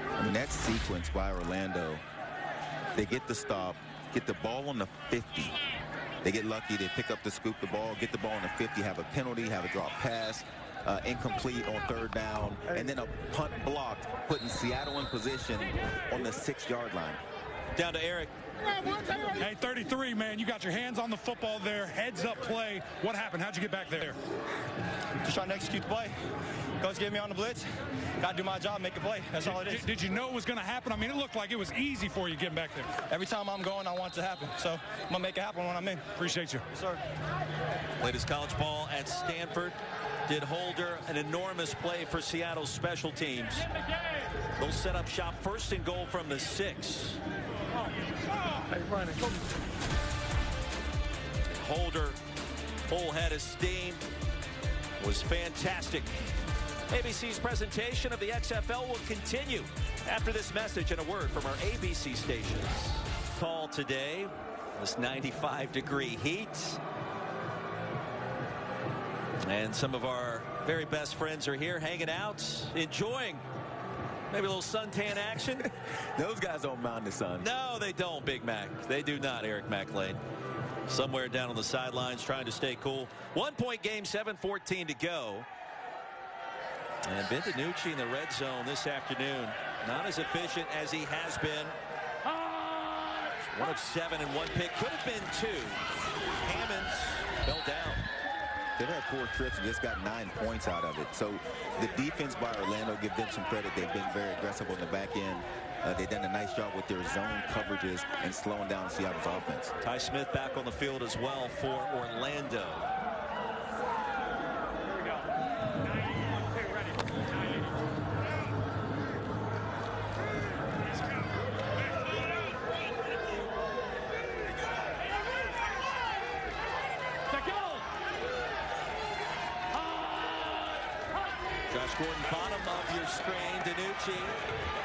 I mean, that sequence by Orlando, they get the stop, get the ball on the 50. They get lucky, they pick up the scoop the ball, get the ball on the 50, have a penalty, have a drop pass, incomplete on 3rd down, and then a punt blocked, putting Seattle in position on the 6-yard line. Down to Eric. Hey, 33, man, you got your hands on the football there, heads up play. What happened? How'd you get back there? Just trying to execute the play. Coach gave me on the blitz. Got to do my job, make a play. That's all it is. Did you know it was going to happen? I mean, it looked like it was easy for you getting back there. Every time I'm going, I want it to happen. So I'm going to make it happen when I'm in. Appreciate you. Yes, sir. Played his college ball at Stanford. Did Holder an enormous play for Seattle's special teams. They'll set up shop 1st and goal from the 6. Holder, full head of steam, was fantastic. ABC's presentation of the XFL will continue after this message and a word from our ABC stations. Call today, this 95-degree heat. And some of our very best friends are here hanging out, enjoying maybe a little suntan action. Those guys don't mind the sun. No, they don't, Big Mac. They do not, Eric McLean. Somewhere down on the sidelines trying to stay cool. 1-point game, 7:14 to go. And Ben DiNucci in the red zone this afternoon. Not as efficient as he has been. 1 of 7 and 1 pick. Could have been 2. Hammonds fell down. They've had 4 trips and just got 9 points out of it. So the defense by Orlando, give them some credit. They've been very aggressive on the back end. They've done a nice job with their zone coverages and slowing down Seattle's offense. Ty Smith back on the field as well for Orlando. Josh Gordon, bottom of your screen. DiNucci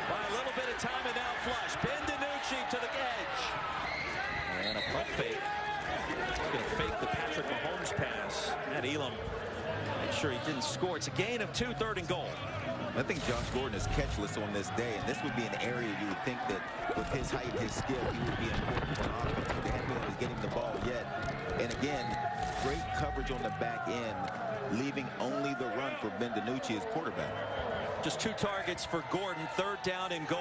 by a little bit of time and now flush. Ben DiNucci to the edge. And a pump fake. He's going to fake the Patrick Mahomes pass. Matt Elam made sure he didn't score. It's a gain of 2, 3rd and goal. I think Josh Gordon is catchless on this day, and this would be an area you would think that with his height and his skill, he would be important for an offense, but they haven't been able to get him the ball yet. And again, great coverage on the back end, leaving only the run for Ben DiNucci as quarterback. Just 2 targets for Gordon, 3rd down and goal.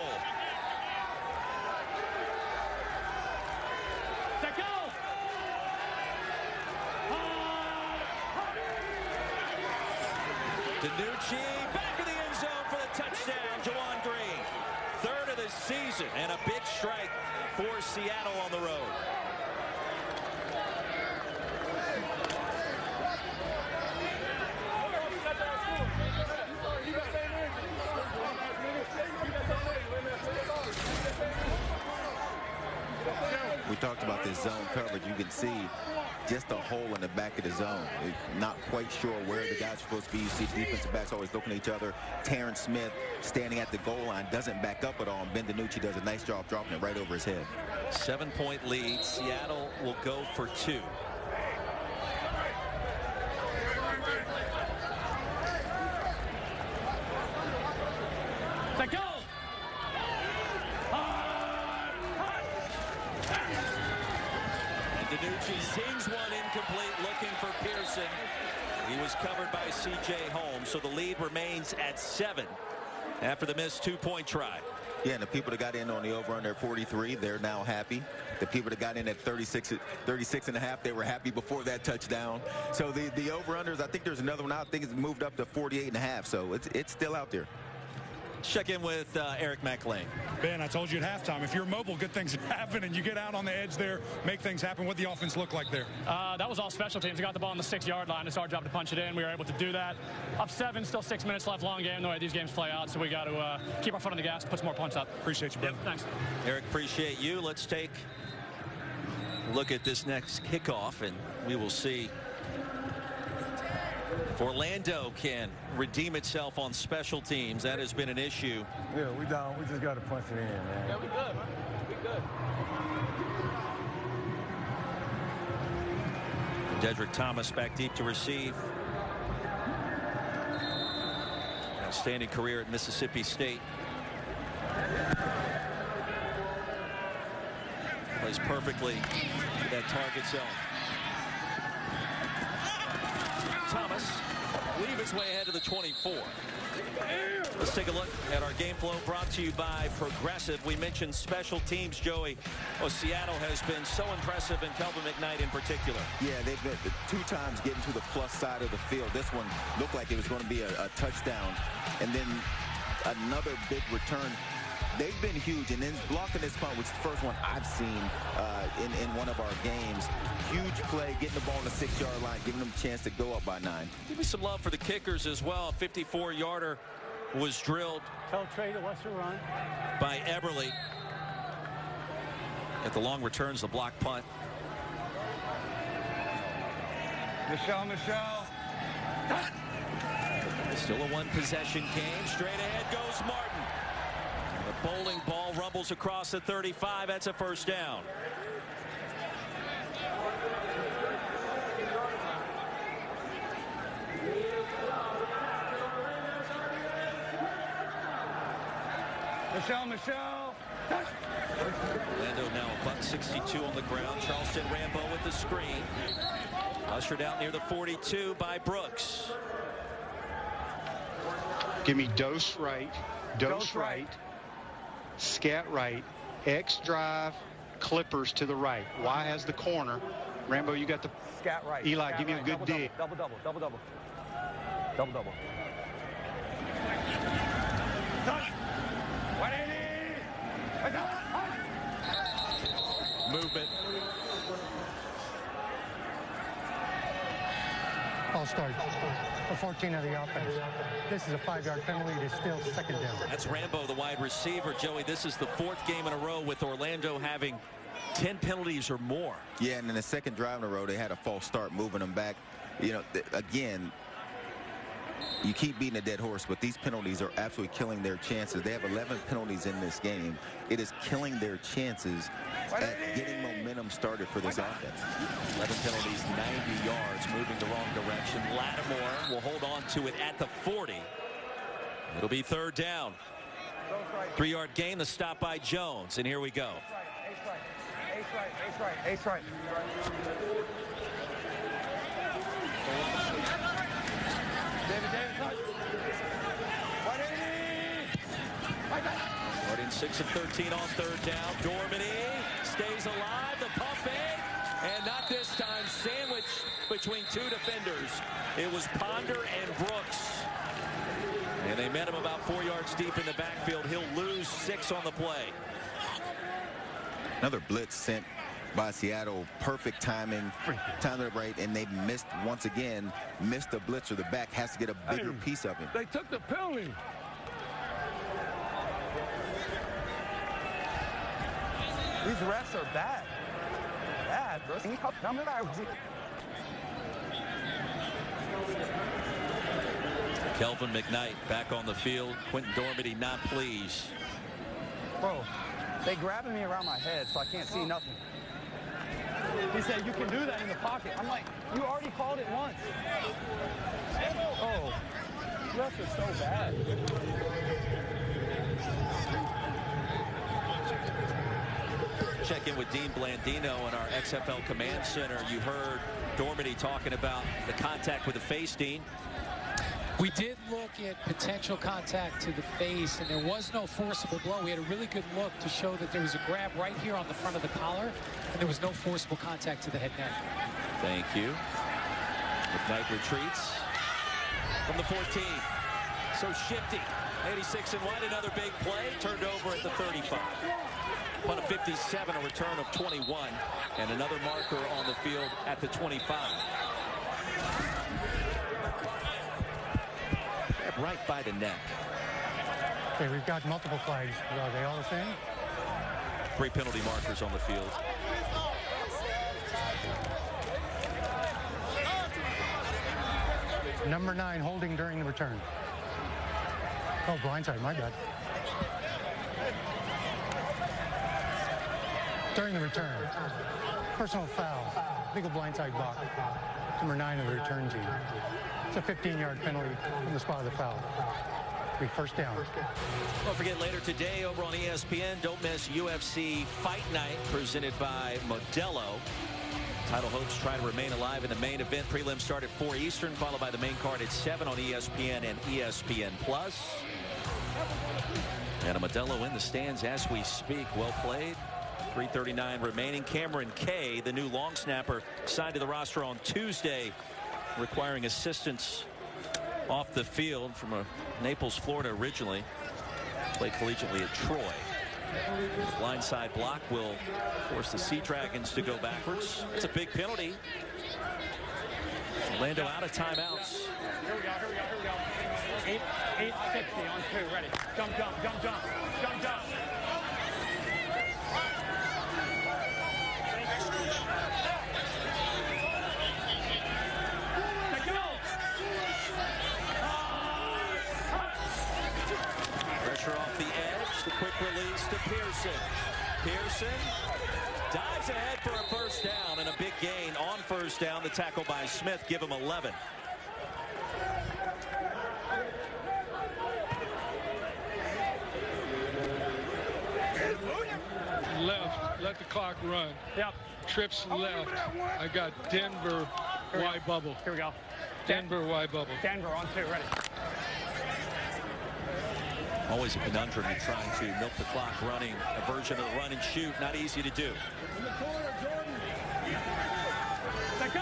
DiNucci back in the end zone for the touchdown. Juwan Green, third of the season, and a big strike for Seattle on the road. We talked about this zone coverage. You can see just a hole in the back of the zone. Not quite sure where the guys are supposed to be. You see defensive backs always looking at each other. Terrence Smith standing at the goal line, doesn't back up at all, and Ben DiNucci does a nice job dropping it right over his head. 7-point lead. Seattle will go for 2. Let go. And DiNucci sings one incomplete, looking for Pearson. He was covered by C.J. Holmes, so the lead remains at 7 after the missed 2-point try. Yeah, and the people that got in on the over-under at 43, they're now happy. The people that got in at 36 and a half, they were happy before that touchdown. So the over-unders, I think there's another one out. I think it's moved up to 48 and a half, so it's still out there. Check in with Eric McLean. Ben, I told you at halftime, if you're mobile, good things happen, and you get out on the edge there, make things happen. What the offense look like there? That was all special teams. We got the ball on the 6-yard line. It's our job to punch it in. We were able to do that. Up 7, still 6 minutes left, long game, the way these games play out. So we got to keep our foot on the gas, put some more points up. Appreciate you, brother. Yep, thanks. Eric, appreciate you. Let's take a look at this next kickoff, and we will see if Orlando can redeem itself on special teams. That has been an issue. Yeah, we down. We just got to punch it in, man. Yeah, we good, man. We good. Dedrick Thomas back deep to receive. Outstanding career at Mississippi State. Plays perfectly to that target zone. Thomas weave his way ahead to the 24. Let's take a look at our game flow brought to you by Progressive. We mentioned special teams, Joey. Oh, Seattle has been so impressive, and Kelvin McKnight in particular. Yeah, they've been 2 times getting to the plus side of the field. This one looked like it was going to be a touchdown, and then another big return. They've been huge, and then blocking this punt, which is the first one I've seen in one of our games. Huge play, getting the ball on the 6-yard line, giving them a chance to go up by 9. Give me some love for the kickers as well. 54-yarder was drilled. Tell Trey to watch the run. By Eberle. At the long returns, the block punt. Michelle. Still a 1-possession game. Straight ahead goes Martin. The bowling ball rumbles across the 35. That's a first down. Michelle. Orlando now a buck 62 on the ground. Charleston Rambo with the screen. Ushered out near the 42 by Brooks. Give me dose right, scat right, X drive, clippers to the right. Y has the corner. Rambo, you got the scat right. Eli, scat give me right. a good dig. Double. Movement. I'll start for 14 of the offense. This is a 5-yard penalty. It is still second down. That's Rambo, the wide receiver. Joey, this is the 4th game in a row with Orlando having 10 penalties or more. Yeah, and in the second drive in a row, they had a false start moving them back. You know, again, you keep beating a dead horse, but these penalties are absolutely killing their chances. They have 11 penalties in this game. It is killing their chances at getting momentum started for this offense. 11 penalties, 90 yards, moving the wrong direction. Lattimore will hold on to it at the 40. It'll be 3rd down. 3-yard gain, the stop by Jones, and here we go. Ace right. Martin 6 of 13 on 3rd down. Dormany stays alive. The pump fake, and not this time. Sandwich between 2 defenders. It was Ponder and Brooks. And they met him about 4 yards deep in the backfield. He'll lose 6 on the play. Another blitz sent by Seattle. Perfect timing. Timed it right, and they missed once again. Missed the blitzer. The back has to get a bigger piece of him. They took the penalty. These refs are bad. Bad, bro. Kelvin McKnight back on the field. Quentin Dormady not pleased. Bro, they grabbing me around my head so I can't see nothing. He said, you can do that in the pocket. I'm like, you already called it once. Oh, refs are so bad. Check in with Dean Blandino in our XFL Command Center. You heard Dormady talking about the contact with the face, Dean. We did look at potential contact to the face, and there was no forcible blow. We had a really good look to show that there was a grab right here on the front of the collar, and there was no forcible contact to the head neck. Thank you. McKnight retreats from the 14. So shifty. 86 and wide, another big play. Turned over at the 35. Punt of 57, a return of 21, and another marker on the field at the 25. Right by the neck. Okay, we've got multiple flags. Are they all the same? 3 penalty markers on the field. Number 9 holding during the return. Oh, blindside, my bad. During the return. Personal foul. Legal blindside block. Number 9 of the return team. It's a 15-yard penalty from the spot of the foul. Be first down. Don't forget later today over on ESPN, don't miss UFC Fight Night presented by Modelo. Title hopes try to remain alive in the main event. Prelims start at 4 Eastern, followed by the main card at 7 on ESPN and ESPN+. And a Modelo in the stands as we speak. Well played. 3:39 remaining. Cameron Kay, the new long snapper, signed to the roster on Tuesday, requiring assistance off the field from Naples, Florida originally. Played collegiately at Troy. Blindside block will force the Sea Dragons to go backwards. It's a big penalty. Orlando out of timeouts. Here we go. 860 on 2, ready. Jump. Pressure off the edge. The quick release to Pearson. Pearson dives ahead for a first down, and a big gain on first down. The tackle by Smith give him 11. Left, let the clock run. Yep. Trips left. I got Denver Y bubble. Here we go. Denver Y bubble. Denver on 2, ready. Always a conundrum in trying to milk the clock, running a version of the run and shoot. Not easy to do. Let go.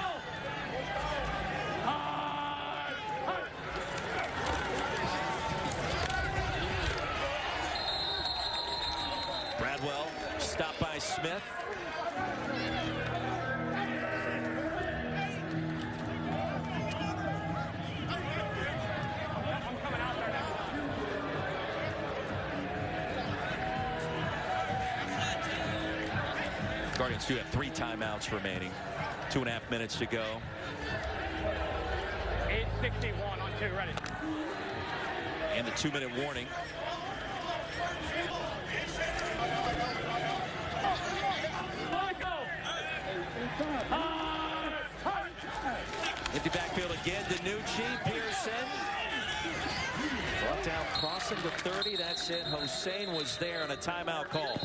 Bradwell stopped by Smith. Guardians do have 3 timeouts remaining. 2.5 minutes to go. 8:61 on 2, ready. And the 2-minute warning. Empty backfield again. DiNucci, Pearson. Brought down, crossing the 30. That's it. Hossein was there on a timeout call.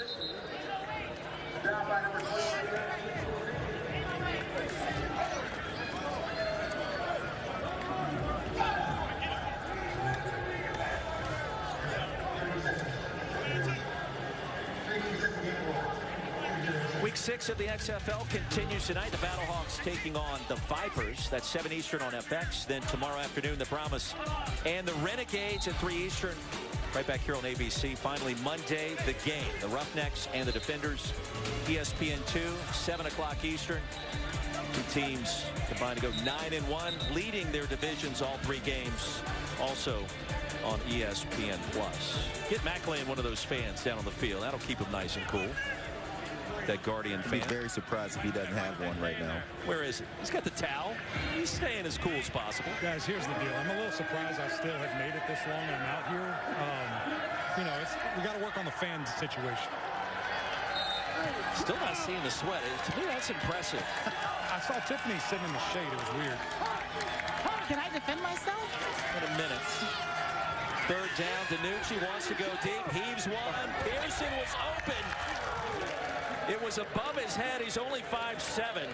Week 6 of the XFL continues tonight. The Battlehawks taking on the Vipers. That's 7 Eastern on FX. Then tomorrow afternoon, the Brahmas and the Renegades at 3 Eastern. Right back here on ABC. Finally, Monday, the game. The Roughnecks and the Defenders. ESPN2, 7 o'clock Eastern. Two teams combined to go 9-1, leading their divisions all 3 games. Also on ESPN+. Get Macklin one of those fans down on the field. That'll keep him nice and cool. That Guardian fan. I'd be very surprised if he doesn't have one right now. Where is it? He's got the towel. He's staying as cool as possible. Guys, here's the deal. I'm a little surprised I still have made it this long and I'm out here. You know, we got to work on the fan situation. Still not seeing the sweat. To me, that's impressive. I saw Tiffany sitting in the shade. It was weird. Can I defend myself? In a minute. Third down. DiNucci wants to go deep. Heaves one. Pearson was open. It was above his head. He's only 5'7".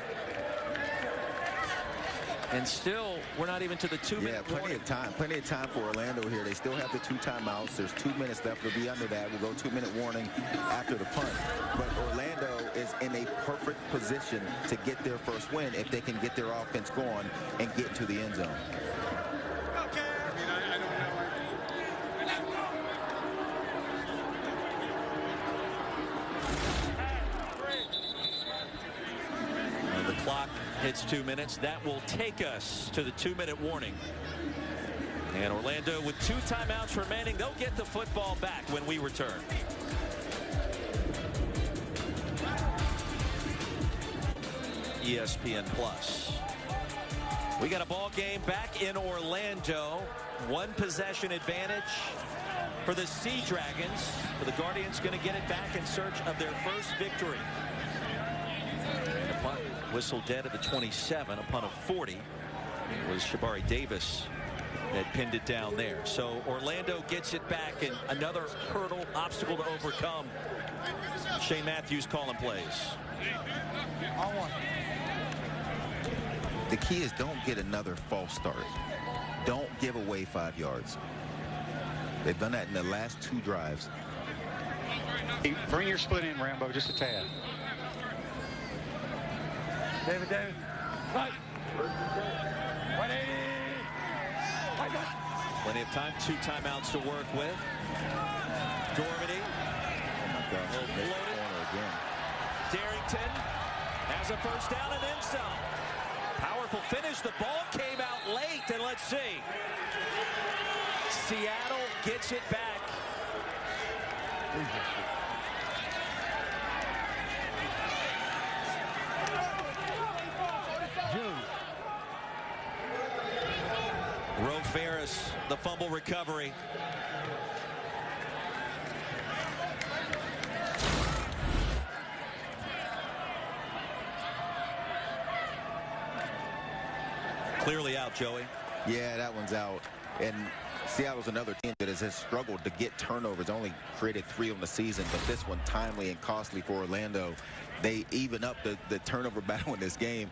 And still, we're not even to the 2 minute plenty of time. Plenty of time for Orlando here. They still have the 2 timeouts. There's 2 minutes left. They'll be under that. We'll go 2-minute warning after the punt. But Orlando is in a perfect position to get their first win if they can get their offense going and get into the end zone. The clock hits 2 minutes. That will take us to the 2-minute warning. And Orlando with 2 timeouts remaining. They'll get the football back when we return. ESPN+. We got a ball game back in Orlando. 1 possession advantage for the Sea Dragons. But the Guardians going to get it back in search of their first victory. And the punt whistle dead at the 27. A punt of 40. It was Shabari Davis that pinned it down there. So Orlando gets it back, and another hurdle, obstacle to overcome. Shane Matthews calling plays. The key is don't get another false start. Don't give away 5 yards. They've done that in the last 2 drives. Bring your split in, Rambo, just a tad. David. Right. 180. Plenty of time. 2 timeouts to work with. Dormady. Oh my gosh. Corner again. Darrington has a first down and then some. Powerful finish. The ball came out late, and let's see. Seattle gets it back. Ro Ferris, the fumble recovery. Clearly out, Joey. Yeah, that one's out. And Seattle's another team that has struggled to get turnovers. Only created 3 on the season, but this one timely and costly for Orlando. They even up the turnover battle in this game.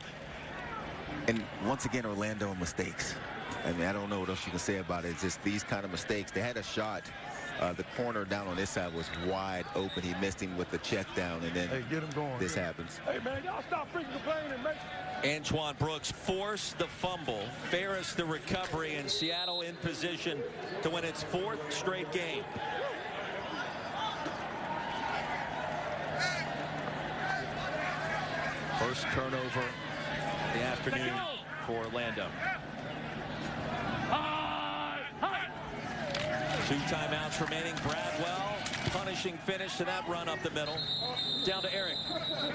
And once again, Orlando mistakes. I mean, I don't know what else you can say about it. It's just these kind of mistakes. They had a shot. The corner down on this side was wide open. He missed him with the check down, and then get him going. This happens. Hey, man, y'all stop freaking complaining, man. Antoine Brooks forced the fumble. Ferris the recovery, and Seattle in position to win its 4th straight game. First turnover of the afternoon for Orlando. 2 timeouts remaining. Bradwell punishing finish to that run up the middle. Down to Eric.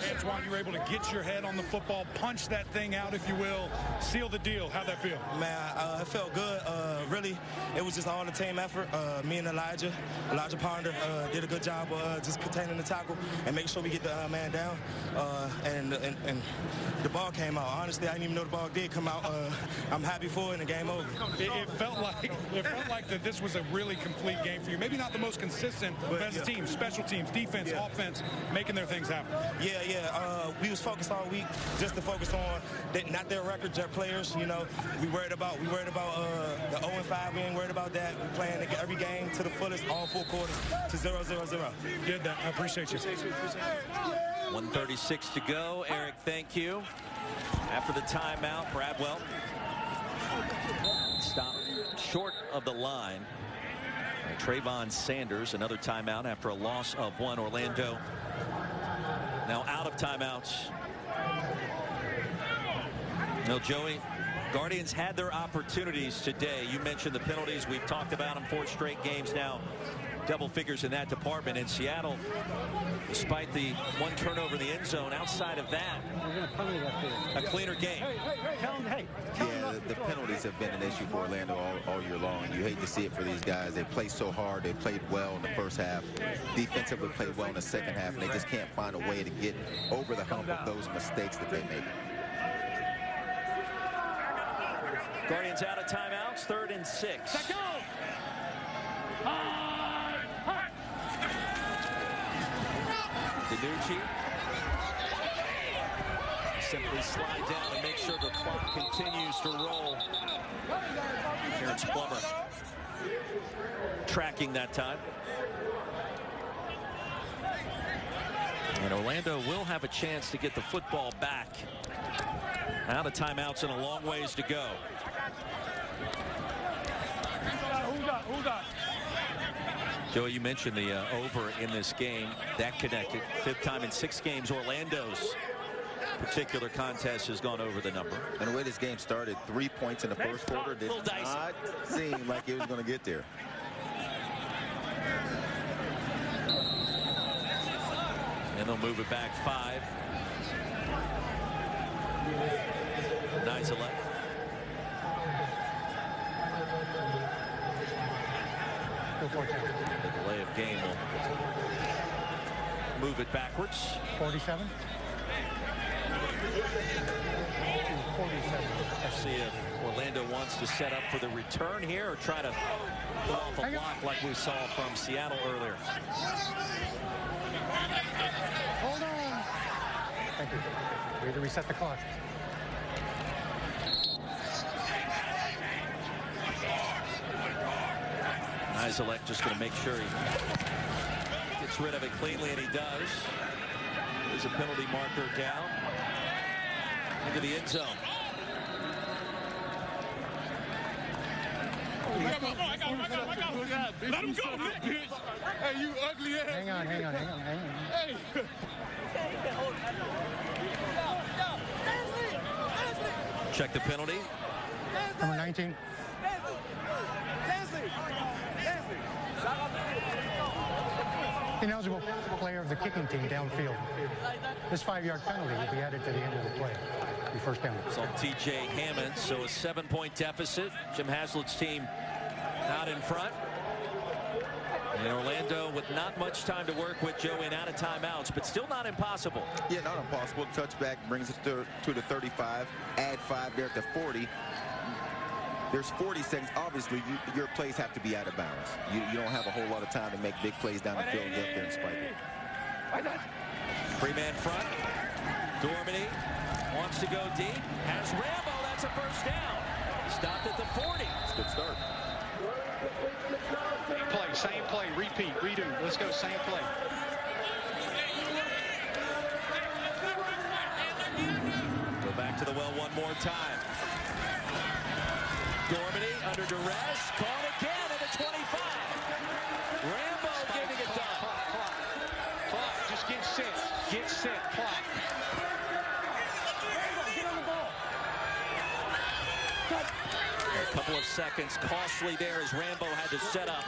Antoine, you were able to get your head on the football, punch that thing out, if you will, seal the deal. How'd that feel? Man, it felt good. Really, it was just all the team effort. Me and Elijah Ponder did a good job just containing the tackle and making sure we get the man down. And the ball came out. Honestly, I didn't even know the ball did come out. I'm happy for it, and the game over. It felt like that this was a really complete game for you. Maybe not the most consistent, as a team, special teams, defense, offense, making their things happen. We was focused all week just to focus on not their record, their players. You know, we worried about the 0-5. We ain't worried about that. We playing every game to the fullest, all 4 quarters to 0-0-0. Did that. I appreciate you. 1:36 to go. Eric, thank you. After the timeout, Bradwell stopped short of the line. Trayvon Sanders, another timeout after a loss of 1. Orlando now out of timeouts. Now, Joey, Guardians had their opportunities today. You mentioned the penalties. We've talked about them 4 straight games now. Double figures in that department. In Seattle, despite the 1 turnover in the end zone, outside of that, a cleaner game. Yeah, the penalties have been an issue for Orlando all year long. You hate to see it for these guys. They play so hard. They played well in the first half. Defensively played well in the second half, and they just can't find a way to get over the hump of those mistakes that they make. Guardians out of timeouts, 3rd and 6. DiNucci simply slide down and make sure the clock continues to roll. Terrence Plummer tracking that time. And Orlando will have a chance to get the football back. Out of timeouts and a long ways to go. Joey, you mentioned the over in this game. That connected. 5th time in 6 games. Orlando's particular contest has gone over the number. And the way this game started, 3 points in the first quarter did not seem like it was going to get there. And they'll move it back 5. Nizelek. The delay of game will move it backwards. 47. 47. Let's see if Orlando wants to set up for the return here or try to pull off a block like we saw from Seattle earlier. Hold on. Thank you. We had to reset the clock. Nizelek just going to make sure he gets rid of it cleanly, and he does. There's a penalty marker down into the end zone. I got him. Let him go, bitch. Hey, you ugly ass. Hang on. Hey. Check the penalty. Number 19. Ineligible player of the kicking team downfield. This 5-yard penalty will be added to the end of the play. Be first down. It's on T.J. Hammond, so a 7-point deficit. Jim Haslett's team out in front. And Orlando with not much time to work with, Joe, in out of timeouts, but still not impossible. Yeah, not impossible. Touchback brings it to the 35. Add 5 there to 40. There's 40 seconds. Obviously, your plays have to be out of bounds. You don't have a whole lot of time to make big plays down the field and get up there and spike it. 3-man front. Dormany wants to go deep. Has Rambo. That's a first down. Stopped at the 40. It's a good start. Same play, repeat, redo. Let's go, same play. Go back to the well one more time. Dormany under duress. Caught again at the 25. Rambo getting it done. Clock. Just get set. Get set. Clock. A couple of seconds costly there as Rambo had to set up.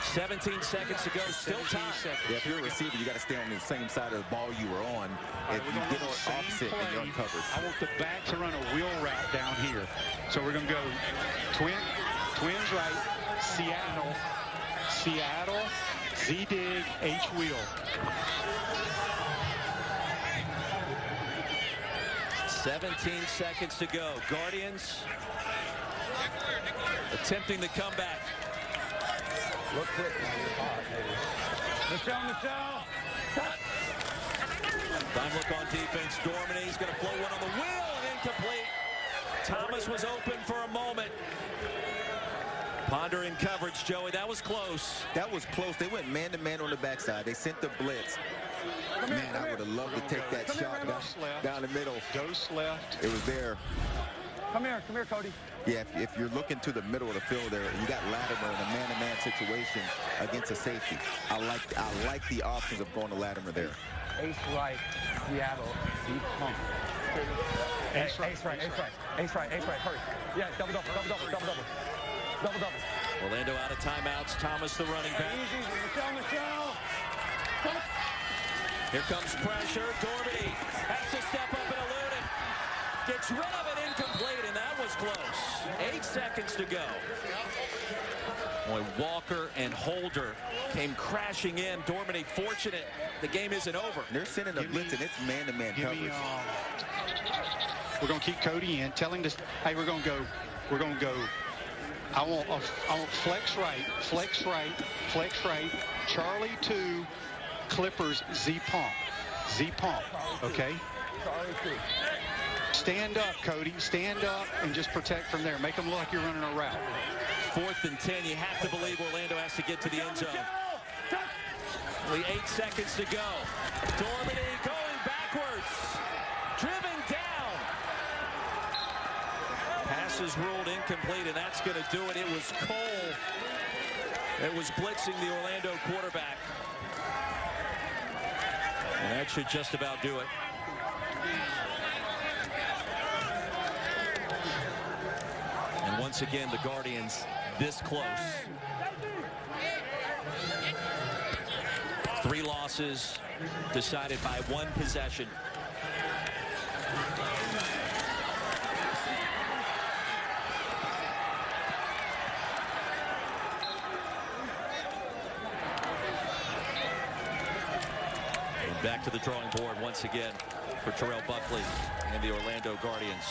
17 seconds to go, still time. Yeah, if you're a receiver, you got to stay on the same side of the ball you were on. If you get on opposite, then you're uncovered. I want the back to run a wheel route down here. So we're going to go twins right, Seattle, Z-dig, H-wheel. 17 seconds to go. Guardians attempting the comeback. Look quick. Michelle. Time look on defense. Dorminey's going to float one on the wheel and incomplete. Thomas was open for a moment. Ponder in coverage, Joey. That was close. That was close. They went man-to-man on the backside. They sent the blitz. Man, I would have loved to take that shot down the middle. Dose left. It was there. Come here, Cody. Yeah, if you're looking to the middle of the field there, you got Latimer in a man-to-man situation against a safety. I like the options of going to Latimer there. Ace right, Seattle, deep pump. Ace right, hurry. Yeah, double. Orlando out of timeouts. Thomas, the running back. Easy, Michelle. Here comes pressure. Dormady has to step up and elude it. Gets rid of it, incomplete, and that was close. 8 seconds to go. Boy, Walker and Holder came crashing in. Dormady fortunate the game isn't over. They're sending a blitz, and it's man-to-man coverage. We're going to keep Cody in. Tell him to, hey, we're going to go. I want flex right. Charlie 2, Clippers Z pump. Okay. Charlie 2. Stand up, Cody. Stand up and just protect from there. Make them look like you're running a route. 4th and 10. You have to believe Orlando has to get to the end zone. Only 8 seconds to go. Dormady going backwards. Driven down. Pass is ruled incomplete, and that's going to do it. It was Cole that was blitzing the Orlando quarterback. And that should just about do it. And once again, the Guardians this close. 3 losses decided by 1 possession. And back to the drawing board once again for Terrell Buckley and the Orlando Guardians.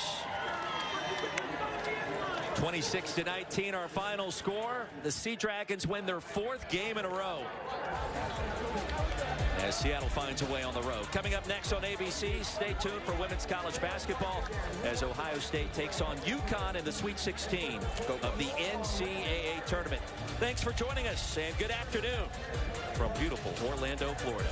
26-19, our final score. The Sea Dragons win their 4th game in a row as Seattle finds a way on the road. Coming up next on ABC, stay tuned for women's college basketball as Ohio State takes on UConn in the Sweet 16 of the NCAA tournament. Thanks for joining us, and good afternoon from beautiful Orlando, Florida.